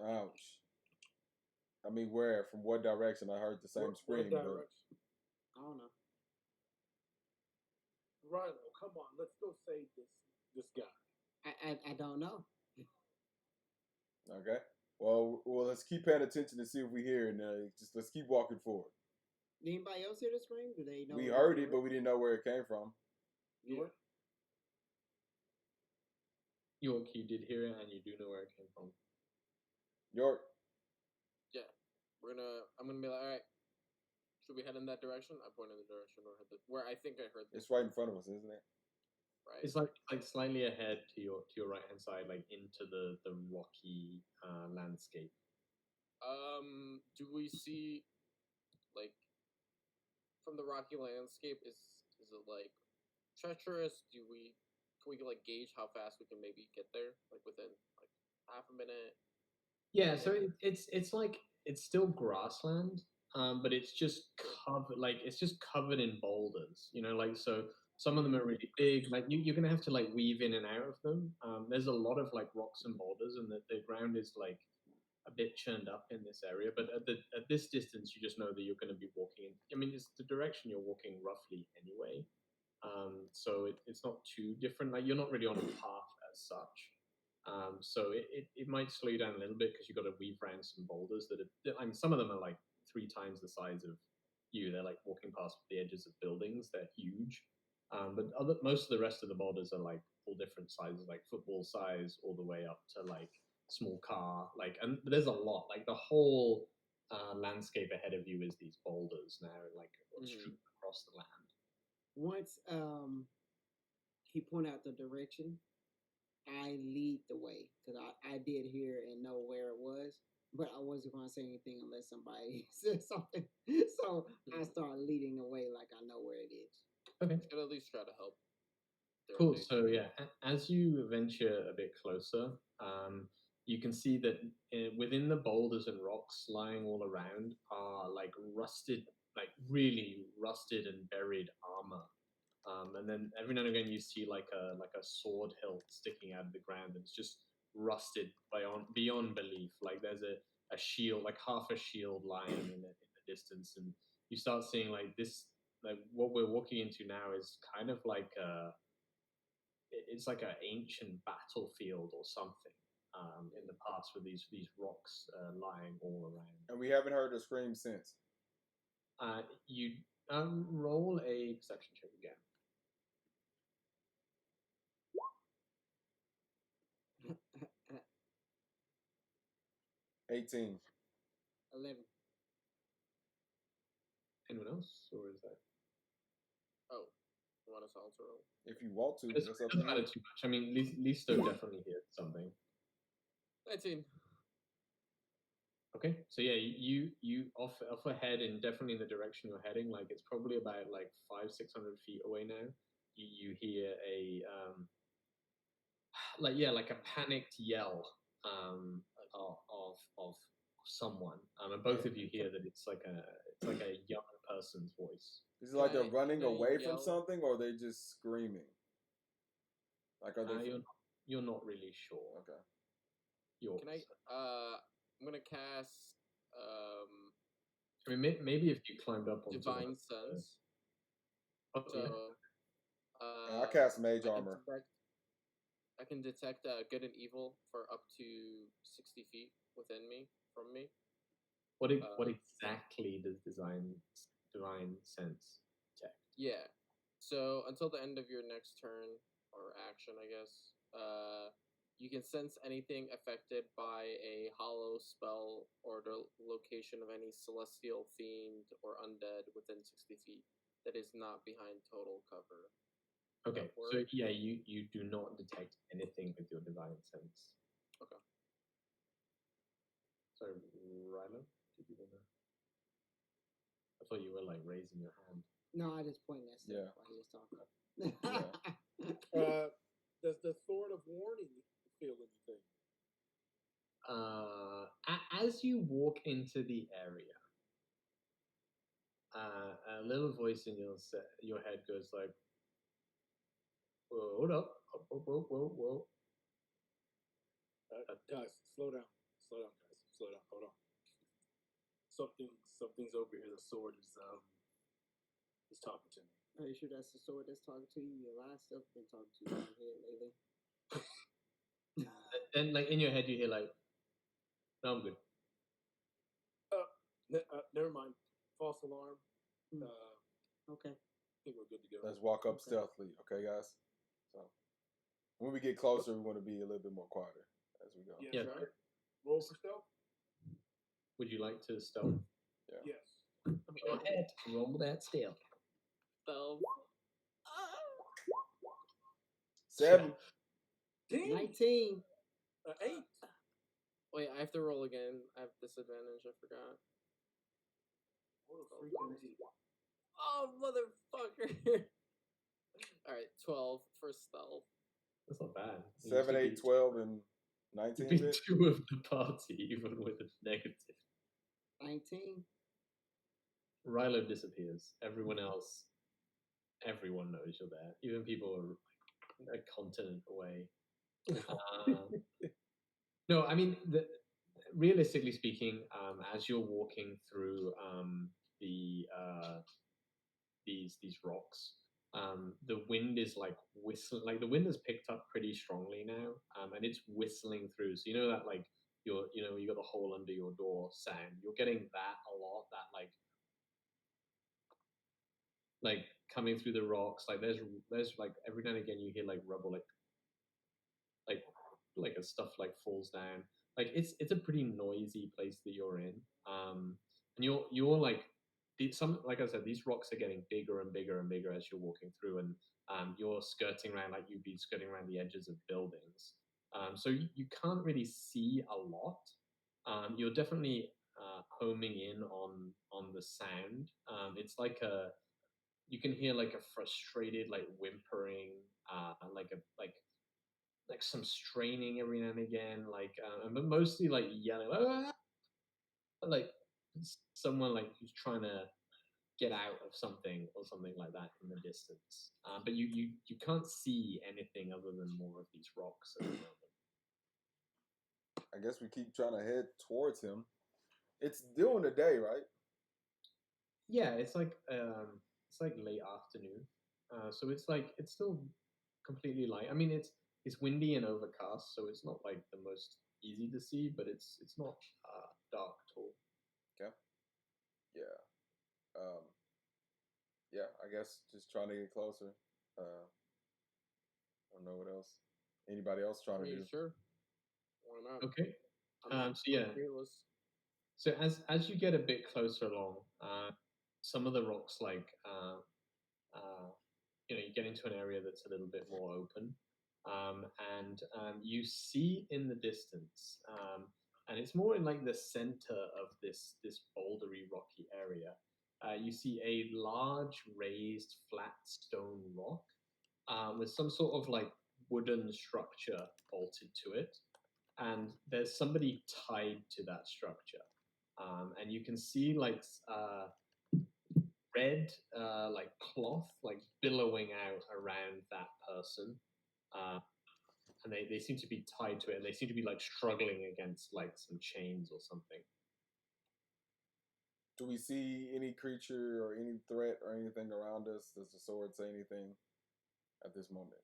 Ouch. I mean, where? From what direction? I heard the same
What
scream. But
direction?
I don't know.
Rhino, come on, let's go save this guy.
I don't know.
okay. Well, let's keep paying attention to see if we hear, and just let's keep walking forward.
Did anybody else hear the scream? Do they know?
We heard it, but we didn't know where it came from.
York?
York, you did hear it, and you do know where it came from.
York,
Yeah, I'm gonna be like, all right. Should we head in that direction? I point in the direction where I think I heard this.
it's right in front of us, isn't it?
Right.
It's like slightly ahead to your right hand side, like into the rocky landscape.
Do we see like from the rocky landscape? Is it like treacherous? Can we like gauge how fast we can maybe get there? Like within like half a minute?
Yeah, so it's like it's still grassland, but it's just covered in boulders. You know, like so some of them are really big. Like you're gonna have to like weave in and out of them. There's a lot of like rocks and boulders, and the ground is like a bit churned up in this area. But at this distance, you just know that you're going to be walking in. I mean, it's the direction you're walking roughly anyway. So it's not too different. Like you're not really on a path as such. So it might slow you down a little bit because you've got to weave around some boulders I mean, some of them are like 3 times the size of you. They're like walking past the edges of buildings. They're huge. But most of the rest of the boulders are like all different sizes, like football size all the way up to like small car. And there's a lot. Like the whole landscape ahead of you is these boulders now, like strewn across the land.
Once he pointed out the direction, I lead the way because I did hear and know where it was, but I wasn't going to say anything unless somebody said something. So I start leading the way like I know where it is.
Okay.
Should at least try to help.
Cool. So yeah, as you venture a bit closer, you can see that within the boulders and rocks lying all around are like rusted, like really rusted and buried armor. And then every now and again you see like a sword hilt sticking out of the ground, and it's just rusted beyond belief. Like there's a shield, like half a shield lying in the distance, and you start seeing like this. Like what we're walking into now is kind of like it's like an ancient battlefield or something in the past with these rocks lying all around.
And we haven't heard a scream since.
You roll a perception check again.
18.
11.
Anyone else, or is that?
Oh, you want us all to roll?
If you want to,
It
that's up
doesn't
to
matter
you.
too much. I mean, Listo definitely hears something.
19.
Okay, so yeah, you off ahead and definitely in the direction you're heading. Like it's probably about like 500-600 feet away now. You hear a like a panicked yell of someone, and both of you hear that it's like a young person's voice.
Is it like they're
Can
running
I
away from
yell?
something, or are they just screaming? Like, are they?
You're not really sure.
Okay.
Yours.
Can I? I'm gonna cast.
I mean, maybe if you climbed up on
Divine Sense.
Oh, yeah.
So.
I cast Mage Armor.
I can detect good and evil for up to 60 feet within me, from me.
What exactly does Divine Sense detect?
Yeah. So until the end of your next turn or action, I guess, you can sense anything affected by a hollow spell or the location of any celestial fiend or undead within 60 feet that is not behind total cover.
Okay, so yeah, you do not detect anything with your Divine Sense.
Okay.
So, Rilo, did you wanna? I thought you were like raising your hand.
No, I just pointed at stuff
Yeah.
while he was talking.
Does the Sword of Warning feel anything?
As you walk into the area, a little voice in your head goes like, "Whoa, hold up, whoa."
Guys, slow down, guys, slow down. Hold on. something's over here. The sword is talking to me.
Are you sure that's the sword that's talking to you? Your last stuff been talking to you down here lately.
Then, like in your head, you hear like, "No, I'm good."
Never mind. False alarm.
Okay.
I think we're good to go.
Let's walk up stealthily, okay, guys? So when we get closer, we want to be a little bit more quieter as we go.
Yeah.
Yeah.
Right. Roll for stealth.
Would you like to stealth?
Yeah.
Yes.
Go ahead. Roll that stealth.
Stealth.
7.
19.
8.
Wait, I have to roll again. I have disadvantage. I forgot. Oh, motherfucker! All right, 12 for stealth.
That's not bad.
7, 8, 12, and 19.
You'd be 2 of the party, even with a negative.
19.
Rilo disappears. Everyone knows you're there. Even people are like a continent away. No, I mean, realistically speaking, as you're walking through these rocks, the wind is like whistling. Like the wind has picked up pretty strongly now, and it's whistling through. So you know that like you got the hole under your door sound. You're getting that a lot. That like coming through the rocks. Like there's like every now and again you hear like rubble, like a stuff like falls down. Like it's a pretty noisy place that you're in. And you're like like I said, these rocks are getting bigger and bigger and bigger as you're walking through, and you're skirting around like you'd be skirting around the edges of buildings. So you can't really see a lot. You're definitely homing in on the sound. It's like you can hear like a frustrated like whimpering, like some straining every now and again, but mostly like yelling, like someone like who's trying to get out of something or something like that in the distance. But you can't see anything other than more of these rocks at the moment.
I guess we keep trying to head towards him. It's during the day, right?
Yeah, it's like late afternoon, so it's still completely light. I mean, it's windy and overcast, so it's not like the most easy to see, but it's not dark at all.
Okay. Yeah. Yeah. I guess just trying to get closer. I don't know what else. Anybody else trying to do?
Sure. Why not?
Okay.
I'm
So yeah.
fearless.
So as you get a bit closer along, some of the rocks you get into an area that's a little bit more open, and you see in the distance, and it's more in like the center of this bouldery rocky area. You see a large raised flat stone rock with some sort of like wooden structure bolted to it, and there's somebody tied to that structure, and you can see like red like cloth like billowing out around that person, and they seem to be tied to it, and they seem to be like struggling against like some chains or something.
Do we see any creature or any threat or anything around us? Does the sword say anything at this moment?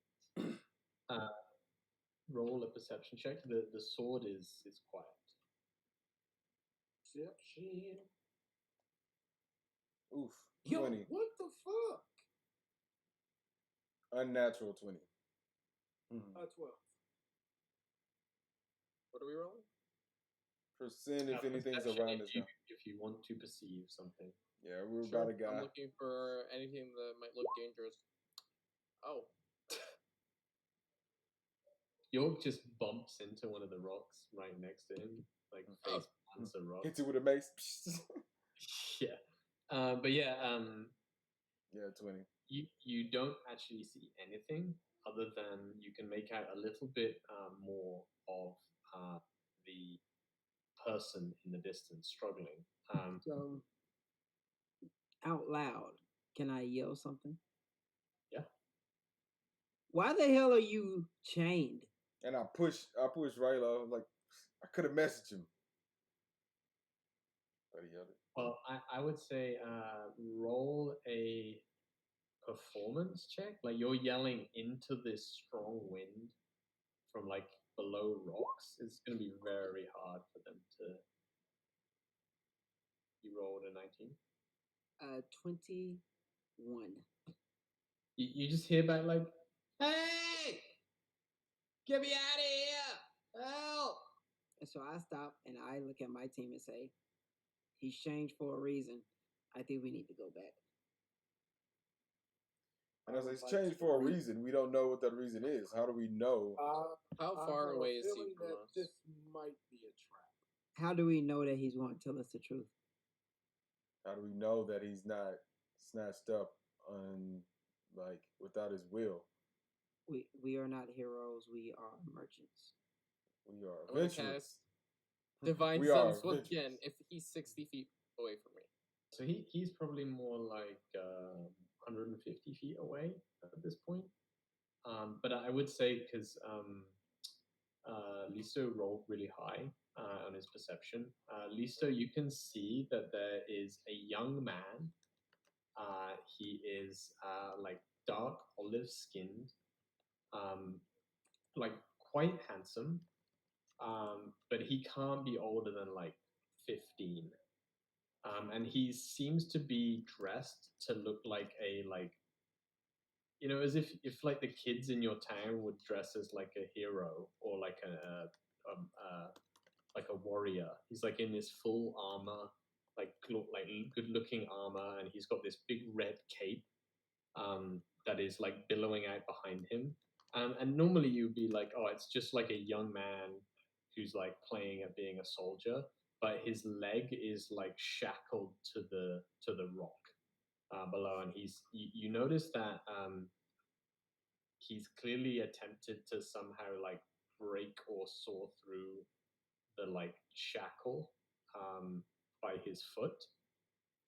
Roll a perception check. The sword is quiet.
Perception.
Oof.
Yo,
20.
what the fuck?
Unnatural 20.
12.
What are we rolling?
Percent if anything's
Perception
around us.
if you want to perceive something.
Yeah, we're
Sure.
about a guy.
I'm looking for anything that might look dangerous. Oh.
York just bumps into one of the rocks right next to him, like face plants a rock.
Hits it with a mace.
Yeah. But yeah,
Yeah, 20.
you don't actually see anything other than you can make out a little bit more of the person in the distance struggling.
So, out loud, can I yell something?
Yeah.
Why the hell are you chained?
And I push Raylo. Like, I could have messaged him. But he yelled it.
Well, I would say roll a performance check. Like you're yelling into this strong wind from like below rocks. It's going to be very hard for them to. You rolled a 19.
21.
You just hear back like, "Hey, get me out of here! Help!"
And so I stop and I look at my team and say, he's changed for a reason. I think we need to go back.
And as it's changed for a reason, we don't know what that reason is. How do we know?
How far away is he from us?
This might be a trap.
How do we know that he's going to tell us the truth?
How do we know that he's not snatched up on like without his will?
We are not heroes. We are merchants.
We are
I'm gonna
adventurers.
cast Divine
We are
Sense once
adventurers.
again if he's 60 feet away from me.
So he's probably more like 150 feet away at this point. But I would say because Listo rolled really high on his perception. Listo, you can see that there is a young man. He is like dark olive skinned, like quite handsome, but he can't be older than like 15. And he seems to be dressed to look like as if like the kids in your town would dress as like a hero or like like a warrior. He's like in this full armor, like good looking armor, and he's got this big red cape that is like billowing out behind him. And normally you'd be like, oh, it's just like a young man who's like playing at being a soldier, but his leg is like shackled to the rock below, and you notice that he's clearly attempted to somehow like break or saw through the like shackle by his foot,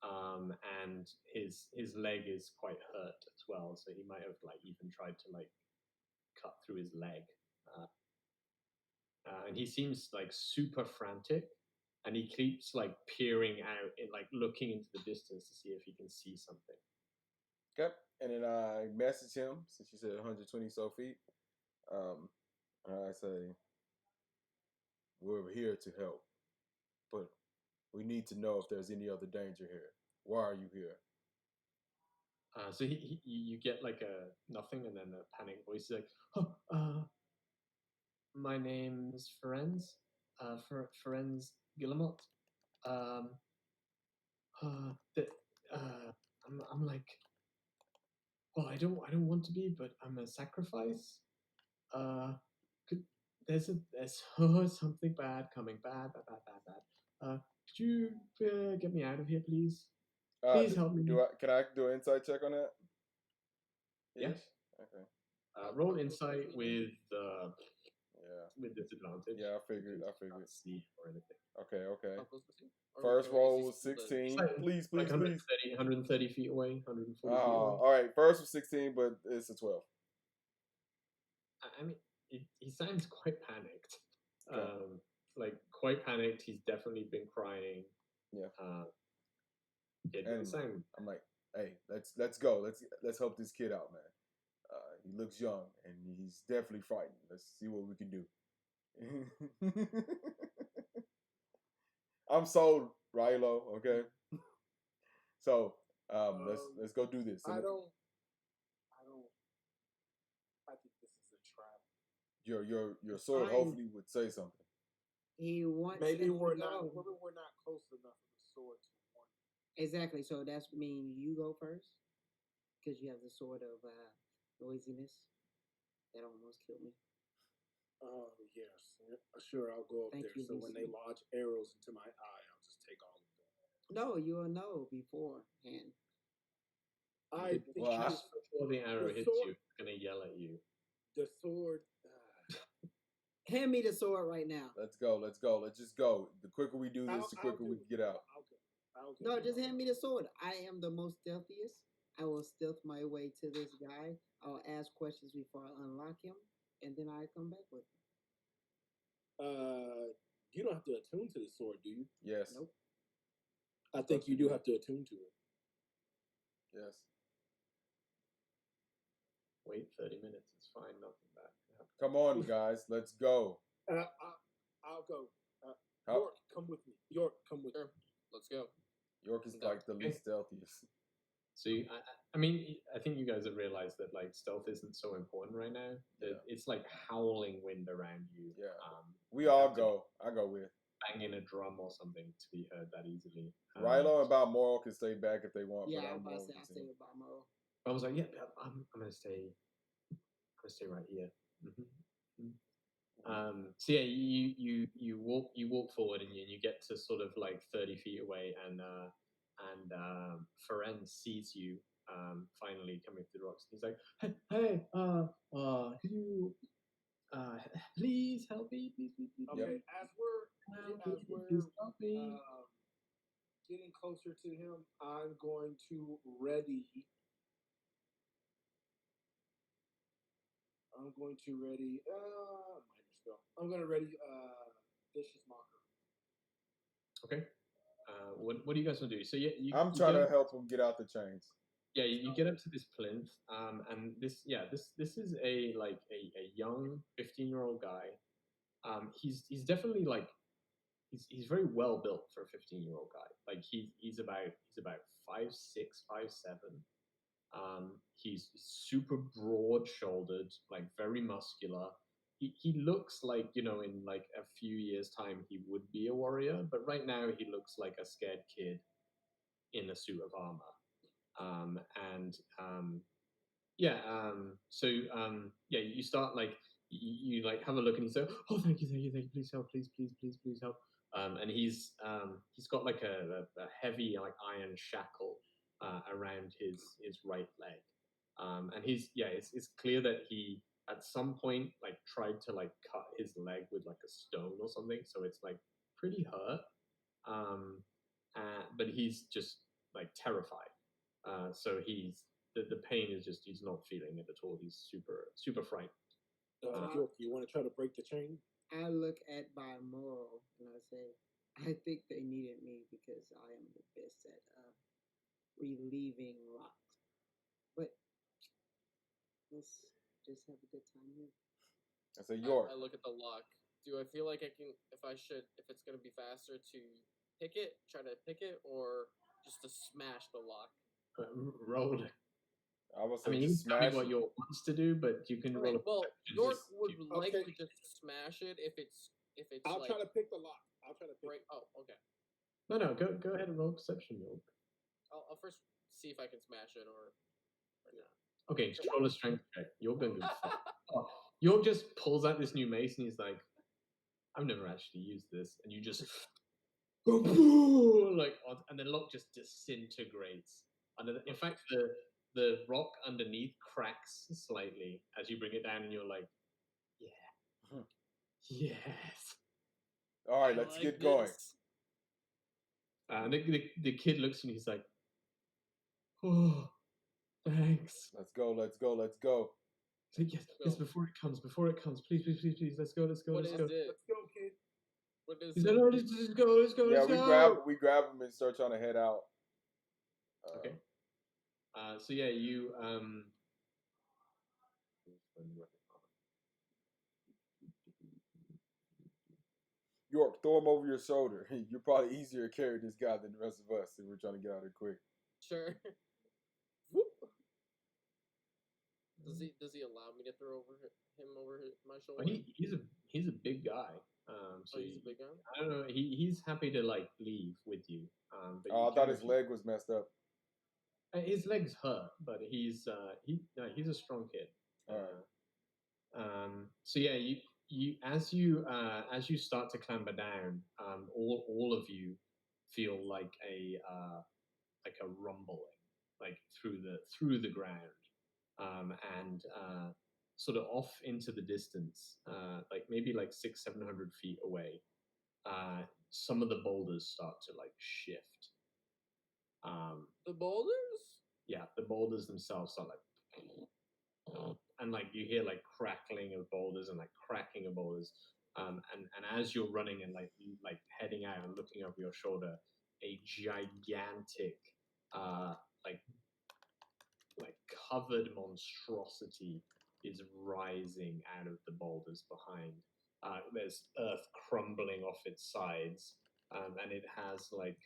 and his leg is quite hurt as well, so he might have like even tried to like cut through his leg. And he seems like super frantic, and he keeps like peering out and like looking into the distance to see if he can see something.
Okay. And then I message him since you said 120 so feet. I say, we're here to help, but we need to know if there's any other danger here. Why are you here?
So you get like a nothing and then a panic voice like, my name's Ferenz, Ferenz Guillemot. I'm like, well, I don't want to be, but I'm a sacrifice. There's something bad coming, bad. Could you get me out of here, please? Please help me.
Can I do an insight check on that?
Yes.
Okay.
Roll insight with disadvantage.
Yeah, I figured.
See or anything.
Okay.
How close was he? Or
First
is
roll
he
was
still the-
16.
Like-
Please.
Like 130 feet away, 140 feet away.
All right. First was 16, but it's a 12.
I mean, he sounds quite panicked.
Okay.
Like quite panicked. He's definitely been crying.
Yeah.
It doesn't sound.
I'm like, hey, let's go. Let's help this kid out, man. He looks young and he's definitely frightened. Let's see what we can do. I'm sold, Rilo. Okay. So let's go do this.
I don't. I think this is a trap.
Your sword
Fine.
hopefully would say something.
He wants.
Maybe
us
we're
to
not.
go.
Maybe we're not close enough for the sword to warn.
Exactly. So that's mean you go first, because you have the sword of noisiness that almost killed me.
Yes. Sure, I'll go up
Thank
there.
you,
So when they
Lucy.
lodge arrows into my eye, I'll just take all of them.
No, you will know beforehand.
I think
Well,
Just before the arrow hits
sword-
you, it's gonna yell at you.
the sword.
Hand me the sword right now.
Let's go. Let's just go. The quicker we do this,
I'll-
the quicker
I'll
we
do
can
it.
get out.
I'll do
No,
it.
just hand me the sword. I am the most stealthiest. I will stealth my way to this guy. I'll ask questions before I unlock him, and then I come back with him.
You don't have to attune to the sword, do you?
Yes.
Nope.
I think you do have to attune to it.
Yes.
Wait 30 minutes. It's fine. Nothing bad can happen.
Come on, guys. Let's go.
I'll go.
How-
York, come with me. York, come with me.
Sure. Let's go.
York is like the least stealthiest.
So I mean, I think you guys have realized that like stealth isn't so important right now.
Yeah.
It's like howling wind around you.
Yeah.
We
We all
have to
go. I go with.
bang in a drum or something to be heard that easily.
Rilo and Balmoral can stay back if they want.
Yeah,
but
I
I'm
was about to
going
say I
with
stay
you.
with Balmoral.
I was like, yeah, I'm gonna stay. I'm gonna stay right here. So yeah, you walk forward and you get to sort of like 30 feet away, and Ferenz sees you finally coming through the rocks. He's like, hey, could you please help me, please.
Okay, as we're
Please help me.
getting closer to him, I'm going to ready. Minor spell. I'm going to ready vicious mocker.
Okay. What do you guys want to do? So yeah,
I'm trying to help him get out the chains.
Yeah, you get up to this plinth, and this is a young 15-year-old guy. He's definitely like he's very well built for a 15-year-old guy. Like he's about 5'6", 5'7". He's super broad shouldered, like very muscular. He looks like, you know, in like a few years time he would be a warrior, but right now he looks like a scared kid in a suit of armor. You start like you like have a look and you say, oh, thank you, please help, please help. And he's got like a heavy like iron shackle around his right leg. And it's clear that he at some point like tried to like cut his leg with like a stone or something, so it's like pretty hurt. But he's just like terrified. So the pain is just he's not feeling it at all. He's super frightened.
York, you want to try to break the chain?
I look at Balmoral and I say, I think they needed me because I am the best at relieving rocks. But let's just have a good time here.
I say York.
I look at the lock. Do I feel like I can, if it's going to be faster to try to pick it, or just to smash the lock?
Roll.
I would say
I mean, you
just
can tell me
smash
what
it.
York wants to do, but you can roll.
Well, York would like
Okay.
to just smash it if it's.
I'll
like,
try to pick the lock. I'll try to pick.
right. Oh, okay.
No, go ahead and roll perception, York.
I'll first see if I can smash it or not.
Okay, just roll a strength check. You're going to be fine. York just pulls out this new mace and he's like, I've never actually used this, and you just like, and the lock just disintegrates. And in fact, the rock underneath cracks slightly as you bring it down, and you're like, yeah, yes.
All right, let's get going.
And the kid looks and he's like, oh, thanks.
Let's go.
He's like, yes, before it comes, please, let's go.
What is it?
Let's go, kid.
What is
He
it?
said, no, let's go.
Yeah,
let's go.
we grab him and start trying to head out.
Okay. So yeah, you
York, throw him over your shoulder. You're probably easier to carry this guy than the rest of us, and we're trying to get out of here quick.
Sure. Does he allow me to throw him over my shoulder?
well, he's a big guy. So
he's a big guy.
I don't know. He's happy to like leave with you. But
I thought his leg was messed up.
His legs hurt, but he's a strong kid.
All right.
So yeah, you as you start to clamber down, all of you feel like a rumbling like through the ground, and sort of off into the distance, like maybe like 600-700 feet away, some of the boulders start to like shift.
The boulders?
Yeah, the boulders themselves are like, and like you hear like crackling of boulders and like cracking of boulders. And as you're running and like heading out and looking over your shoulder, a gigantic, like covered monstrosity is rising out of the boulders behind. There's earth crumbling off its sides, and it has like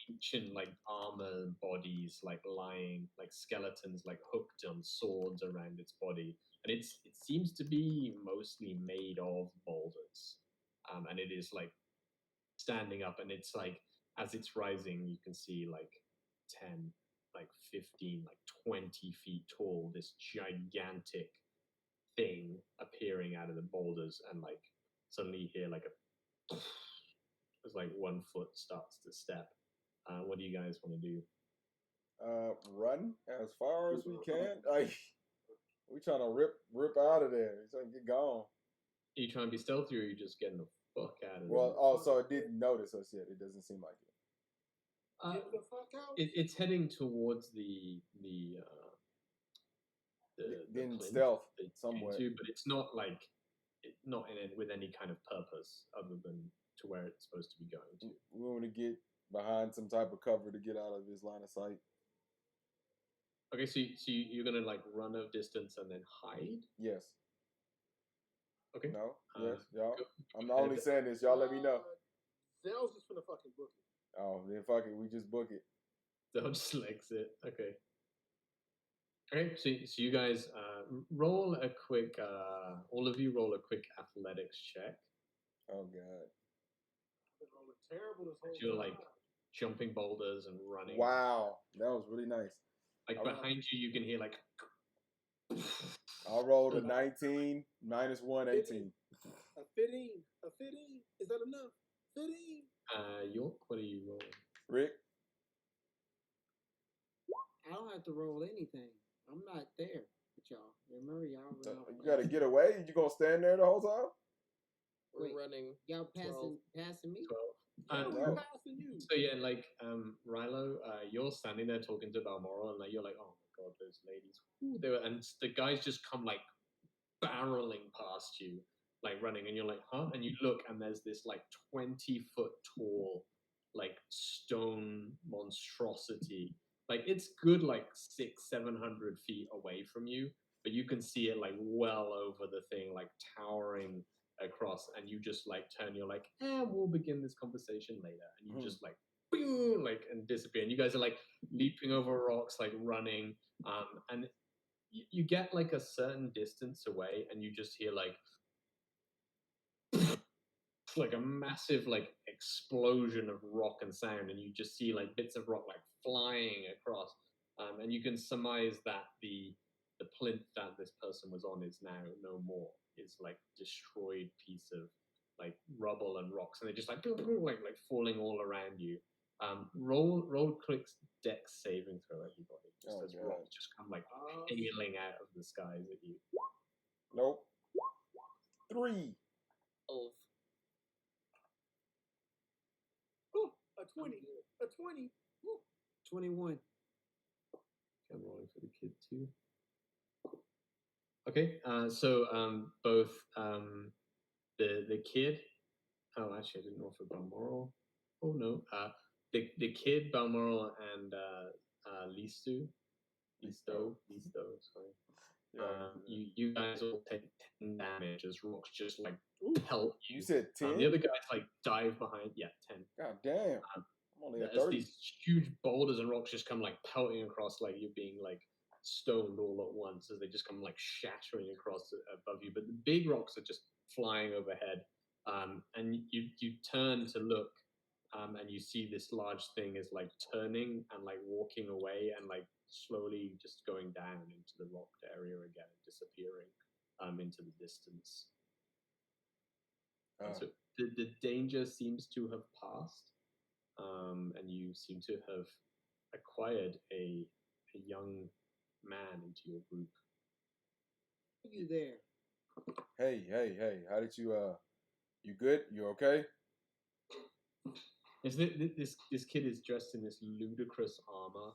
ancient like armor bodies like lying like skeletons like hooked on swords around its body, and it seems to be mostly made of boulders, and it is like standing up, and it's like as it's rising you can see like 10, like 15, like 20 feet tall, this gigantic thing appearing out of the boulders, and like suddenly you hear like a as like 1 foot starts to step. What do you guys want to do?
Run as far as we can. Like we trying to rip out of there. We're trying to get gone.
Are you trying to be stealthy, or are you just getting the fuck out of there?
Well, also it didn't notice us yet. It doesn't seem like it.
Get the fuck out.
It's heading towards the
Getting
plinth
stealth
that it's
somewhat.
into, but it's not like not in it with any kind of purpose other than to where it's supposed to be going to.
We want to get behind some type of cover to get out of his line of sight.
Okay, so you're gonna like run a distance and then hide.
Yes.
Okay.
No.
Uh,
Yes. Y'all.
go-
I'm only saying this. Y'all let me know.
Zell's just finna fucking book it.
Oh, then fuck it. We just book it.
They'll just exit. Okay. Okay, so you guys roll a quick. All of you roll a quick athletics check.
Oh God.
I've been rolling terrible this whole
You're
time.
like jumping boulders and running.
Wow. That was really nice.
Like
I-
behind you can hear like.
I rolled a 19 minus 1, 18.
A 15. A 15. Is that enough? 15.
York, what are you rolling?
Rick.
I don't have to roll anything. I'm not there with y'all. Remember, y'all run off.
You gotta get away. You gonna stand there the whole time?
We're
Wait.
running.
Y'all passing
12.
passing me?
12.
Yeah,
no.
we're passing you.
So yeah, like Rilo, you're standing there talking to Balmoral, and like you're like, oh my god, those ladies. Ooh, they were, and the guys just come like barreling past you, like running, and you're like, huh? And you look, and there's this like 20-foot tall, like stone monstrosity. Like it's good like 600-700 feet away from you, but you can see it like well over the thing, like towering across, and you just like turn, you're like, we'll begin this conversation later, and you just like boom, like and disappear, and you guys are like leaping over rocks, like running, and you get like a certain distance away, and you just hear like a massive like explosion of rock and sound, and you just see like bits of rock like flying across, and you can surmise that the plinth that this person was on is now no more. It's like destroyed piece of like rubble and rocks, and they're just like like falling all around you. Roll quick dex saving throw, everybody, just
Oh,
as
God.
rocks just come like hailing out of the skies at you.
Nope. 3.
Elf.
Ooh, a 20. A 20. Ooh.
21.
I'm rolling for the kid too. Okay, so both the kid. Oh, actually, I didn't roll for Balmoral. Oh no, the kid Balmoral and Listo, sorry.
Yeah.
You guys all take 10 damage as rocks just like pelt you.
You said 10?
The other guys like dive behind. Yeah, 10.
God damn. I'm only at
As
30.
these huge boulders and rocks just come like pelting across, like you're being like stoned all at once, as they just come like shattering across above you. But the big rocks are just flying overhead, and you turn to look, and you see this large thing is like turning and like walking away and like slowly just going down into the rocked area again and disappearing into the distance.
Oh.
So the danger seems to have passed, and you seem to have acquired a young man into your group.
Are you there?
Hey. How did you, you good? You okay?
This kid is dressed in this ludicrous armor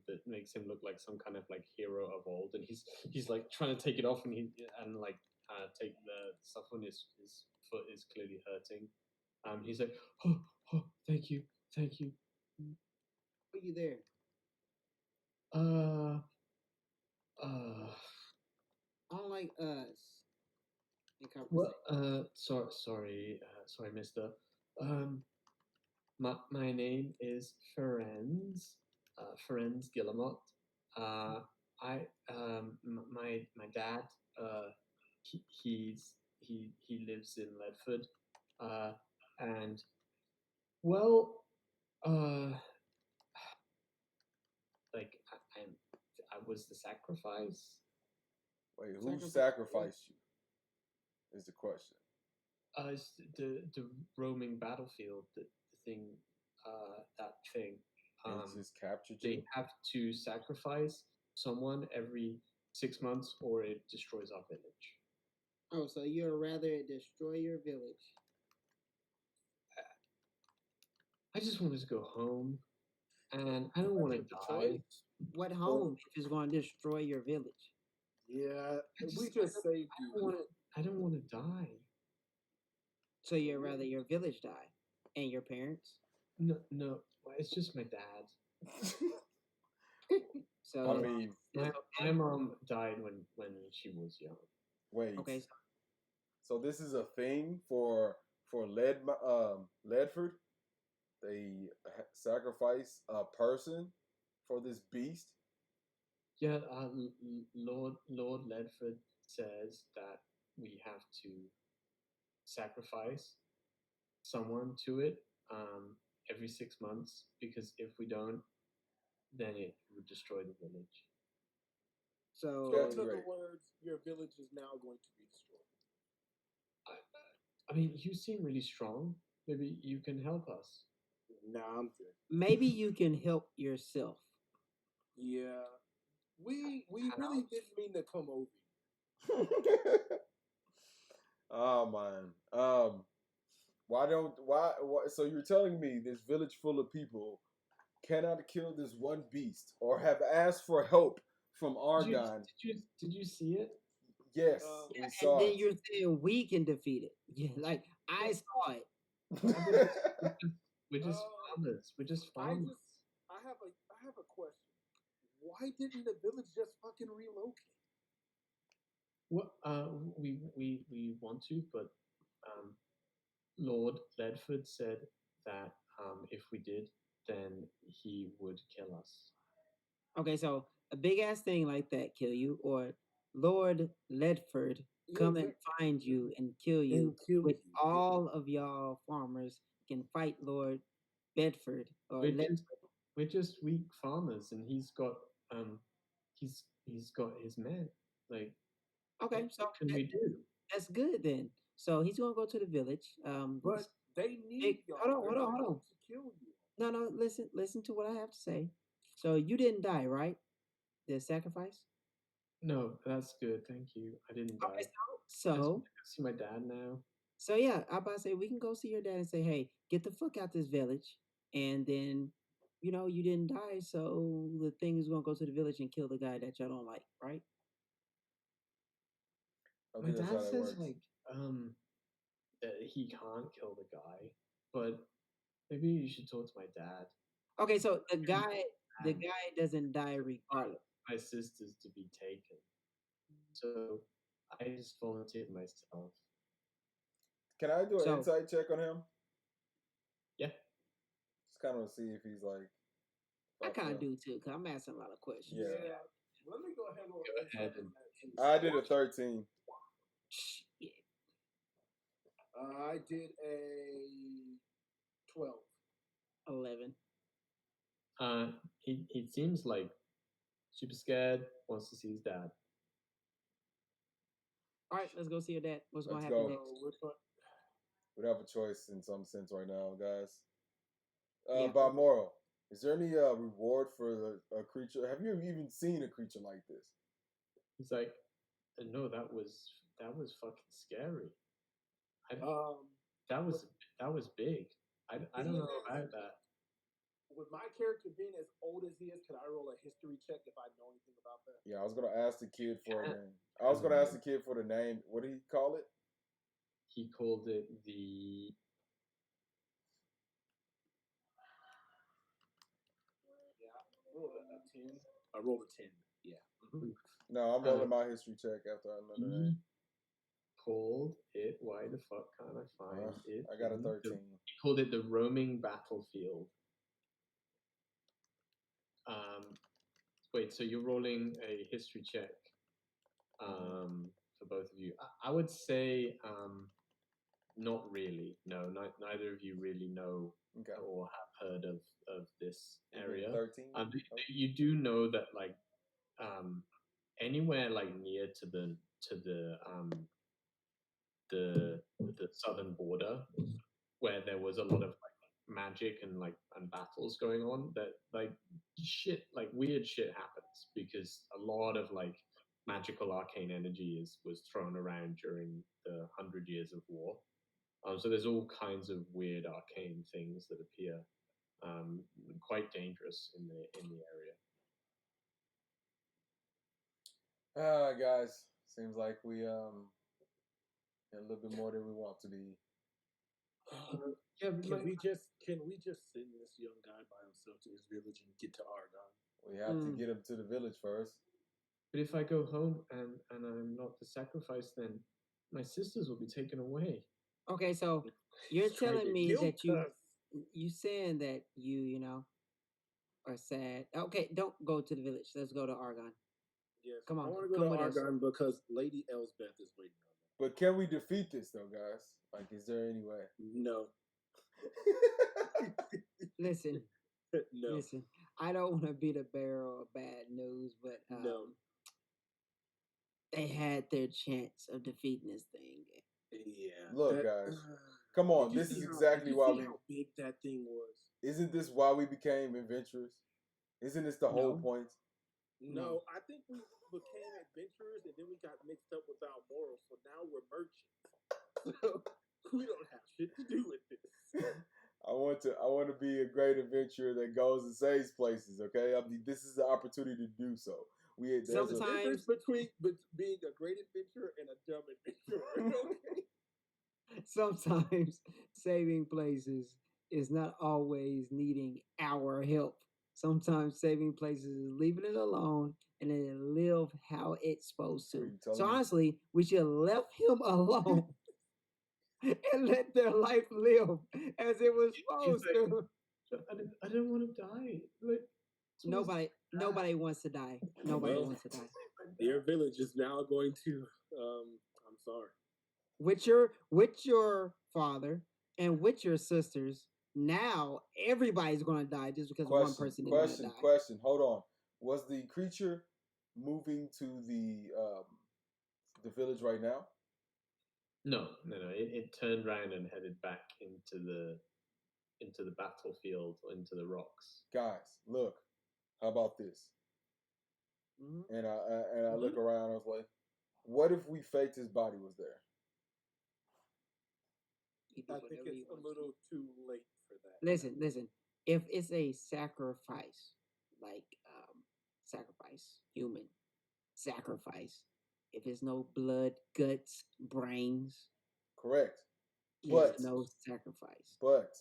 that makes him look like some kind of like hero of old, and he's like trying to take it off, and take the stuff on his foot is clearly hurting. He's like, oh, Oh, thank you.
Are you there?
Uh,
Unlike us in
well,
conversation.
sorry, mister. Um, my name is Ferenz Guillemot. My dad, he lives in Ledford. And well, uh, like I was the sacrifice.
Wait, who
Sacrifice.
sacrificed you? Is the question.
It's the roaming battlefield, the thing, that thing.
It just captured
They
you.
have to sacrifice someone every 6 months, or it destroys our village.
Oh, so you'd rather destroy your village?
I just wanted to go home, and I don't want to die.
What home if it's going to destroy your village?
Yeah, we
I
just saved you.
I don't want to die.
So you'd rather your village die and your parents?
No, it's just my dad.
So
I mean,
My mom died when she was young.
wait.
okay,
So this is a thing for Ledford. They sacrifice a person for this beast.
Yeah, Lord Ledford says that we have to sacrifice someone to it, every 6 months, because if we don't, then it would destroy the village.
so
That's
in other
great.
words, your village is now going to be destroyed.
I mean, you seem really strong. Maybe you can help us.
Nah, I'm good.
maybe you can help yourself.
Yeah, we really didn't mean to come over.
Oh man. Why so you're telling me this village full of people cannot kill this one beast or have asked for help from Argon?
Did you see it?
Yes,
Yeah,
we
and
saw
then
it.
you're saying we can defeat it. Yeah, like I saw it.
We're just farmers. We're just farmers.
I have a question. Why didn't the village just fucking relocate?
Well, we want to, but Lord Ledford said that if we did, then he would kill us.
Okay, so a big ass thing like that kill you, or Lord Ledford come and find you and kill you with all of y'all farmers can fight Lord Bedford or
We're just weak farmers, and he's got his men. Like,
Okay,
what
so
can we do?
that's good then. So he's gonna go to the village.
But they need y'all.
Hold on.
To kill you.
No, listen to what I have to say. So you didn't die, right? The sacrifice.
No, that's good. Thank you. I didn't die.
Okay,
I
so
see my dad now.
So yeah, I about to say we can go see your dad and say, hey, get the fuck out this village, and then, you didn't die, so the thing is gonna go to the village and kill the guy that y'all don't like, right?
I
My
think that's how
dad
that
says
works.
like that he can't kill the guy, but maybe you should talk to my dad.
Okay, so the guy doesn't die regardless.
My sisters to be taken, so I just volunteered myself.
Can I do an
So
insight check on him?
Yeah.
Just kind of see if he's like.
I
fucked
kind of
up.
do too, cause I'm asking a lot of questions.
Yeah.
Let me go ahead and roll
Go ahead and
I did a 13.
Shit.
I did a 12.
11.
He seems like super scared. Wants to see his dad.
All right, let's go see your dad. What's gonna
Let's
happen
go.
next?
We don't have a choice in some sense right now, guys.
Yeah.
Bob Morrow, is there any reward for a creature? Have you even seen a creature like this?
He's like, no, that was fucking scary. That was big. I don't know about that.
With my character being as old as he is, could I roll a history check if I know anything about that?
Yeah, I was gonna ask the kid for a name. I was gonna ask the kid for the name. What did he call it?
He called it the
Roll a 10. I rolled a 10. Yeah.
No, I'm rolling my history check after another
He
name.
called it. Why the fuck can't I find it?
I got a
in
13.
He called it the roaming battlefield. Wait, so you're rolling a history check for both of you. I would say not really. No, neither of you really know
Okay.
or have heard of this area.
13.
You do know that like anywhere like near to the southern border where there was a lot of like magic and battles going on, that like shit, like weird shit happens because a lot of like magical arcane energy was thrown around during the 100 Years of War. So there's all kinds of weird arcane things that appear, quite dangerous in the area.
Guys, seems like we a little bit more than we want to be.
Yeah,
Can we just send this young guy by himself to his village and get to Argon?
We have to get him to the village first.
But if I go home and I'm not the sacrifice, then my sisters will be taken away.
Okay, so you're telling me that you saying that you know are sad. Okay, don't go to the village. Let's go to Argon.
Yes,
Come on,
I want to go to Argon because Lady Elsbeth is waiting on me.
But can we defeat this though, guys? Like, is there any way?
No.
Listen,
No.
listen. I don't want to be the bearer of bad news, but
No.
they had their chance of defeating this thing.
Yeah.
Look, guys, come on. This is exactly why
how big that thing was.
Isn't this why we became adventurers? Isn't this the whole point?
No, I think we became adventurers and then we got mixed up with our morals. So now we're merchants. So we don't have shit to do with this.
I want to be a great adventurer that goes and saves places. Okay, I mean, this is the opportunity to do so. There's
a difference between being a great adventurer and a dumb adventurer. Okay.
Sometimes saving places is not always needing our help. Sometimes saving places is leaving it alone and then it live how it's supposed to. So honestly, we should have left him alone and let their life live as it was supposed to.
I didn't want to die. Like,
nobody wants to die. Nobody wants to die.
Your village is now going to. I'm sorry.
With your father and with your sisters, now everybody's going to die just because one person didn't want to die.
Question. Hold on. Was the creature moving to the village right now?
No. It turned around and headed back into the battlefield, into the rocks.
Guys, look. How about this? Mm-hmm. And I look around. I was like, what if we faked his body was there?
I think it's a little too late for that.
Listen. If it's a sacrifice, like human sacrifice, if it's no blood, guts, brains,
correct.
But no sacrifice.
But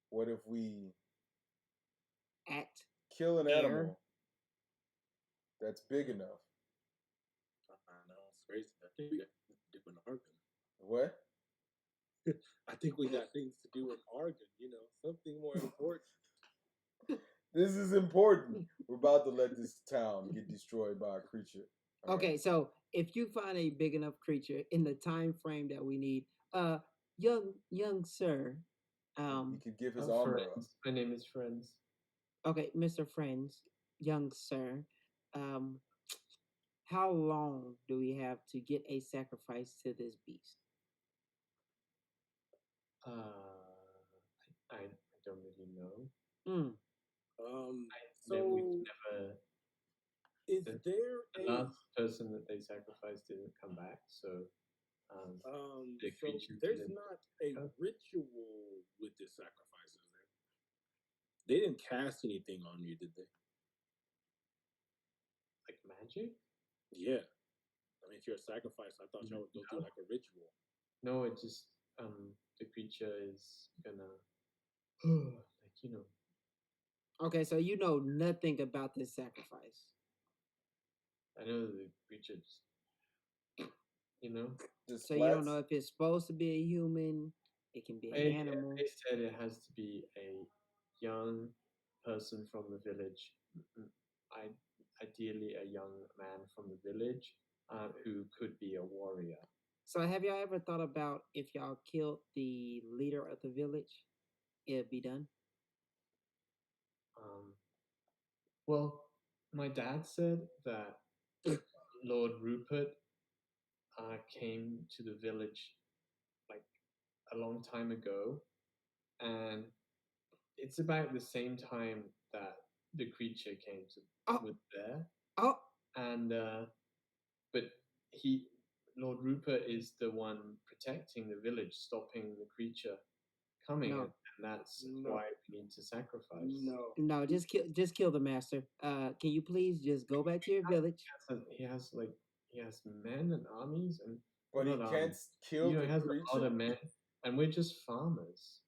what if we kill an animal that's big enough?
I know, it's crazy. I think we got things to do in Argon.
What?
I think we got things to do in Argon, something more important.
This is important. We're about to let this town get destroyed by a creature.
Okay, so if you find a big enough creature in the time frame that we need, young sir,
he could give his armor up.
My name is Friends.
Okay, Mr. Friends, young sir, how long do we have to get a sacrifice to this beast?
I don't really know.
Is there
the last person that they sacrificed didn't come back, so
there's not a ritual with this sacrifice, is there? They didn't cast anything on you, did they?
Like magic?
Yeah. I mean, if you're a sacrifice, I thought y'all would go through like a ritual.
No, it just the creature is gonna
Okay, so you know nothing about this sacrifice.
I know the creature just,
Just
So you don't know
splats.
if it's supposed to be a human, it can be an animal.
They said it has to be a young person from the village. I, ideally, a young man from the village who could be a warrior.
So have y'all ever thought about if y'all killed the leader of the village, it'd be done?
Well, my dad said that Lord Rupert came to the village like a long time ago, and it's about the same time that the creature came to
Oh,
was there,
oh,
and but he Lord Rupert is the one protecting the village, stopping the creature coming,
no,
and that's
No.
why we need to sacrifice.
no, just kill the master. Can you please just go back to your village?
He has men and armies, and
But he
not
can't
armies.
kill
He
the
has a lot
creature.
of men, and we're just farmers.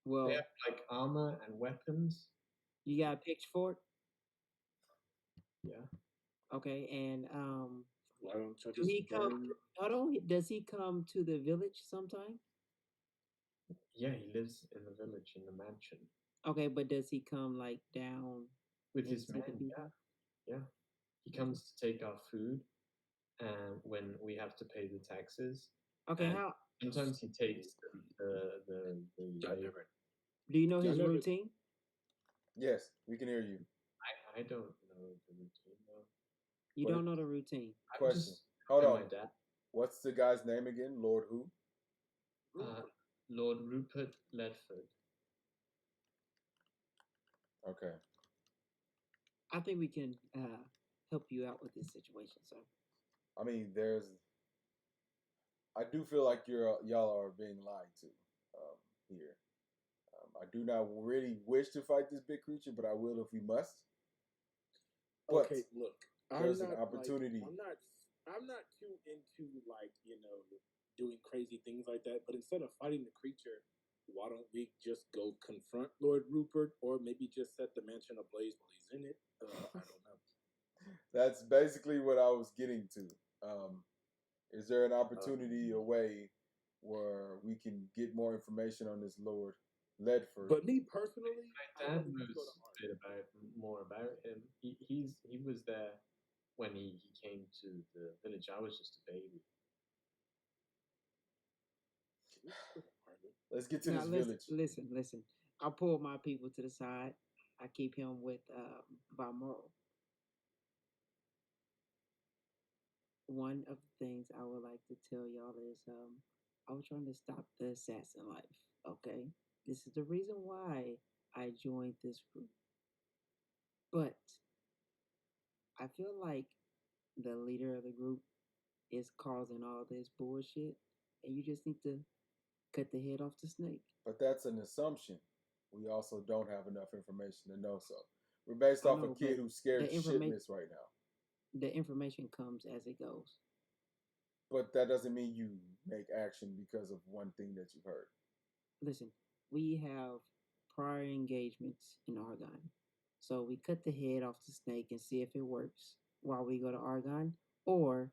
They
Well,
have like armor and weapons.
you got a pitchfork,
Yeah.
okay, and
Why don't you
do
just
he come?
burn?
Hold on, does he come to the village sometime?
Yeah, he lives in the village in the mansion
Okay, but does he come like down
with
and
his
see
men.
the people?
Yeah. He comes to take our food, and when we have to pay the taxes,
Okay,
and
how
sometimes he takes the
I never.
do you know
Y'all
his
never-
routine?
Yes, we can hear you.
I don't know the routine though.
You
What
don't know the routine.
I'm
Question.
just
Hold
helping
on.
my dad.
What's the guy's name again? Lord who?
Lord Rupert Ledford.
Okay.
I think we can help you out with this situation, sir.
I mean, I do feel like y'all are being lied to here. I do not really wish to fight this big creature, but I will if we must. But
Okay, look.
there's
I'm
an
not
opportunity.
Like, I'm not too into like doing crazy things like that. But instead of fighting the creature, why don't we just go confront Lord Rupert, or maybe just set the mansion ablaze while he's in it? I don't know.
That's basically what I was getting to. Is there an opportunity, a way where we can get more information on this Lord Ledford?
But me personally,
My dad knows a bit more about him. He was there when he came to the village. I was just a baby.
Let's get to
Now
this
listen,
village.
listen. I pull my people to the side. I keep him with Balmoral. One of the things I would like to tell y'all is I was trying to stop the assassin life. Okay, this is the reason why I joined this group. But I feel like the leader of the group is causing all this bullshit, and you just need to cut the head off the snake.
But that's an assumption. We also don't have enough information to know so. We're based
I
off a
know,
kid
but
who's scared
the information
shitless right now.
the information comes as it goes.
But that doesn't mean you make action because of one thing that you heard.
Listen, we have prior engagements in Argon. So we cut the head off the snake and see if it works while we go to Argon, or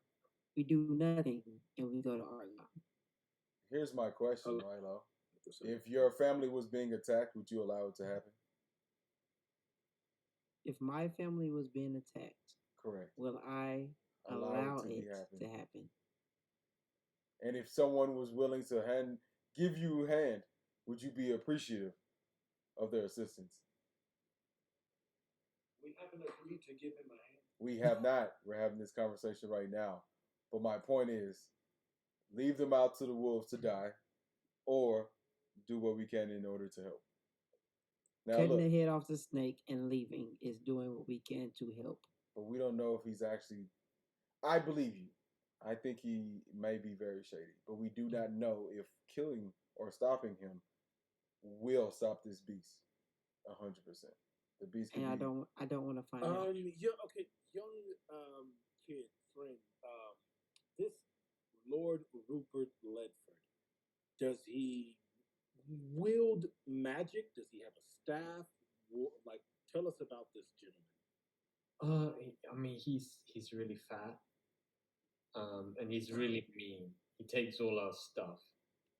we do nothing and we go to Argon.
Here's my question, Rilo. If your family was being attacked, would you allow it to happen?
If my family was being attacked,
Correct.
will I allow it to happen?
And if someone was willing to give you a hand, would you be appreciative of their assistance?
We haven't agreed to give him a hand.
We have not. We're having this conversation right now. But my point is, leave them out to the wolves to die, or do what we can in order to help. Now,
Cutting
look,
the head off the snake and leaving is doing what we can to help.
but we don't know if he's actually. I believe you. I think he may be very shady, but we do not know if killing or stopping him will stop this beast 100%. The beast could
And
be.
I don't want to find out.
Yeah, okay, young kid friend. This Lord Rupert Ledford, does he wield magic? Does he have a staff, like Tell us about this gentleman.
I mean, he's really fat, and he's really mean. He takes all our stuff,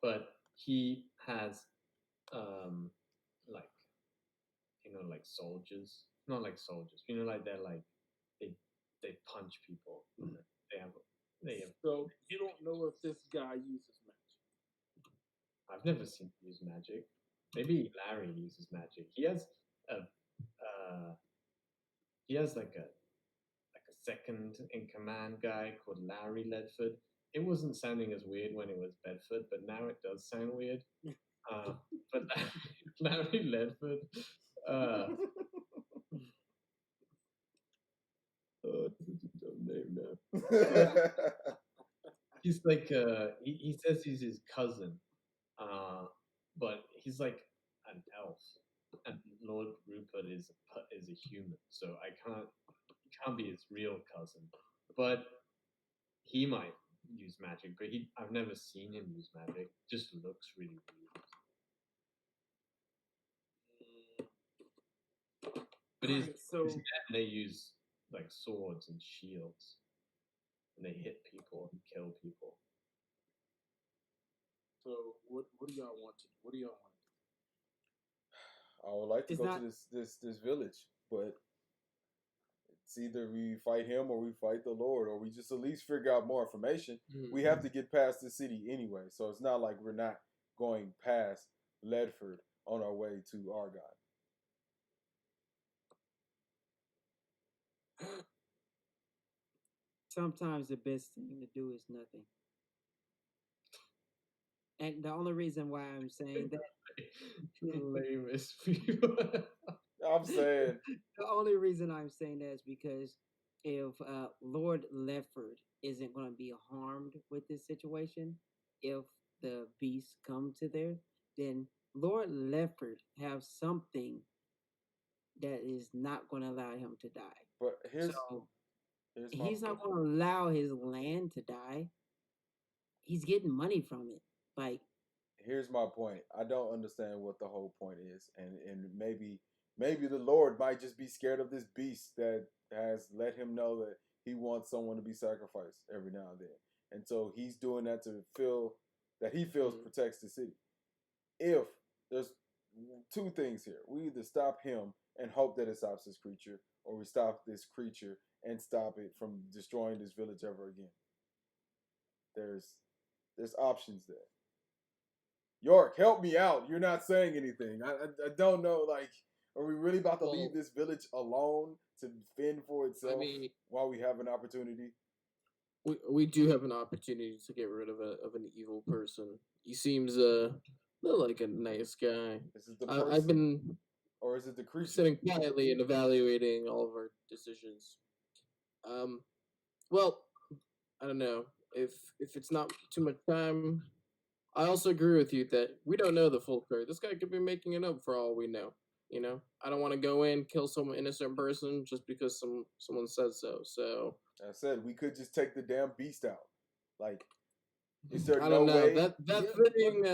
but he has, like, like soldiers. Not like soldiers. Like they're like they punch people. They have
So you don't know if this guy uses magic.
I've never seen him use magic. Maybe Larry uses magic. He has like a second in command guy called Larry Ledford. It wasn't sounding as weird when it was Bedford, but now it does sound weird. But Larry Ledford, such a dumb name now. He's like he says he's his cousin, but he's like an elf, and Lord Rupert is a human, so he can't be his real cousin. But he might use magic, but I've never seen him use magic. Just looks really weird. But his men, they use like swords and shields, and they hit people and kill people.
So what do y'all want to do? What do y'all want to do?
I would like to go to this village, but it's either we fight him or we fight the Lord, or we just at least figure out more information.
Mm-hmm.
We have to get past the city anyway, so it's not like we're not going past Ledford on our way to Argon.
Sometimes the best thing to do is nothing. And the only reason why I'm saying that,
Lamest people.
I'm saying
the only reason I'm saying that is because if Lord Lefford isn't going to be harmed with this situation, if the beasts come to there, then Lord Lefford have something that is not going to allow him to die.
But he's
not going to allow his land to die. He's getting money from it. Like,
here's my point. I don't understand what the whole point is, and maybe the Lord might just be scared of this beast that has let him know that he wants someone to be sacrificed every now and then, and so he's doing that to feel that he feels protects the city. If there's two things here, we either stop him and hope that it stops this creature, or we stop this creature and stop it from destroying this village ever again. There's options there. York, help me out. You're not saying anything. I don't know. Like, are we really about to leave this village alone to fend for itself while we have an opportunity?
We do have an opportunity to get rid of an evil person. He seems like a nice guy.
Is it the person?
I've been,
or is it the creature?
Sitting quietly and evaluating all of our decisions. Well, I don't know if it's not too much time. I also agree with you that we don't know the full story. This guy could be making it up for all we know. I don't want to go in, kill some innocent person just because someone said so. So
I said we could just take the damn beast out. Like, is there
I don't know.
way?
That thing.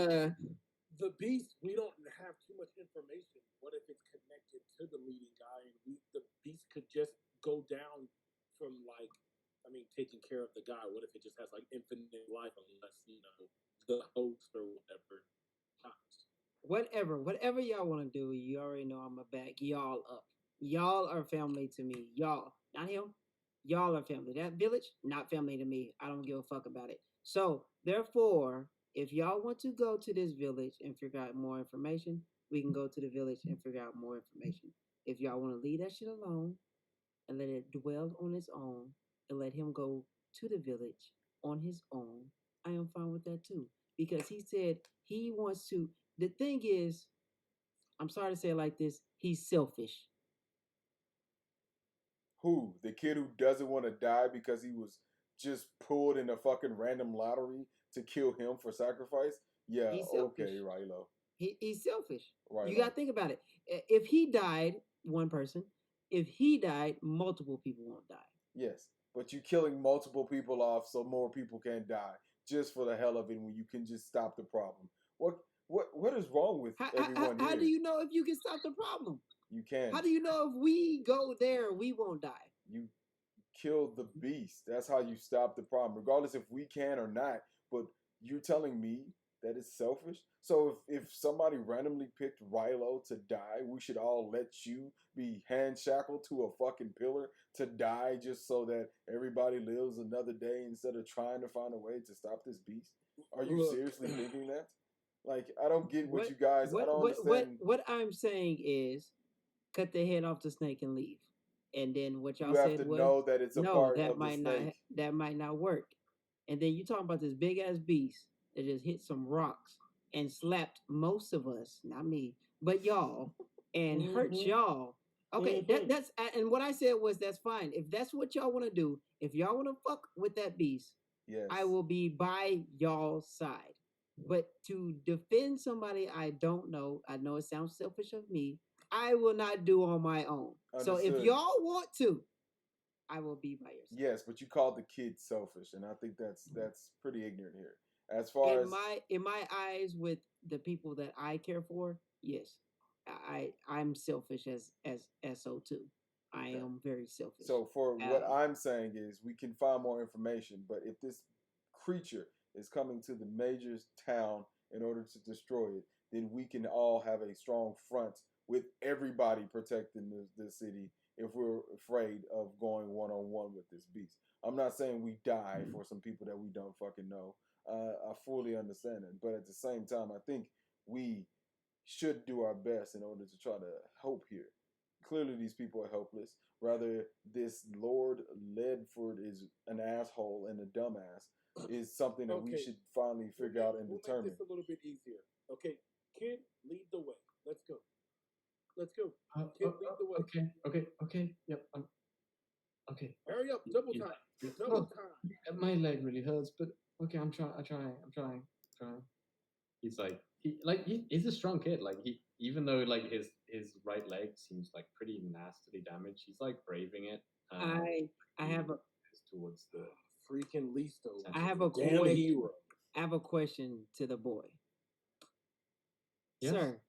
The beast, we don't have too much information. What if it's connected to the leading guy, and the beast could just go down from taking care of the guy? What if it just has like infinite life unless the host or whatever dies?
Whatever y'all want to do, you already know I'm gonna back y'all up. Y'all are family to me. Y'all, not him. Y'all are family. That village, not family to me. I don't give a fuck about it. So therefore, if y'all want to go to this village and figure out more information, we can go to the village and figure out more information. If y'all want to leave that shit alone and let it dwell on its own and let him go to the village on his own, I am fine with that too. Because he said he wants to. The thing is, I'm sorry to say it like this, he's selfish.
Who? The kid who doesn't want to die because he was just pulled in a fucking random lottery to kill him for sacrifice? Yeah, okay, Rilo.
He's selfish.
Right.
You got to think about it. If he died, one person. If he died, multiple people won't die.
Yes, but you're killing multiple people off so more people can die just for the hell of it when you can just stop the problem. What is wrong with everyone here?
How do you know if you can stop the problem?
You can.
How do you know if we go there, we won't die?
You kill the beast. That's how you stop the problem, regardless if we can or not. But you're telling me that it's selfish? So if somebody randomly picked Rilo to die, we should all let you be hand shackled to a fucking pillar to die just so that everybody lives another day instead of trying to find a way to stop this beast? Are you
Look.
seriously thinking that? Like, I don't get what you guys. I don't understand.
What I'm saying is, cut the head off the snake and leave. And then what y'all
You have
said
to
was,
know that it's a
no,
part
that
of the
might not
snake.
that might not work. And then you talking about this big ass beast that just hit some rocks and slapped most of us, not me, but y'all, and hurt
Mhm.
y'all. Okay,
Mhm.
that's and what I said was that's fine. If that's what y'all want to do, if y'all want to fuck with that beast,
Yes.
I will be by y'all's side. But to defend somebody I don't know, I know it sounds selfish of me, I will not do on my own. So if
Understood.
y'all want to, I will be by your side.
Yes, but you called the kid selfish, and I think that's pretty ignorant here. As far
In
as
my eyes, with the people that I care for, yes, I'm selfish as SO2. I
Okay.
am very selfish.
so for what
Um,
I'm saying is we can find more information, but if this creature is coming to the major town in order to destroy it, then we can all have a strong front with everybody protecting the city if we're afraid of going one on one with this beast. I'm not saying we die for some people that we don't fucking know. I fully understand it, but at the same time, I think we should do our best in order to try to help here. Clearly, these people are helpless. Rather, this Lord Ledford is an asshole and a dumbass is something that we
Okay.
should finally figure out and
We'll
determine.
make this a little bit easier. Okay, kid, lead the way. Let's go. Let's go. Kid, lead the way.
Okay. Yep. Okay.
Hurry up. Double
Yeah.
time. Double time.
My leg really hurts, but okay, I'm trying. He's like he's a strong kid. Like even though like his right leg seems like pretty nastily damaged, he's like braving it.
I have a
towards the
Freaking Listo.
I have a
Damn
question.
hero.
I have a question to the boy.
Yes?
Sir,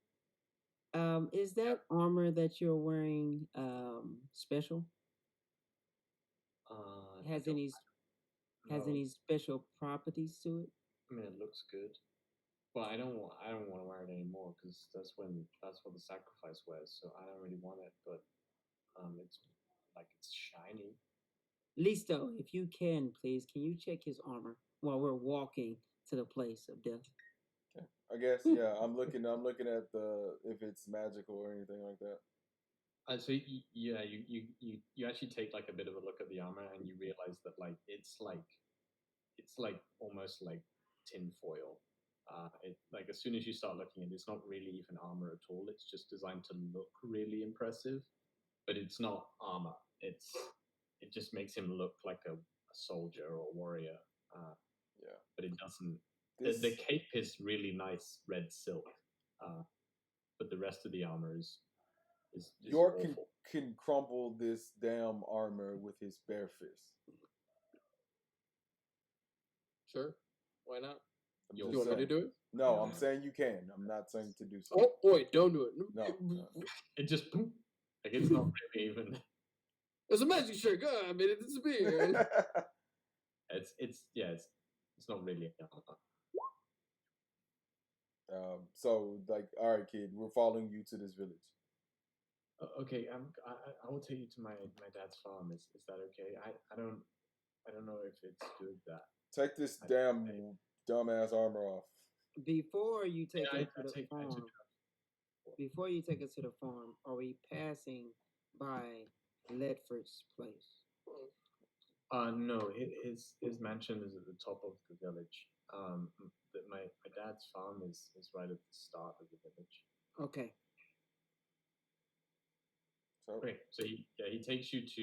is that armor that you're wearing special? Has
I
any
don't know.
any special properties to it?
I mean, it looks good, but I don't want to wear it anymore because that's what the sacrifice wears. So I don't really want it, but it's like it's shiny.
Listo, if you can, please, can you check his armor while we're walking to the place of death?
Okay. I guess yeah. I'm looking at the if it's magical or anything like that.
So you actually take like a bit of a look at the armor and you realize that like it's like almost like tin foil. It like as soon as you start looking at it, it's not really even armor at all. It's just designed to look really impressive, but it's not armor. It just makes him look like a soldier or a warrior.
Yeah.
But it doesn't.
This
The cape is really nice red silk, but the rest of the armor is
York
awful.
can crumple this damn armor with his bare fist.
Sure. Why not?
I'm
You
just
want me to
saying.
do it?
No, I'm saying you can. I'm not saying to do so.
Oh, boy, don't do it.
No.
It just like it's not really even.
It's a magic trick. I made it disappear.
It's not really.
So like, all right, kid, we're following you to this village.
Okay, I will take you to my dad's farm. Is that okay? I don't know if it's good that.
Take this damn dumbass armor off.
Before you take
Yeah,
us to the farm, before you take us to the farm, are we passing by Ledford's place?
No, his mansion is at the top of the village. My dad's farm is right at the start of the village.
Okay.
So
Okay, so he takes you to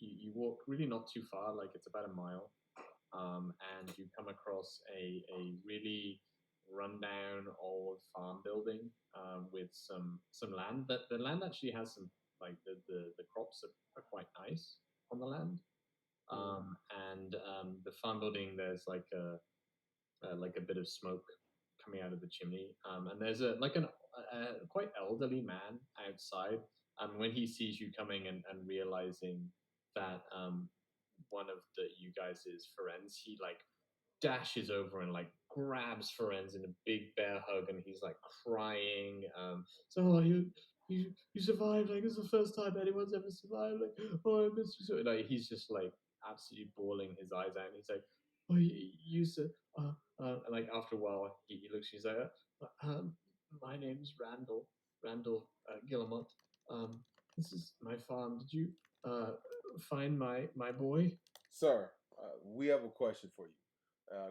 you walk really not too far, like it's about a mile, and you come across a really rundown old farm building with some land. That the land actually has some like the crops are quite nice on the land, and the farm building there's like a bit of smoke coming out of the chimney, and there's a quite elderly man outside. When he sees you coming and realizing that one of you guys is Ferenz, he like dashes over and like grabs Ferenz in a big bear hug, and he's like crying. So oh, you survived. Like it's the first time anyone's ever survived. Like oh, I miss you so. Like he's just like absolutely bawling his eyes out. And he's like, oh, you said. And like after a while, he looks. He's like, my name's Randall. Randall Guillemot. This is my farm. Did you find my boy?
Sir, we have a question for you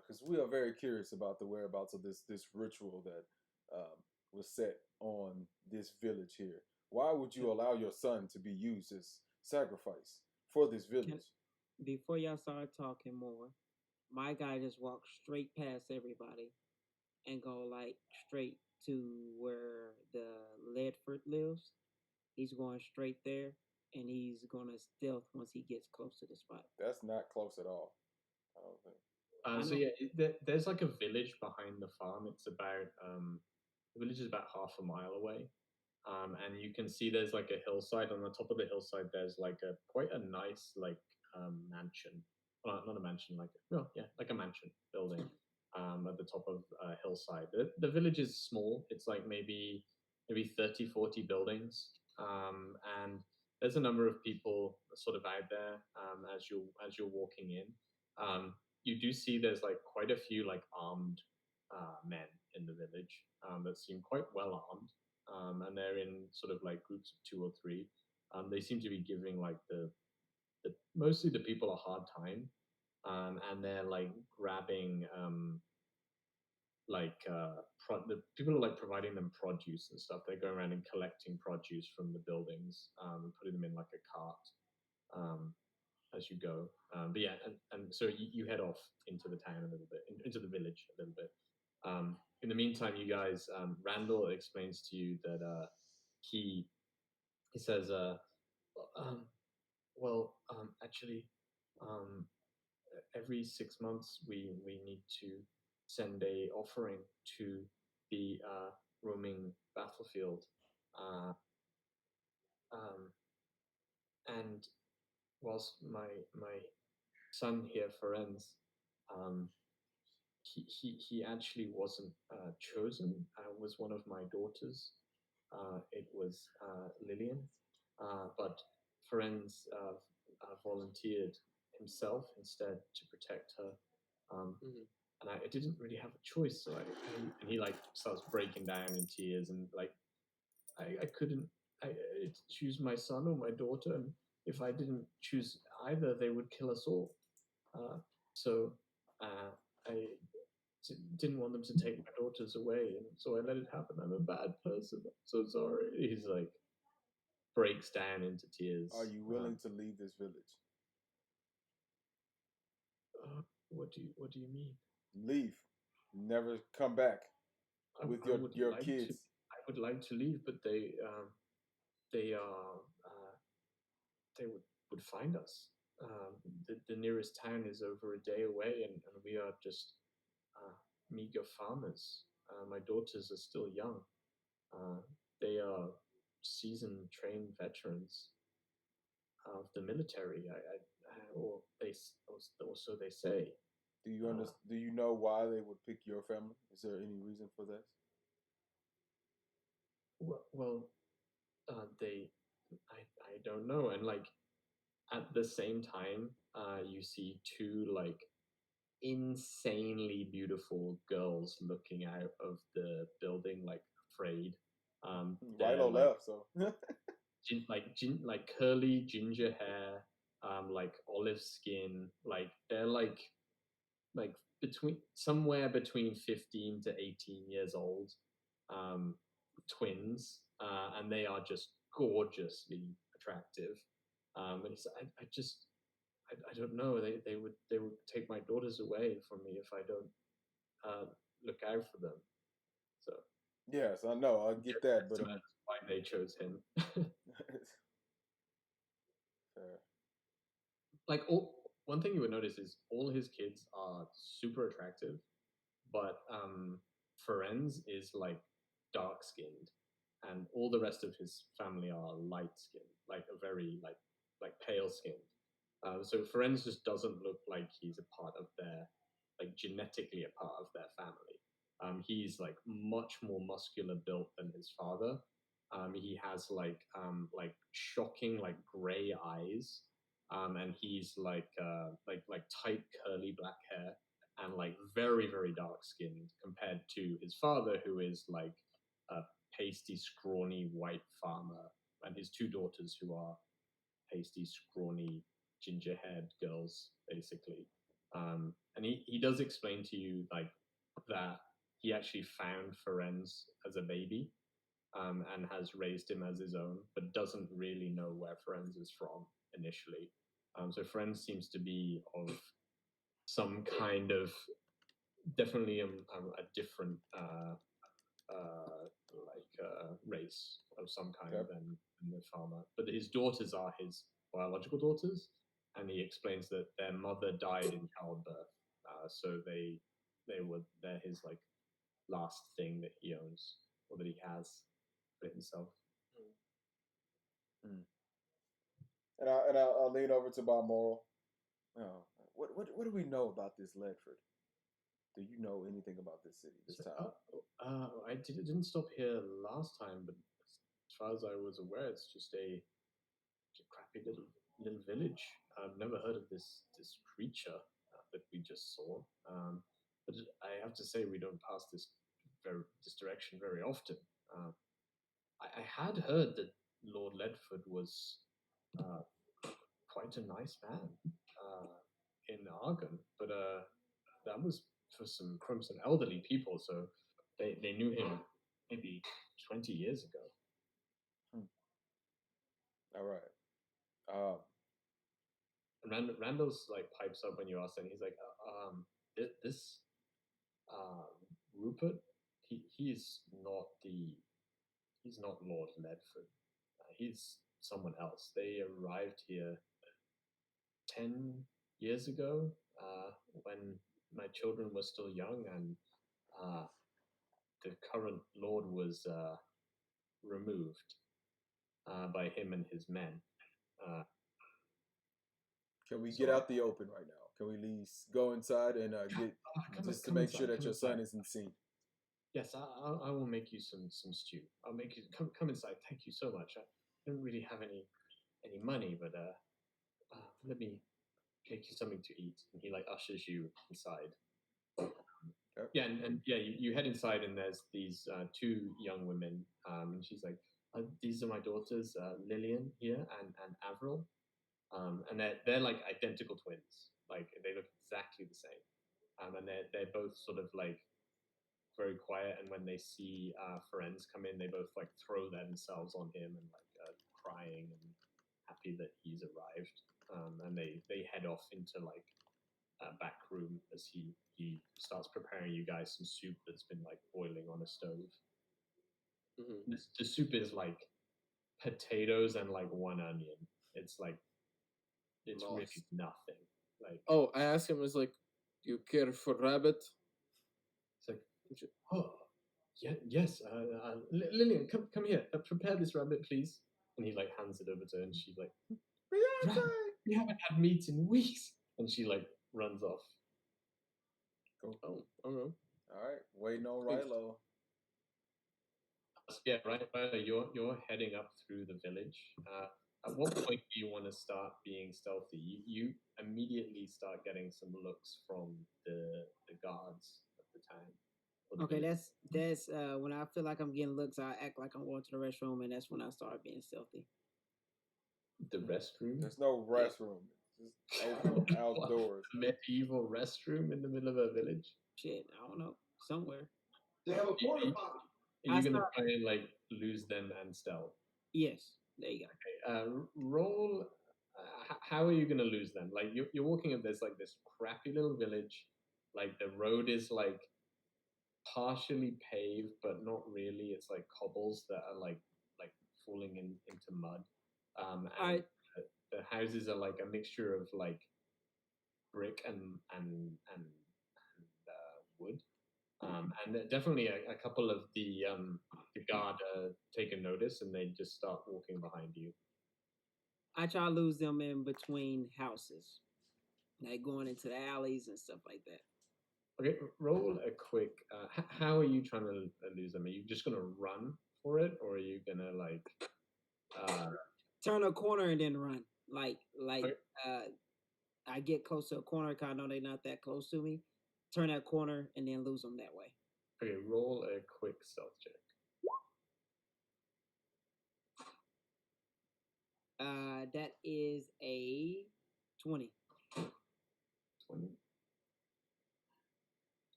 because we are very curious about the whereabouts of this ritual that was set on this village here. Why would you allow your son to be used as sacrifice for this village?
Before y'all start talking more, my guy just walked straight past everybody and go like straight to where the Leadford lives. He's going straight there, and he's gonna stealth once he gets close to the spot.
That's not close at all. I don't think.
So yeah, there's like a village behind the farm. It's about the village is about half a mile away, and you can see there's like a hillside. On the top of the hillside, there's like a quite a nice like mansion. Well, not a mansion, like like a mansion building at the top of a hillside. The village is small. It's like maybe 30, 40 buildings, and there's a number of people sort of out there as you're walking in. You do see there's like quite a few like armed men in the village that seem quite well armed, and they're in sort of like groups of two or three. They seem to be giving like the mostly the people a hard time, and they're like grabbing the people are like providing them produce and stuff. They're going around and collecting produce from the buildings and putting them in like a cart as you go. But yeah, and so you head off into the town a little bit, into the village a little bit. In the meantime, you guys, Randall explains to you that he says, actually, every 6 months we need to send a offering to the roaming battlefield, and whilst my son here, Ferenz, he actually wasn't chosen. Was one of my daughters. It was Lillian, but Ferenz volunteered himself instead to protect her. And I didn't really have a choice. So and he like starts breaking down in tears, and like I couldn't choose my son or my daughter, and if I didn't choose either, they would kill us all. So I didn't want them to take my daughters away, and so I let it happen. I'm a bad person. I'm so sorry. He's like breaks down into tears.
Are you willing to leave this village?
What do you mean?
Leave. Never come back with your kids.
I would like to leave, but they would find us. The nearest town is over a day away, and we are just meager farmers. My daughters are still young. They are seasoned, trained veterans of the military. Or so they say.
Do you understand? Do you know why they would pick your family? Is there any reason for this?
I don't know. And like at the same time, you see two like insanely beautiful girls looking out of the building, like afraid.
Right or left? So
like curly ginger hair, like olive skin. Like they're like somewhere between 15 to 18 years old, twins, and they are just gorgeously attractive. And I don't know. They would take my daughters away from me if I don't look out for them. So
yes, I know. I get that, but
that's why they chose him. Like one thing you would notice is all his kids are super attractive, but Ferenz is like dark skinned. and all the rest of his family are light skinned, like a very like pale skinned. So Ferenz just doesn't look like he's a part of their, like genetically a part of their family. He's like much more muscular built than his father. He has like shocking like gray eyes, and he's like tight curly black hair and like very dark skinned compared to his father, who is like a pasty scrawny white farmer, and his two daughters who are pasty scrawny ginger haired girls basically. And he does explain to you like that he actually found Ferenz as a baby, and has raised him as his own, but doesn't really know where Ferenz is from initially. So Ferenz seems to be of some kind of definitely a different race of some kind than the farmer. But his daughters are his biological daughters, and he explains that their mother died in childbirth, so they're his like last thing that he owns or that he has for himself.
And I'll lean over to Balmoral. Oh, what do we know about this Ledford? Do you know anything about this city, this town?
I didn't stop here last time, but as far as I was aware, it's just a crappy little village. I've never heard of this creature that we just saw. But I have to say, we don't pass this direction very often. I had heard that Lord Ledford was quite a nice man in Argon, but that was for some elderly people, so they knew him maybe 20 years ago.
All right.
And Randall's like pipes up when you ask that. He's like, this Rupert, he's not Lord Ledford. He's someone else. They arrived here 10 years ago, when my children were still young, and the current Lord was removed by him and his men.
Can we get out the open right now? Can we at least go inside and get just to make sure that your son isn't seen?
Yes, I will make you some stew. I'll make you come inside. Thank you so much. I don't really have any money, but let me make you something to eat. And he like ushers you inside.
Okay.
Yeah, and yeah, you head inside, and there's these two young women, and she's like, "These are my daughters, Lillian here and Avril, and they're like identical twins. Like they look exactly the same, and they're both sort of like very quiet. And when they see Ferenz come in, they both like throw themselves on him and like crying and happy that he's arrived. And they head off into like a back room as he starts preparing you guys some soup that's been like boiling on a stove.
Mm-hmm.
The soup is like potatoes and like one onion. It's like it's
Nice.
really nothing. Like,
oh, I asked him, I was like, "Do you care for rabbit?"
It's like, oh, yeah, yes, Lillian, come here, prepare this rabbit, please. And he like hands it over to her, and she's like, we haven't had meat in weeks, and she like runs off.
Cool.
Oh, okay.
All right, waiting on Rilo.
Yeah, right. You're heading up through the village. At what point do you want to start being stealthy? You immediately start getting some looks from the guards of the town.
Okay, that's when I feel like I'm getting looks, I act like I'm going to the restroom, and that's when I start being stealthy.
The restroom?
There's no restroom. It's just open outdoors.
Medieval restroom in the middle of a village?
Shit, I don't know, somewhere.
They have a porta potty.
Are you gonna try and like lose them and stealth?
Yes, there you go.
Okay, roll. How are you gonna lose them? Like you're walking up this crappy little village. Like the road is like partially paved, but not really. It's like cobbles that are like falling into mud. And the houses are like a mixture of like brick and wood. And definitely a couple of the guard take a notice, and they just start walking behind you.
I try to lose them in between houses, like going into the alleys and stuff like that.
Okay, roll a quick. How are you trying to lose them? Are you just gonna run for it, or are you gonna like?
Turn a corner and then run. Like
Okay.
I get close to a corner because I know they're not that close to me. Turn that corner and then lose them that way.
Okay, roll a quick stealth check.
That is a 20.
20.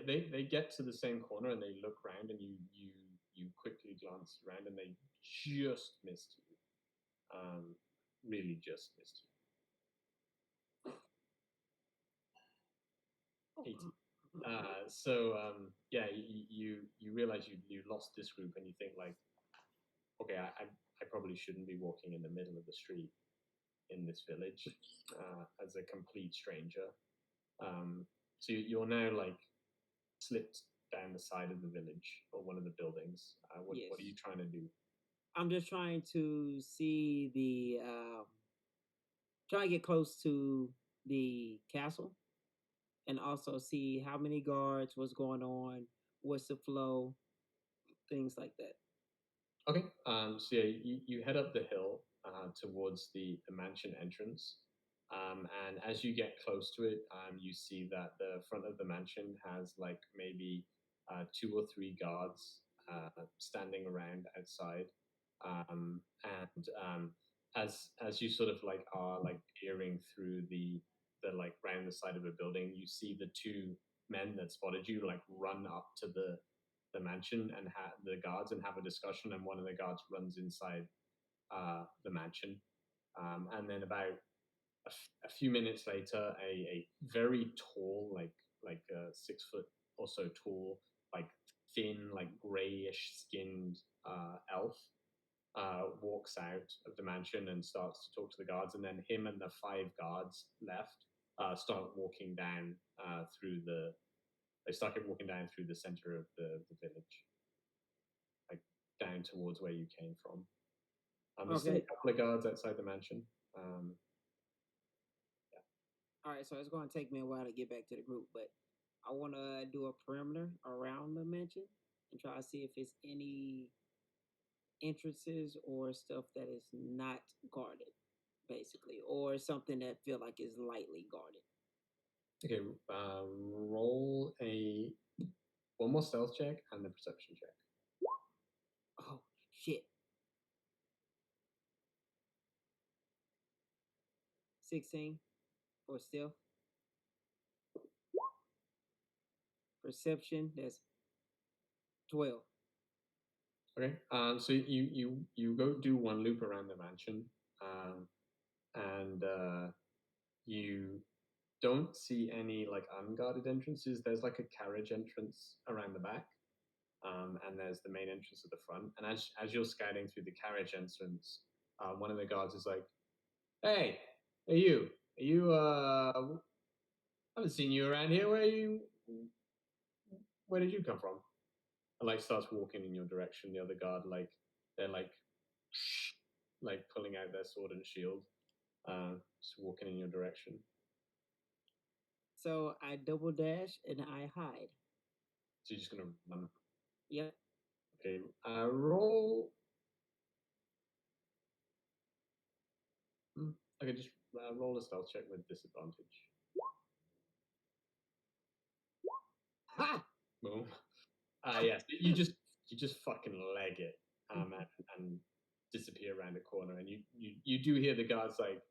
They get to the same corner and they look around, and you quickly glance around, and they just missed you. Really just missed you. 80. Yeah, you realize you lost this group, and you think like, okay, I probably shouldn't be walking in the middle of the street in this village as a complete stranger. So you're now like slipped down the side of the village or one of the buildings. What are you trying to do?
I'm just trying to see trying to get close to the castle and also see how many guards, what's going on, what's the flow, things like that.
Okay. So yeah, you head up the hill towards the mansion entrance. And as you get close to it, you see that the front of the mansion has like maybe 2 or 3 guards standing around outside. As you sort of like are like peering through the like round the side of a building, you see the 2 men that spotted you like run up to the mansion and the guards and have a discussion, and one of the guards runs inside the mansion, and then about a few minutes later, a very tall, like 6 foot or so tall, like thin, like grayish skinned elf walks out of the mansion and starts to talk to the guards, and then him and the 5 guards left start walking down through the. They started walking down through the center of the village, like down towards where you came from. There's still a couple of guards outside the mansion.
All right, so it's going to take me a while to get back to the group, but I want to do a perimeter around the mansion and try to see if it's any entrances or stuff that is not guarded, basically, or something that feel like is lightly guarded.
Okay, roll one more stealth check and a perception check.
Oh shit! 16 for stealth. Perception, that's 12.
Okay, so you go do one loop around the mansion, and you don't see any like unguarded entrances. There's like a carriage entrance around the back, and there's the main entrance at the front. And as you're scouting through the carriage entrance, one of the guards is like, "Hey, are you? I haven't seen you around here. Where did you come from?" And like starts walking in your direction. The other guard, like they're like pulling out their sword and shield, just walking in your direction.
So I double dash and I hide.
So you're just gonna run.
Yep.
Okay. Roll. Okay, just roll a stealth check with disadvantage.
Ha!
Boom. Yes, you just fucking leg it, and disappear around a corner, and you do hear the guards like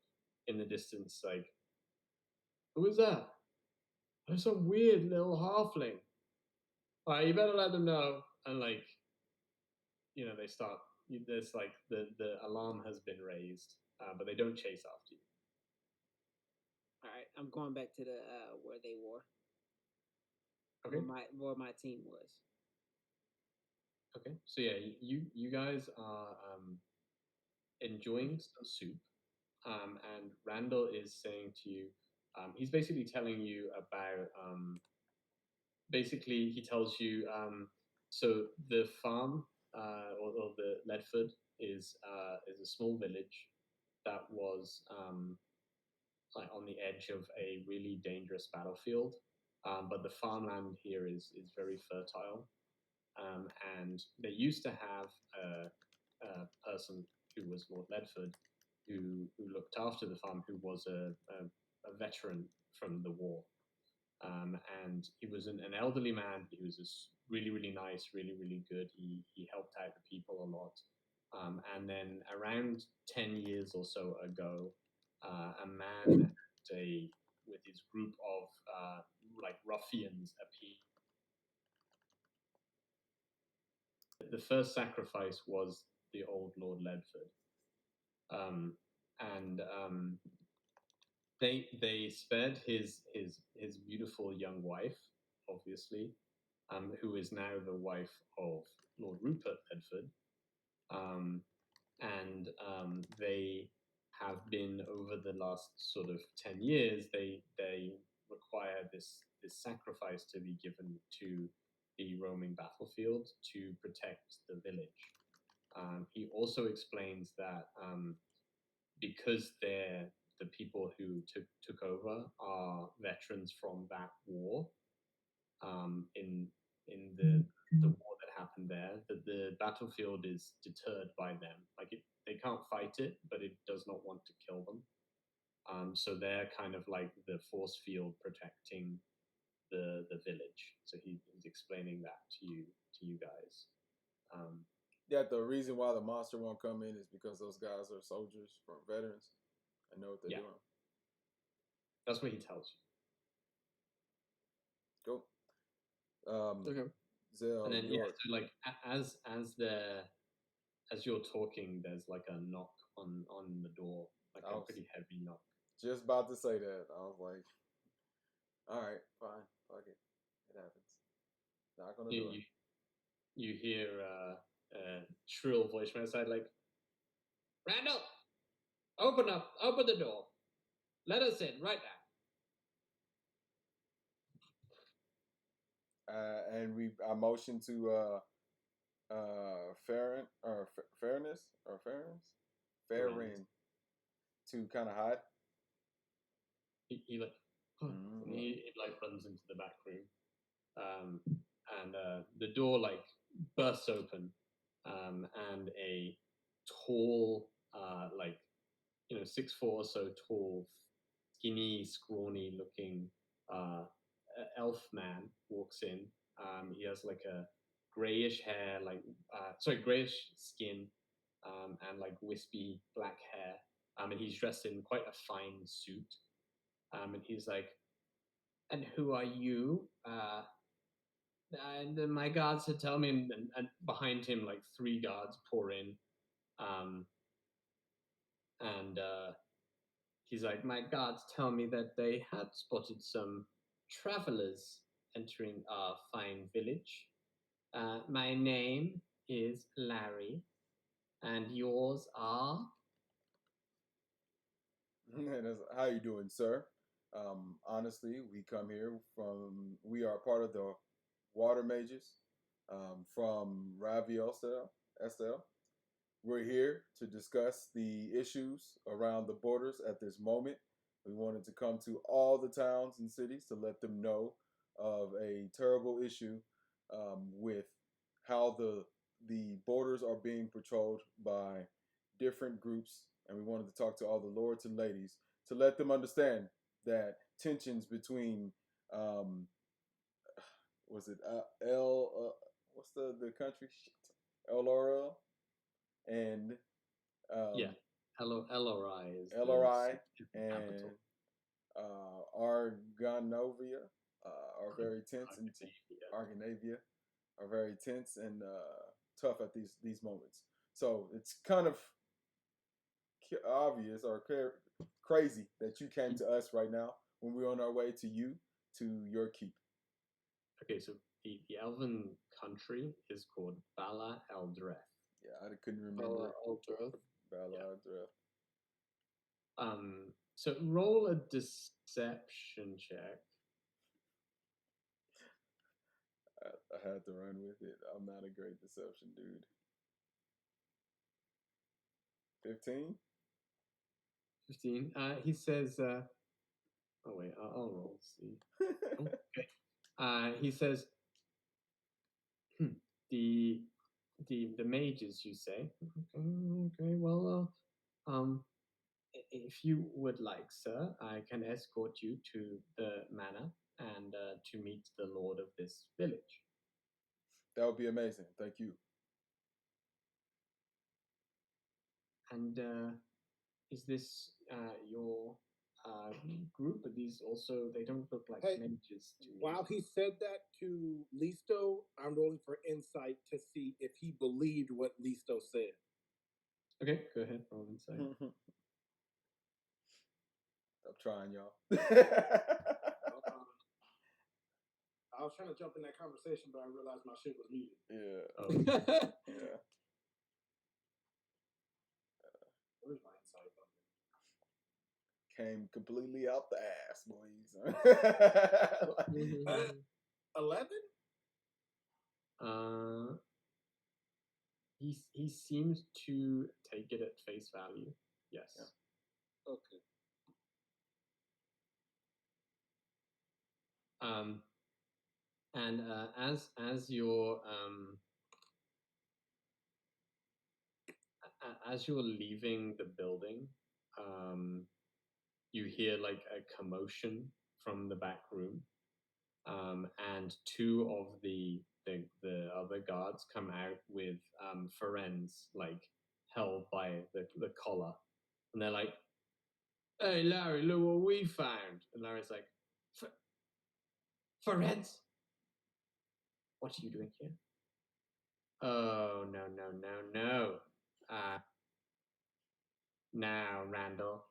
in the distance, like, "Who is that? There's some weird little halfling. All right, you better let them know." And like, they start. There's like the alarm has been raised, but they don't chase after you.
All right, I'm going back to the where they were.
Okay.
Where my team was.
Okay, so yeah, you guys are enjoying some soup, and Randall is saying to you, he's basically telling you about basically he tells you. So the farm, or the Ledford, is a small village that was like on the edge of a really dangerous battlefield. But the farmland here is very fertile, and they used to have a person who was Lord Ledford, who looked after the farm, who was a veteran from the war. And he was an elderly man. He was just really, really nice, really, really good. He helped out the people a lot. And then around 10 years or so ago, a man with his group of like ruffians appeared. The first sacrifice was the old Lord Ledford. And they spared his beautiful young wife, obviously, who is now the wife of Lord Rupert Ledford. And they have been, over the last sort of 10 years, they require this sacrifice to be given to the roaming battlefield to protect the village. He also explains that because the people who took over are veterans from that war, in the war that happened there, that the battlefield is deterred by them. Like they can't fight it, but it does not want to kill them. So they're kind of like the force field protecting the village. So he's explaining that to you guys.
Yeah, the reason why the monster won't come in is because those guys are soldiers from veterans and know what they're doing.
That's what he tells
you. Cool.
Okay.
Zell,
and then
so
like as you're talking, there's like a knock on the door, like a pretty heavy knock.
Just about to say that. I was like, all right, fine, fuck it, it happens. Knock on the door.
You hear a shrill voice from outside, like, Randall, open the door. Let us in right
now. And I motion to Farron to kind of hide.
He like he like runs into the back room, and the door like bursts open, and a tall, like 6'4" or so tall, skinny, scrawny looking elf man walks in. He has like a grayish hair, grayish skin, and like wispy black hair. And he's dressed in quite a fine suit. And he's like, "And who are you?" And my guards had told me, and behind him, like 3 guards pour in. And he's like, "My guards tell me that they had spotted some travelers entering our fine village. My name is Larry, and yours are?"
How you doing, sir? Honestly, we are part of the water mages from Raviel Estel. We're here to discuss the issues around the borders at this moment. We wanted to come to all the towns and cities to let them know of a terrible issue with how the borders are being patrolled by different groups, and we wanted to talk to all the lords and ladies to let them understand that tensions between what's the country? El Oro and
LRI is
LRI
the
and
capital.
Argonovia are very tense, and Argonavia are very tense and tough at these moments. So it's kind of obvious or crazy that you came to us right now when we're on our way to your keep.
Okay, so the elven country is called Bala Eldreth.
Yeah, I couldn't remember. Bala
Eldreth. So roll a deception check.
I had to run with it. I'm not a great deception dude. 15?
15. He says, oh wait, I'll roll. See. Okay. He says, the mages, you say? Okay. Well, if you would like, sir, I can escort you to the manor and to meet the lord of this village.
That would be amazing. Thank you.
And is this your group? Are these also? They don't look like
Hey,
mages to me.
While he said that to Listo, I'm rolling for insight to see if he believed what Listo said.
Okay, go ahead. Roll insight.
I'm trying, y'all.
I was trying to jump in that conversation, but I realized my shit was muted.
Yeah.
Oh,
Yeah.
Where's my insight button?
Came completely out the ass, boys.
11?
He seems to take it at face value. Yes.
Yeah. Okay.
And as you're leaving the building, you hear like a commotion from the back room, and two of the other guards come out with Ferenz like held by the collar, and they're like, "Hey Larry, look what we found!" And Larry's like, "Ferenz, what are you doing here?" "Oh no. Now, Randall,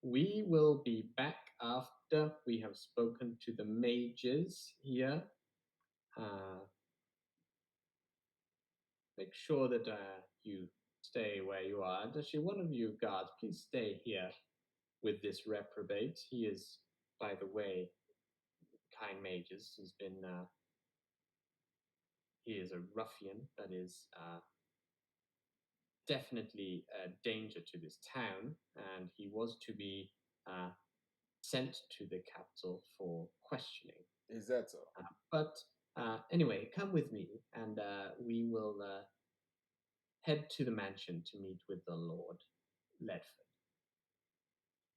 we will be back after we have spoken to the mages here. Make sure that you stay where you are. And actually, one of you guards, please stay here with this reprobate. He is, by the way, kind mages. He is a ruffian that is definitely a danger to this town, and he was to be sent to the capital for questioning.
Is that so?
But anyway, come with me, and we will head to the mansion to meet with the Lord Ledford.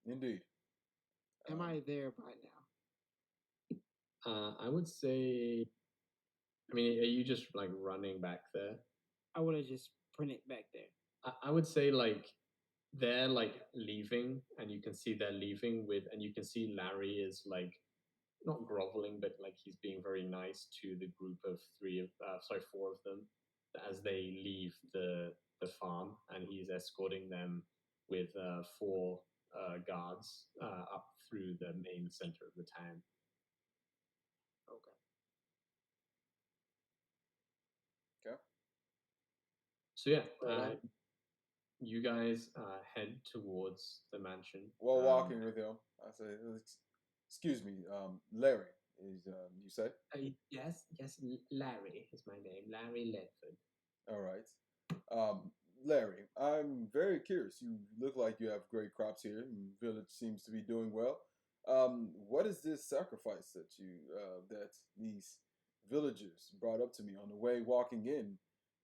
Indeed.
Am I there by now?
I would say, I mean, are you just like running back there?
I would have just printed back there.
I would say like they're like leaving, and you can see they're leaving with, and you can see Larry is like not groveling, but like he's being very nice to the group of four of them as they leave the farm, and he's escorting them with four guards up through the main center of the town.
Okay.
Okay.
So yeah, you guys head towards the mansion.
While walking with him, I say, "Excuse me, Larry, is you say?"
Yes, Larry is my name, Larry Ledford.
All right. Larry, I'm very curious. You look like you have great crops here, and the village seems to be doing well. What is this sacrifice that that these villagers brought up to me on the way walking in?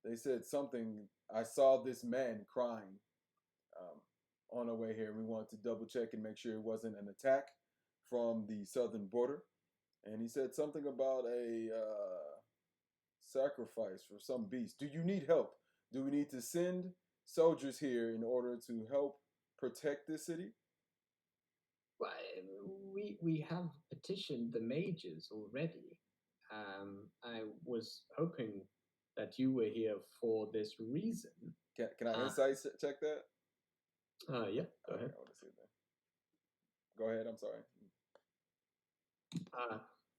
They said something. I saw this man crying on our way here. We wanted to double check and make sure it wasn't an attack from the southern border. And he said something about a sacrifice for some beast. Do you need help? Do we need to send soldiers here in order to help protect this city?
Well, we have petitioned the mages already. I was hoping that you were here for this reason.
Can I insight check that?
Yeah, go ahead.
I want to see that. Go ahead. I'm sorry.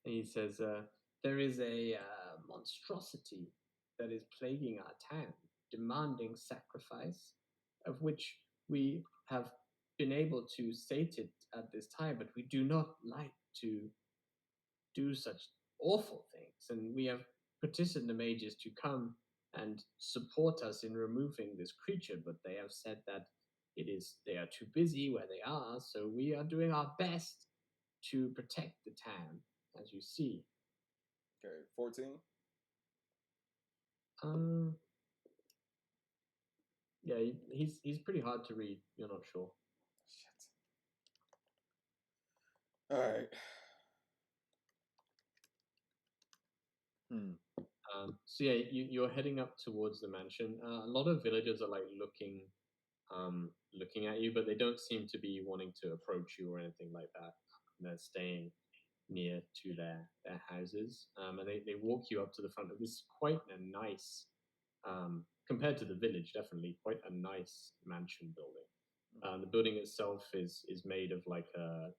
And he says, there is a monstrosity that is plaguing our town, demanding sacrifice, of which we have been able to sate it at this time, but we do not like to do such awful things. And we have petitioned the mages to come and support us in removing this creature, but they have said that they are too busy where they are, so we are doing our best to protect the town, as you see.
Okay, 14.
Yeah, he's pretty hard to read. You're not sure.
Shit. All right.
So yeah, you're heading up towards the mansion. A lot of villagers are like looking at you, but they don't seem to be wanting to approach you or anything like that. They're staying near to their houses, and they walk you up to the front of this quite a nice, compared to the village, definitely quite a nice mansion building. The building itself is made of like a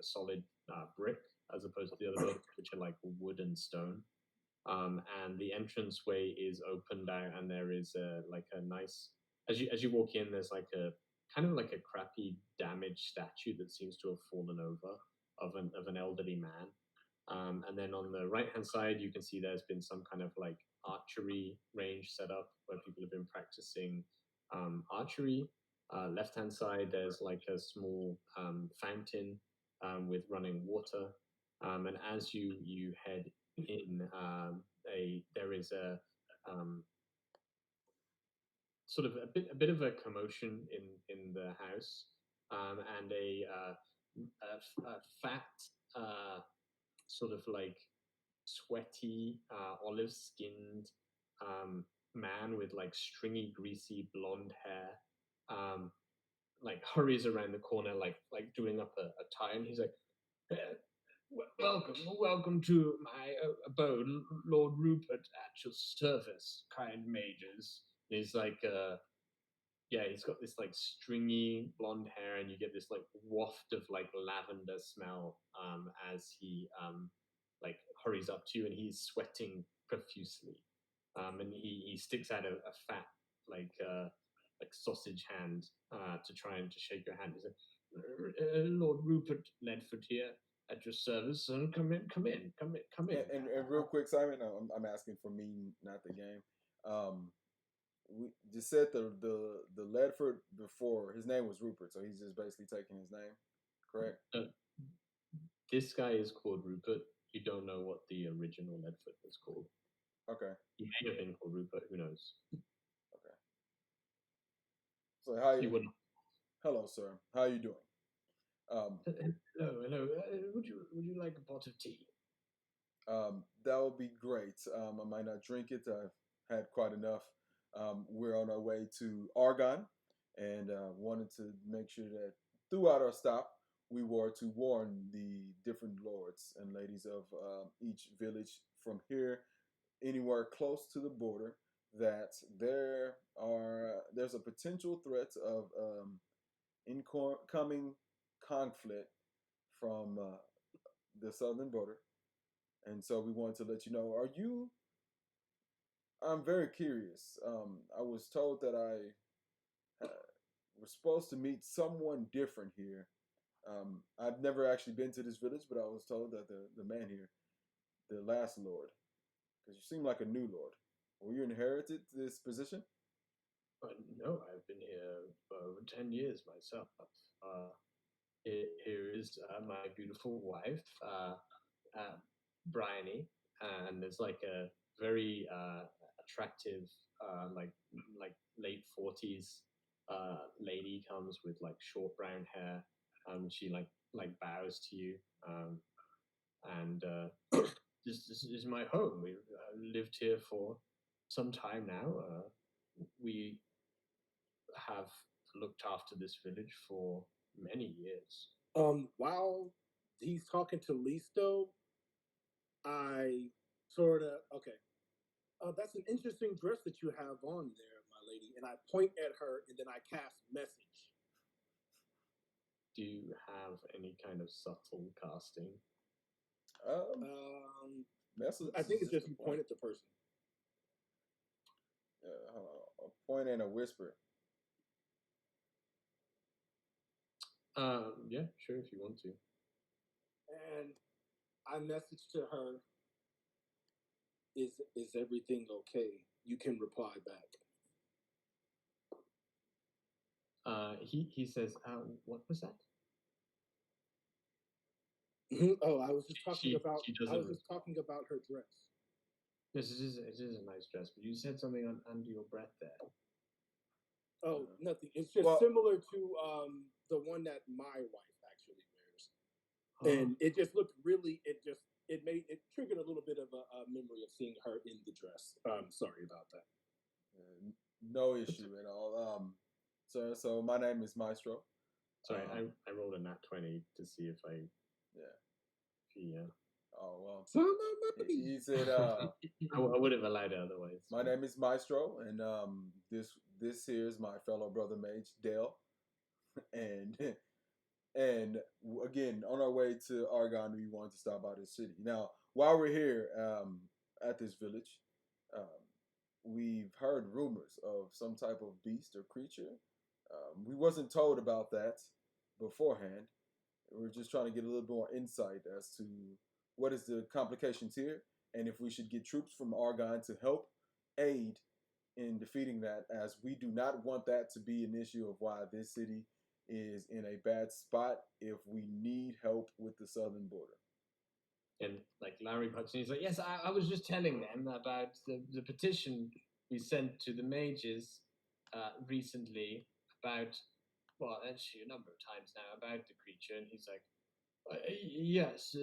solid brick, as opposed to the other buildings, which are like wood and stone. And the entranceway is opened out, and there is like a nice. As you walk in, there's like a kind of like a crappy, damaged statue that seems to have fallen over of an elderly man. And then on the right hand side, you can see there's been some kind of like archery range set up where people have been practicing archery. Left hand side, there's like a small fountain with running water. And as you head in, there is a sort of a bit of a commotion in the house, and a fat sort of like sweaty olive skinned man with like stringy greasy blonde hair like hurries around the corner like doing up a tie, and he's like, welcome to my abode, Lord Rupert, at your service, kind mages. And he's like, yeah, he's got this like stringy blonde hair, and you get this like waft of like lavender smell as he like hurries up to you, and he's sweating profusely, and he sticks out a fat like sausage hand to try and to shake your hand. He's like, Lord Rupert Ledford here, at your service, and come in.
And real quick, Simon, I'm asking for me, not the game. We just said the Ledford before. His name was Rupert, so he's just basically taking his name, correct?
This guy is called Rupert. You don't know what the original Ledford was called.
Okay.
He may have been called Rupert. Who knows?
Okay. So how you?
wouldn't.
Hello, sir. How you doing?
Hello. Would you like a pot of tea?
That would be great. I might not drink it. I've had quite enough. We're on our way to Argonne, and wanted to make sure that throughout our stop, we were to warn the different lords and ladies of each village from here, anywhere close to the border, that there's a potential threat of incoming conflict from the southern border. And so we wanted to let you know, I'm very curious. I was told that I was supposed to meet someone different here. I've never actually been to this village, but I was told that the man here, the last lord, because you seem like a new lord. Were you inherited this position?
No, I've been here for over 10 years myself. Here is my beautiful wife, Bryony, and there's like a very attractive, like late 40s lady comes with like short brown hair. She like bows to you, and this is my home. We've lived here for some time now. We have looked after this village for many years.
While he's talking to Listo, I sort of okay. That's an interesting dress that you have on there, my lady. And I point at her, and then I cast message.
Do you have any kind of subtle casting?
Message.
I think it's just you point at the person.
A point and a whisper.
Yeah, sure, if you want to.
And I message to her. is everything okay? You can reply back.
He says, what was that?
Oh, I was just talking
She doesn't.
talking about her dress.
Yes, it is a nice dress, but you said something under your breath there.
Oh, nothing. It's just
Well-
similar to the one that my wife actually wears, and it just looked really. It triggered a little bit of a memory of seeing her in the dress. Sorry about that.
No issue at all. So my name is Maestro.
Sorry, I rolled a nat 20 to see if I.
Yeah. Oh well.
Some of my
He said,
I would have allowed it otherwise.
"My name is Maestro, and this here is my fellow brother mage Dale, and again on our way to Argonne, we wanted to stop by this city. Now, while we're here at this village, we've heard rumors of some type of beast or creature. We wasn't told about that beforehand. We're just trying to get a little bit more insight as to what is the complications here, and if we should get troops from Argonne to help aid in defeating that, as we do not want that to be an issue of why this city is in a bad spot if we need help with the southern border."
And like Larry Hudson, he's like, yes, I was just telling them about the petition we sent to the mages recently about, well, actually a number of times now, about the creature. And he's like, yes,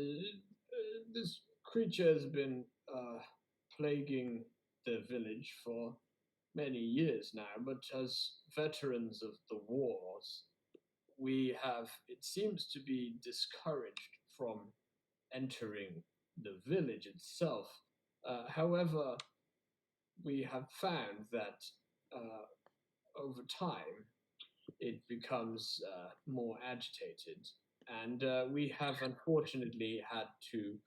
this creature has been plaguing the village for many years now, but as veterans of the wars, we have, it seems to be discouraged from entering the village itself. However, we have found that over time it becomes more agitated, and we have unfortunately had to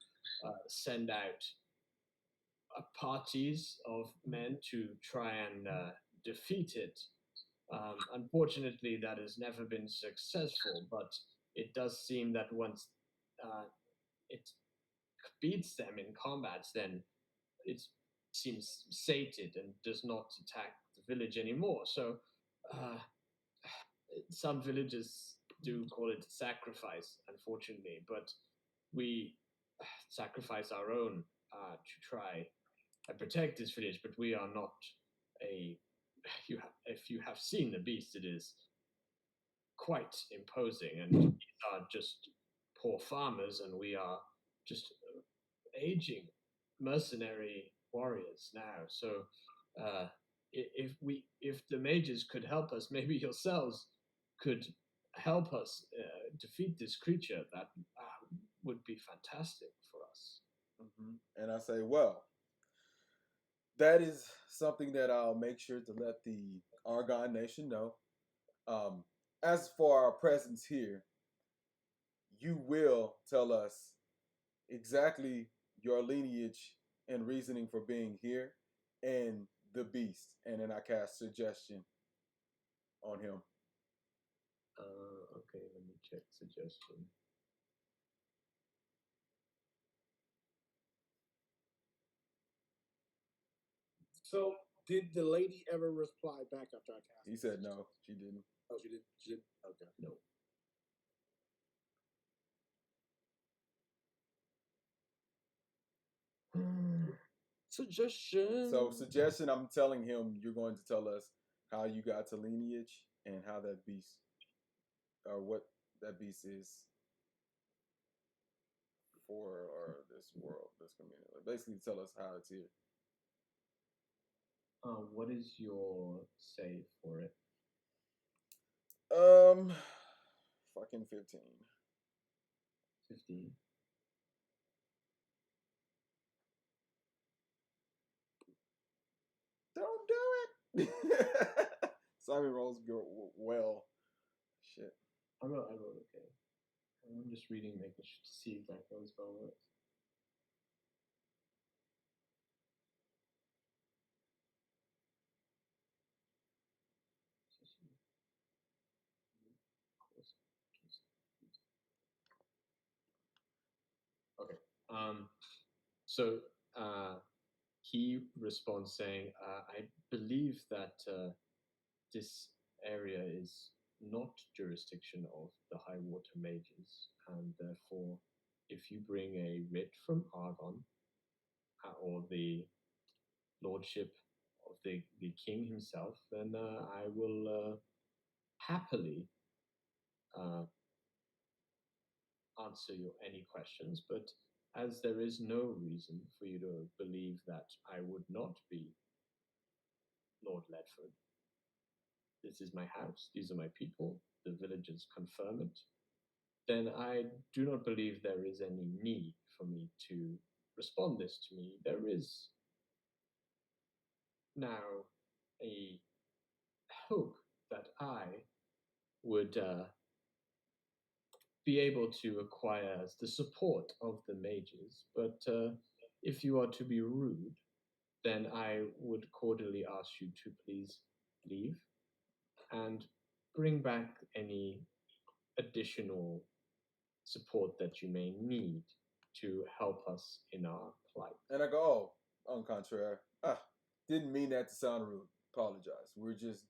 send out parties of men to try and defeat it. Unfortunately, that has never been successful, but it does seem that once it beats them in combats, then it seems sated and does not attack the village anymore. So some villages do call it sacrifice, unfortunately, but we sacrifice our own to try and protect this village, but we are not a. If you have seen the beast, it is quite imposing, and these are just poor farmers, and we are just aging mercenary warriors now. So if the mages could help us, maybe yourselves could help us defeat this creature, that would be fantastic for us.
Mm-hmm. And I say, well, that is something that I'll make sure to let the Argonne nation know. As for our presence here, you will tell us exactly your lineage and reasoning for being here and the beast. And then I cast suggestion on him.
Okay, let me check suggestion.
So, did the lady ever reply back after I cast?
He said no, she didn't.
Oh, she did. She did. Okay.
No.
Suggestion.
So suggestion, I'm telling him you're going to tell us how you got to lineage and how that beast, or what that beast is for, or this world, this community. Basically, tell us how it's here.
What is your save for it?
Fucking 15.
15.
Don't do it. Simon rolls go well. Shit.
I wrote okay. I'm just reading, making sure to see if that goes well with. Okay. So he responds saying, I believe that this area is not jurisdiction of the High Water Mages, and therefore, if you bring a writ from Argon, or the lordship of the king himself, then I will happily answer your any questions. But as there is no reason for you to believe that I would not be Lord Ledford, this is my house, these are my people, the villagers confirm it, then I do not believe there is any need for me to respond this to me. There is now a hope that I would be able to acquire the support of the mages, but if you are to be rude, then I would cordially ask you to please leave and bring back any additional support that you may need to help us in our plight.
And I go, oh, on contrary, didn't mean that to sound rude. Apologize. We're just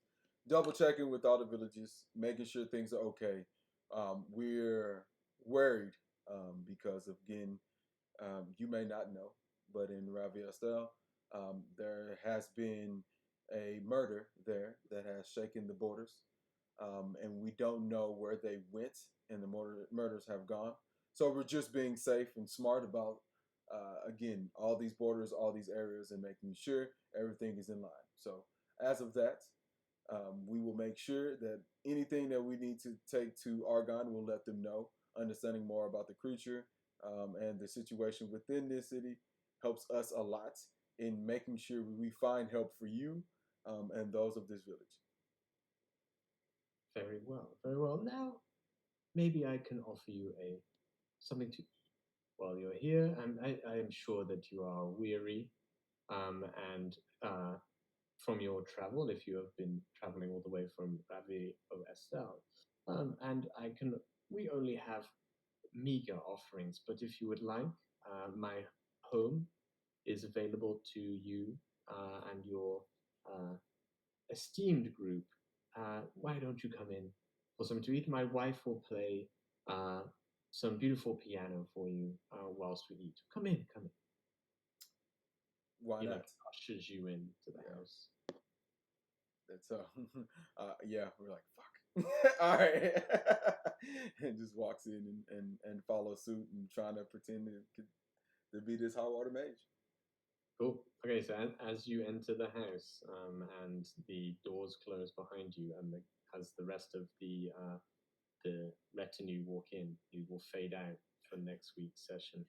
double checking with all the villages, making sure things are okay. We're worried because of, again, you may not know, but in Raviestel, there has been a murder there that has shaken the borders, and we don't know where they went, and the murders have gone. So we're just being safe and smart about, again, all these borders, all these areas, and making sure everything is in line. So as of that, we will make sure that anything that we need to take to Argon, we'll let them know, understanding more about the creature and the situation within this city helps us a lot in making sure we find help for you and those of this village.
Very well, very well. Now, maybe I can offer you something to while you're here. And I am sure that you are weary, and from your travel, if you have been traveling all the way from Ravi of Estel. And we only have meager offerings, but if you would like, my home is available to you and your esteemed group. Why don't you come in for something to eat? My wife will play some beautiful piano for you whilst we eat. Come in, come in.
Why
He
not?
like ushers you into the house.
That's yeah, we're like, fuck. All right. And just walks in and follows suit and trying to pretend to be this high water mage.
Cool. Okay, so as you enter the house and the doors close behind you, and as the rest of the retinue walk in, you will fade out for next week's session.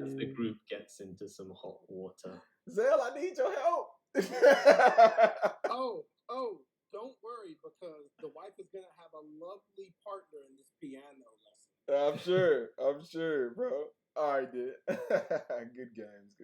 As the group gets into some hot water.
Zell, I need your help.
Oh, don't worry, because the wife is gonna have a lovely partner in this piano lesson.
I'm sure, bro. All right, dude. Good games.